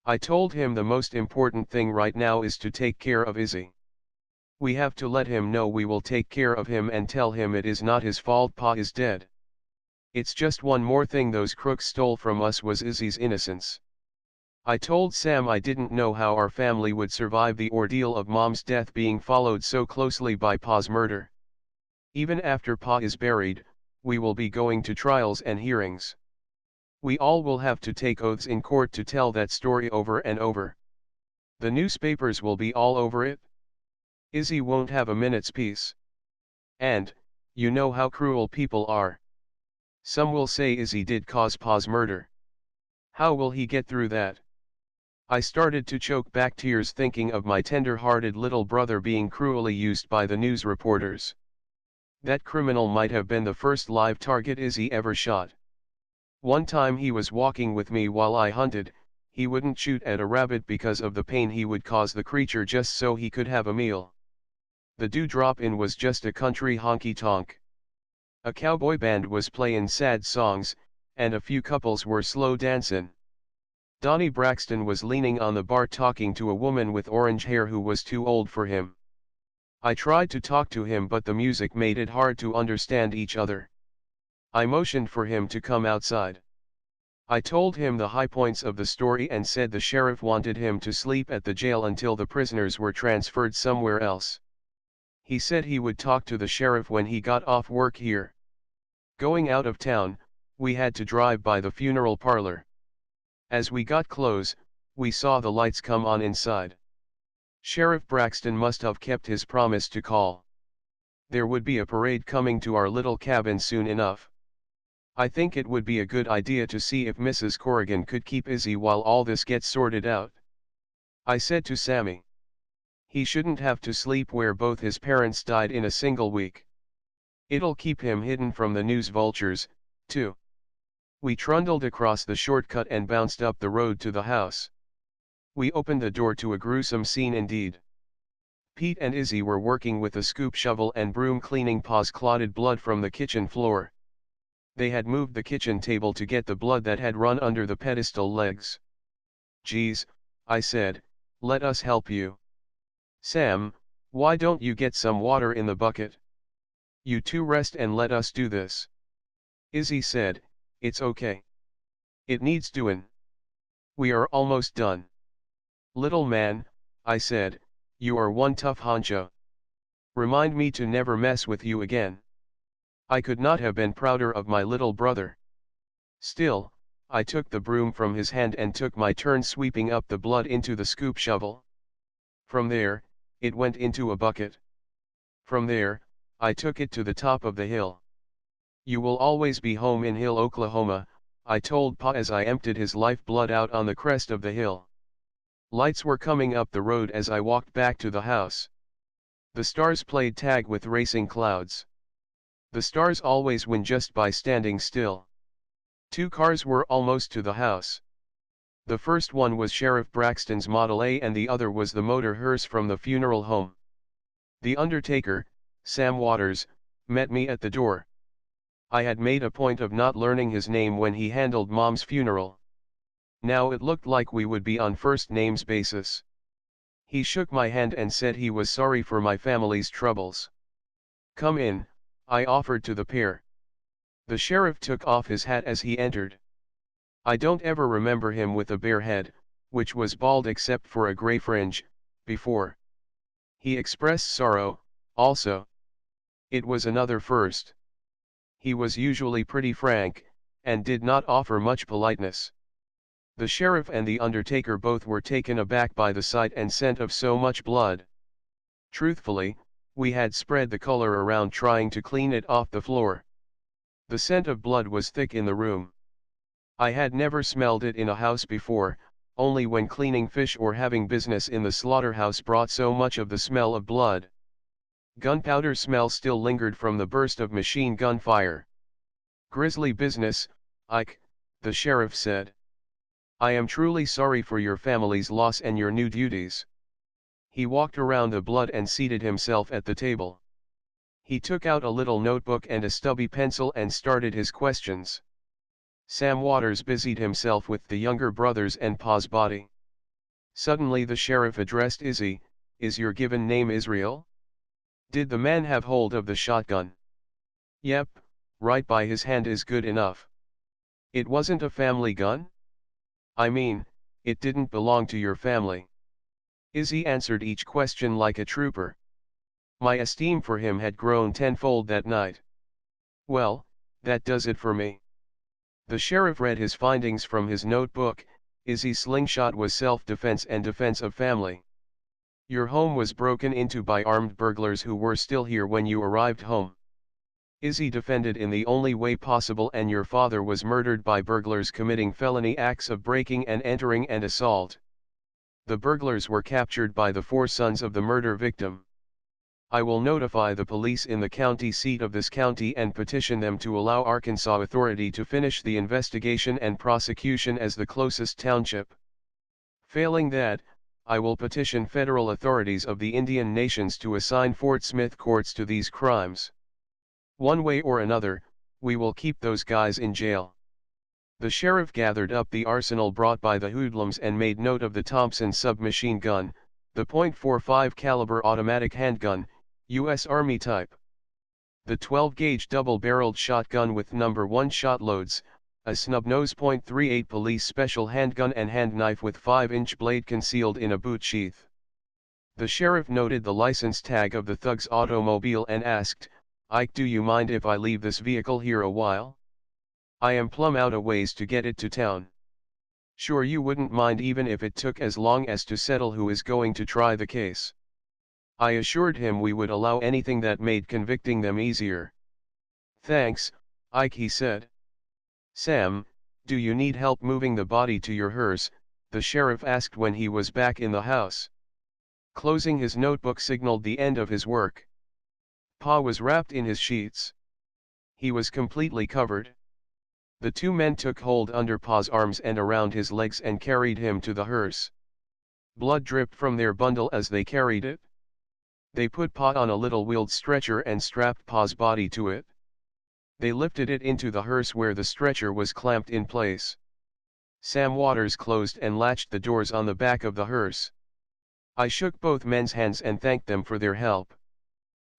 I told him the most important thing right now is to take care of Izzy. We have to let him know we will take care of him and tell him it is not his fault Pa is dead. It's just one more thing those crooks stole from us was Izzy's innocence. I told Sam I didn't know how our family would survive the ordeal of Mom's death being followed so closely by Pa's murder. Even after Pa is buried, we will be going to trials and hearings. We all will have to take oaths in court to tell that story over and over. The newspapers will be all over it. Izzy won't have a minute's peace. And, you know how cruel people are. Some will say Izzy did cause Pa's murder. How will he get through that? I started to choke back tears thinking of my tender-hearted little brother being cruelly used by the news reporters. That criminal might have been the first live target Izzy ever shot. One time he was walking with me while I hunted. He wouldn't shoot at a rabbit because of the pain he would cause the creature just so he could have a meal. The Dewdrop Inn was just a country honky-tonk. A cowboy band was playin' sad songs, and a few couples were slow dancin'. Donnie Braxton was leaning on the bar talking to a woman with orange hair who was too old for him. I tried to talk to him but the music made it hard to understand each other. I motioned for him to come outside. I told him the high points of the story and said the sheriff wanted him to sleep at the jail until the prisoners were transferred somewhere else. He said he would talk to the sheriff when he got off work here. Going out of town, we had to drive by the funeral parlor. As we got close, we saw the lights come on inside. Sheriff Braxton must have kept his promise to call. There would be a parade coming to our little cabin soon enough. I think it would be a good idea to see if Mrs. Corrigan could keep Izzy while all this gets sorted out. I said to Sammy. He shouldn't have to sleep where both his parents died in a single week. It'll keep him hidden from the news vultures, too. We trundled across the shortcut and bounced up the road to the house. We opened the door to a gruesome scene indeed. Pete and Izzy were working with a scoop shovel and broom cleaning Pa's clotted blood from the kitchen floor. They had moved the kitchen table to get the blood that had run under the pedestal legs. "Geez," I said, "let us help you." "Sam, why don't you get some water in the bucket? You two rest and let us do this." Izzy said, "It's okay. It needs doin'. We are almost done." "Little man," I said, "you are one tough honcho. Remind me to never mess with you again." I could not have been prouder of my little brother. Still, I took the broom from his hand and took my turn sweeping up the blood into the scoop shovel. From there, it went into a bucket. From there, I took it to the top of the hill. "You will always be home in Hill, Oklahoma," I told Pa as I emptied his lifeblood out on the crest of the hill. Lights were coming up the road as I walked back to the house. The stars played tag with racing clouds. The stars always win just by standing still. 2 cars were almost to the house. The first one was Sheriff Braxton's Model A and the other was the motor hearse from the funeral home. The undertaker, Sam Waters, met me at the door. I had made a point of not learning his name when he handled Mom's funeral. Now it looked like we would be on first names basis. He shook my hand and said he was sorry for my family's troubles. "Come in," I offered to the pair. The sheriff took off his hat as he entered. I don't ever remember him with a bare head, which was bald except for a gray fringe, before. He expressed sorrow, also. It was another first. He was usually pretty frank, and did not offer much politeness. The sheriff and the undertaker both were taken aback by the sight and scent of so much blood. Truthfully, we had spread the color around trying to clean it off the floor. The scent of blood was thick in the room. I had never smelled it in a house before, only when cleaning fish or having business in the slaughterhouse brought so much of the smell of blood. Gunpowder smell still lingered from the burst of machine gun fire. "Grisly business, Ike," the sheriff said. "I am truly sorry for your family's loss and your new duties." He walked around the blood and seated himself at the table. He took out a little notebook and a stubby pencil and started his questions. Sam Waters busied himself with the younger brothers and Pa's body. Suddenly the sheriff addressed Izzy, "Is your given name Israel? Did the man have hold of the shotgun?" "Yep, right by his hand is good enough." "It wasn't a family gun?" "I mean, it didn't belong to your family." Izzy answered each question like a trooper. My esteem for him had grown tenfold that night. "Well, that does it for me." The sheriff read his findings from his notebook. Izzy's slingshot was self-defense and defense of family. Your home was broken into by armed burglars who were still here when you arrived home. Izzy defended in the only way possible and your father was murdered by burglars committing felony acts of breaking and entering and assault. The burglars were captured by the 4 sons of the murder victim. I will notify the police in the county seat of this county and petition them to allow Arkansas Authority to finish the investigation and prosecution as the closest township. Failing that, I will petition federal authorities of the Indian nations to assign Fort Smith courts to these crimes. One way or another, we will keep those guys in jail. The sheriff gathered up the arsenal brought by the hoodlums and made note of the Thompson submachine gun, the .45 caliber automatic handgun, U.S. Army type. The 12-gauge double-barreled shotgun with number 1 shot loads, a snub-nose .38 police special handgun and hand knife with 5-inch blade concealed in a boot sheath. The sheriff noted the license tag of the thug's automobile and asked, "Ike, do you mind if I leave this vehicle here a while? I am plumb out a ways to get it to town." "Sure, you wouldn't mind even if it took as long as to settle who is going to try the case." I assured him we would allow anything that made convicting them easier. "Thanks, Ike," he said. "Sam, do you need help moving the body to your hearse?" the sheriff asked when he was back in the house. Closing his notebook signaled the end of his work. Pa was wrapped in his sheets. He was completely covered. The two men took hold under Pa's arms and around his legs and carried him to the hearse. Blood dripped from their bundle as they carried it. They put Pa on a little wheeled stretcher and strapped Pa's body to it. They lifted it into the hearse where the stretcher was clamped in place. Sam Waters closed and latched the doors on the back of the hearse. I shook both men's hands and thanked them for their help.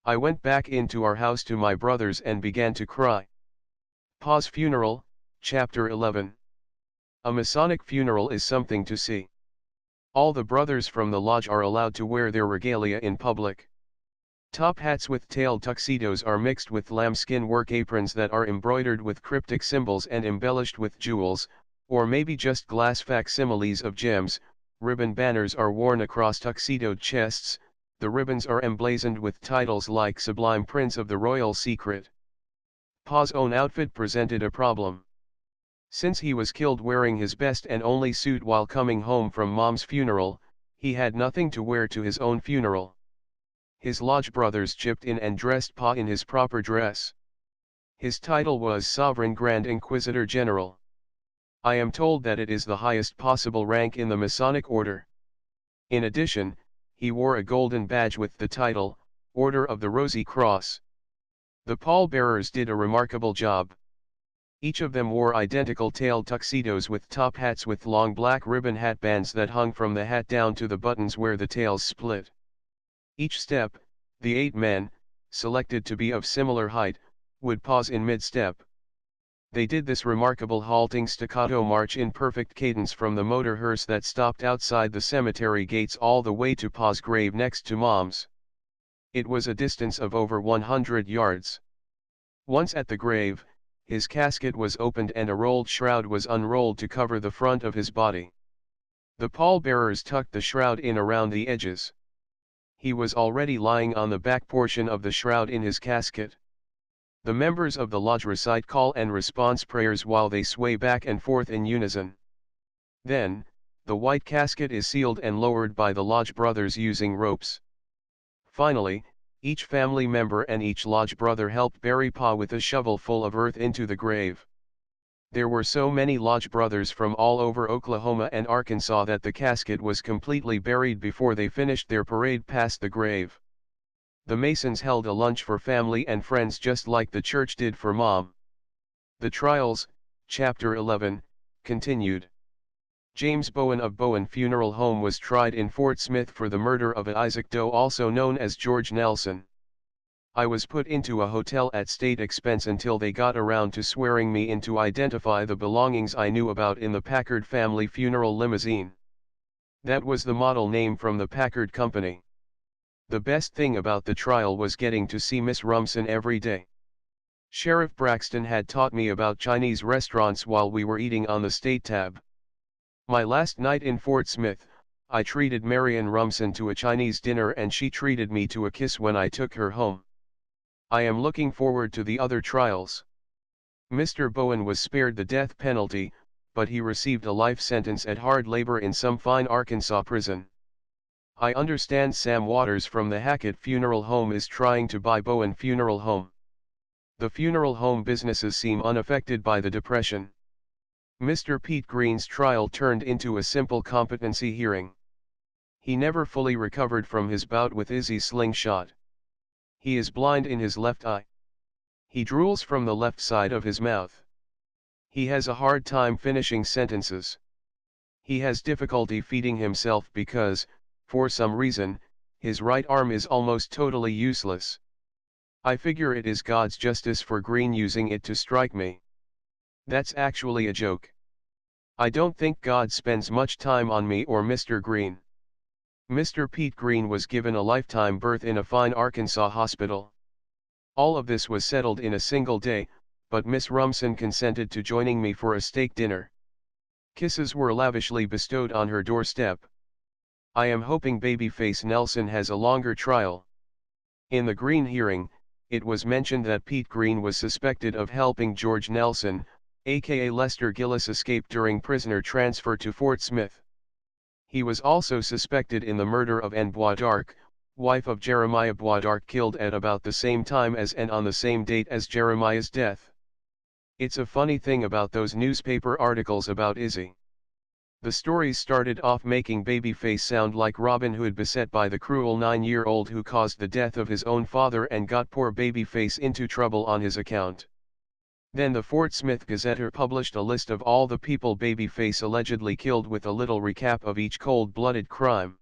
I went back into our house to my brothers and began to cry. Pa's funeral, Chapter 11. A Masonic funeral is something to see. All the brothers from the lodge are allowed to wear their regalia in public. Top hats with tailed tuxedos are mixed with lambskin work aprons that are embroidered with cryptic symbols and embellished with jewels, or maybe just glass facsimiles of gems. Ribbon banners are worn across tuxedoed chests. The ribbons are emblazoned with titles like Sublime Prince of the Royal Secret. Pa's own outfit presented a problem. Since he was killed wearing his best and only suit while coming home from Mom's funeral, he had nothing to wear to his own funeral. His lodge brothers chipped in and dressed Pa in his proper dress. His title was Sovereign Grand Inquisitor General. I am told that it is the highest possible rank in the Masonic order. In addition, he wore a golden badge with the title, Order of the Rosy Cross. The pallbearers did a remarkable job. Each of them wore identical tailed tuxedos with top hats with long black ribbon hat bands that hung from the hat down to the buttons where the tails split. Each step, the 8 men, selected to be of similar height, would pause in mid-step. They did this remarkable halting staccato march in perfect cadence from the motor hearse that stopped outside the cemetery gates all the way to Pa's grave next to Mom's. It was a distance of over 100 yards. Once at the grave, his casket was opened and a rolled shroud was unrolled to cover the front of his body. The pallbearers tucked the shroud in around the edges. He was already lying on the back portion of the shroud in his casket. The members of the lodge recite call and response prayers while they sway back and forth in unison. Then, the white casket is sealed and lowered by the lodge brothers using ropes. Finally, each family member and each lodge brother helped bury Pa with a shovel full of earth into the grave. There were so many lodge brothers from all over Oklahoma and Arkansas that the casket was completely buried before they finished their parade past the grave. The Masons held a lunch for family and friends just like the church did for Mom. The trials, Chapter 11, continued. James Bowen of Bowen Funeral Home was tried in Fort Smith for the murder of Isaac Doe, also known as George Nelson. I was put into a hotel at state expense until they got around to swearing me in to identify the belongings I knew about in the Packard family funeral limousine. That was the model name from the Packard Company. The best thing about the trial was getting to see Miss Rumson every day. Sheriff Braxton had taught me about Chinese restaurants while we were eating on the state tab. My last night in Fort Smith, I treated Marion Rumson to a Chinese dinner and she treated me to a kiss when I took her home. I am looking forward to the other trials. Mr. Bowen was spared the death penalty, but he received a life sentence at hard labor in some fine Arkansas prison. I understand Sam Waters from the Hackett Funeral Home is trying to buy Bowen Funeral Home. The funeral home businesses seem unaffected by the Depression. Mr. Pete Green's trial turned into a simple competency hearing. He never fully recovered from his bout with Izzy's slingshot. He is blind in his left eye. He drools from the left side of his mouth. He has a hard time finishing sentences. He has difficulty feeding himself because, for some reason, his right arm is almost totally useless. I figure it is God's justice for Green using it to strike me. That's actually a joke. I don't think God spends much time on me or Mr. Green. Mr. Pete Green was given a lifetime berth in a fine Arkansas hospital. All of this was settled in a single day, but Miss Rumson consented to joining me for a steak dinner. Kisses were lavishly bestowed on her doorstep. I am hoping Babyface Nelson has a longer trial. In the Green hearing, it was mentioned that Pete Green was suspected of helping George Nelson, aka Lester Gillis, escape during prisoner transfer to Fort Smith. He was also suspected in the murder of Anne Boisdarc, wife of Jeremiah Boisdarc, killed at about the same time as and on the same date as Jeremiah's death. It's a funny thing about those newspaper articles about Izzy. The stories started off making Babyface sound like Robin Hood beset by the cruel 9-year-old who caused the death of his own father and got poor Babyface into trouble on his account. Then the Fort Smith Gazetteer published a list of all the people Babyface allegedly killed with a little recap of each cold-blooded crime.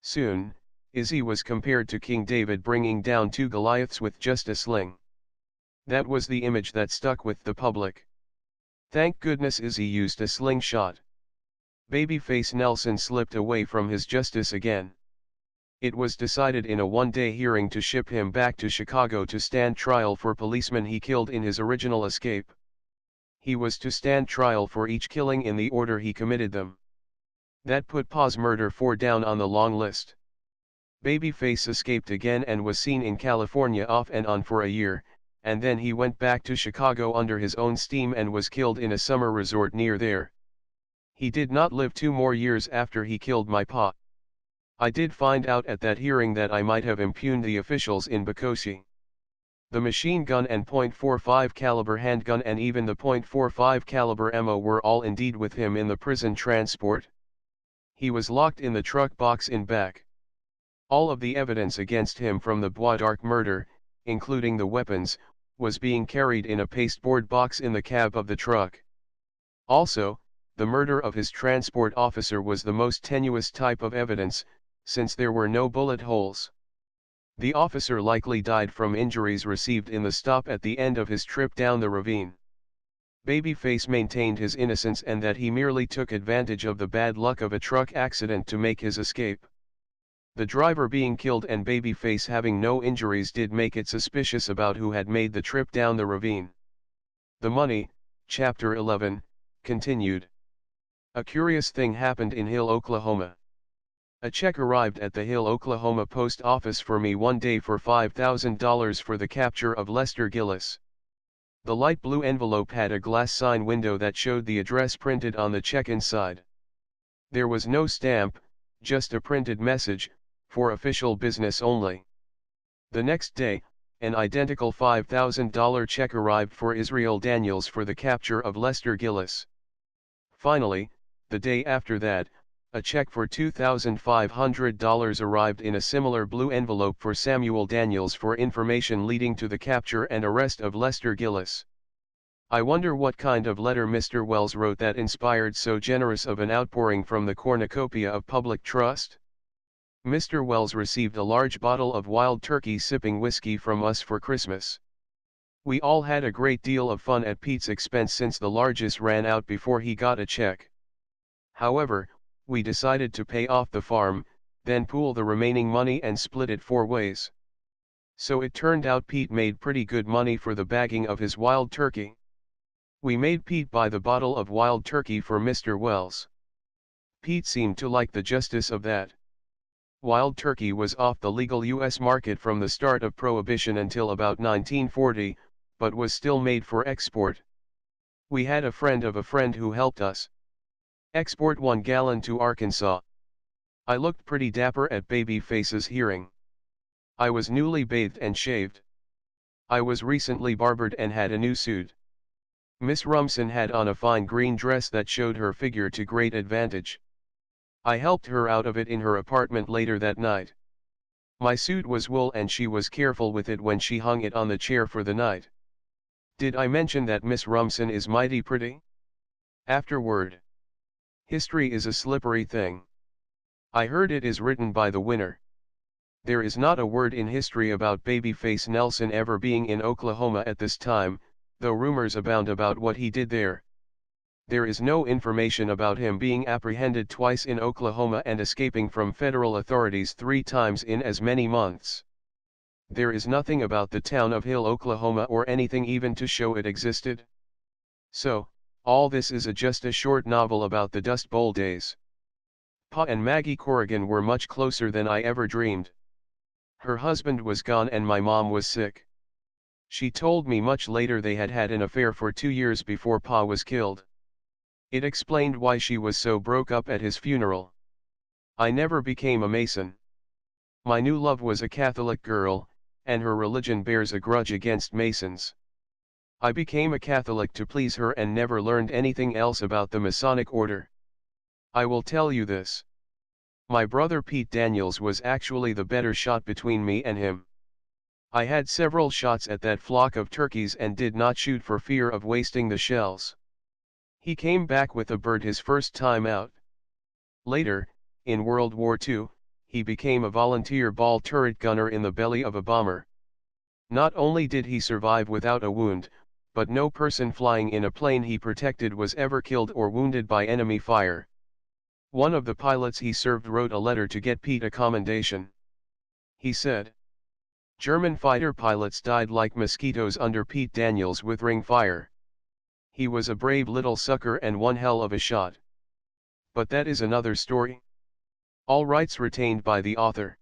Soon, Izzy was compared to King David bringing down 2 Goliaths with just a sling. That was the image that stuck with the public. Thank goodness Izzy used a slingshot. Babyface Nelson slipped away from his justice again. It was decided in a one-day hearing to ship him back to Chicago to stand trial for policemen he killed in his original escape. He was to stand trial for each killing in the order he committed them. That put Pa's murder 4 down on the long list. Babyface escaped again and was seen in California off and on for a year, and then he went back to Chicago under his own steam and was killed in a summer resort near there. He did not live 2 more years after he killed my pa. I did find out at that hearing that I might have impugned the officials in Bocosi. The machine gun and .45 caliber handgun and even the .45 caliber ammo were all indeed with him in the prison transport. He was locked in the truck box in back. All of the evidence against him from the Boisdarc murder, including the weapons, was being carried in a pasteboard box in the cab of the truck. Also, the murder of his transport officer was the most tenuous type of evidence, since there were no bullet holes. The officer likely died from injuries received in the stop at the end of his trip down the ravine. Babyface maintained his innocence and that he merely took advantage of the bad luck of a truck accident to make his escape. The driver being killed and Babyface having no injuries did make it suspicious about who had made the trip down the ravine. The money, Chapter 11, continued. A curious thing happened in Hill, Oklahoma. A check arrived at the Hill, Oklahoma post office for me one day for $5,000 for the capture of Lester Gillis. The light blue envelope had a glass sign window that showed the address printed on the check inside. There was no stamp, just a printed message, for official business only. The next day, an identical $5,000 check arrived for Israel Daniels for the capture of Lester Gillis. Finally, the day after that, a check for $2,500 arrived in a similar blue envelope for Samuel Daniels for information leading to the capture and arrest of Lester Gillis. I wonder what kind of letter Mr. Wells wrote that inspired so generous of an outpouring from the cornucopia of public trust? Mr. Wells received a large bottle of Wild Turkey sipping whiskey from us for Christmas. We all had a great deal of fun at Pete's expense since the largest ran out before he got a check. However, we decided to pay off the farm, then pool the remaining money and split it 4 ways. So it turned out Pete made pretty good money for the bagging of his wild turkey. We made Pete buy the bottle of wild turkey for Mr. Wells. Pete seemed to like the justice of that. Wild turkey was off the legal U.S. market from the start of Prohibition until about 1940, but was still made for export. We had a friend of a friend who helped us export 1 gallon to Arkansas. I looked pretty dapper at Babyface's hearing. I was newly bathed and shaved. I was recently barbered and had a new suit. Miss Rumson had on a fine green dress that showed her figure to great advantage. I helped her out of it in her apartment later that night. My suit was wool and she was careful with it when she hung it on the chair for the night. Did I mention that Miss Rumson is mighty pretty? Afterward. History is a slippery thing. I heard it is written by the winner. There is not a word in history about Babyface Nelson ever being in Oklahoma at this time, though rumors abound about what he did there. There is no information about him being apprehended twice in Oklahoma and escaping from federal authorities 3 times in as many months. There is nothing about the town of Hill, Oklahoma or anything even to show it existed. So, all this is just a short novel about the Dust Bowl days. Pa and Maggie Corrigan were much closer than I ever dreamed. Her husband was gone and my mom was sick. She told me much later they had had an affair for 2 years before Pa was killed. It explained why she was so broke up at his funeral. I never became a Mason. My new love was a Catholic girl, and her religion bears a grudge against Masons. I became a Catholic to please her and never learned anything else about the Masonic order. I will tell you this. My brother Pete Daniels was actually the better shot between me and him. I had several shots at that flock of turkeys and did not shoot for fear of wasting the shells. He came back with a bird his first time out. Later, in World War II, he became a volunteer ball turret gunner in the belly of a bomber. Not only did he survive without a wound, but no person flying in a plane he protected was ever killed or wounded by enemy fire. One of the pilots he served wrote a letter to get Pete a commendation. He said, "German fighter pilots died like mosquitoes under Pete Daniels with ring fire. He was a brave little sucker and one hell of a shot." But that is another story. All rights retained by the author.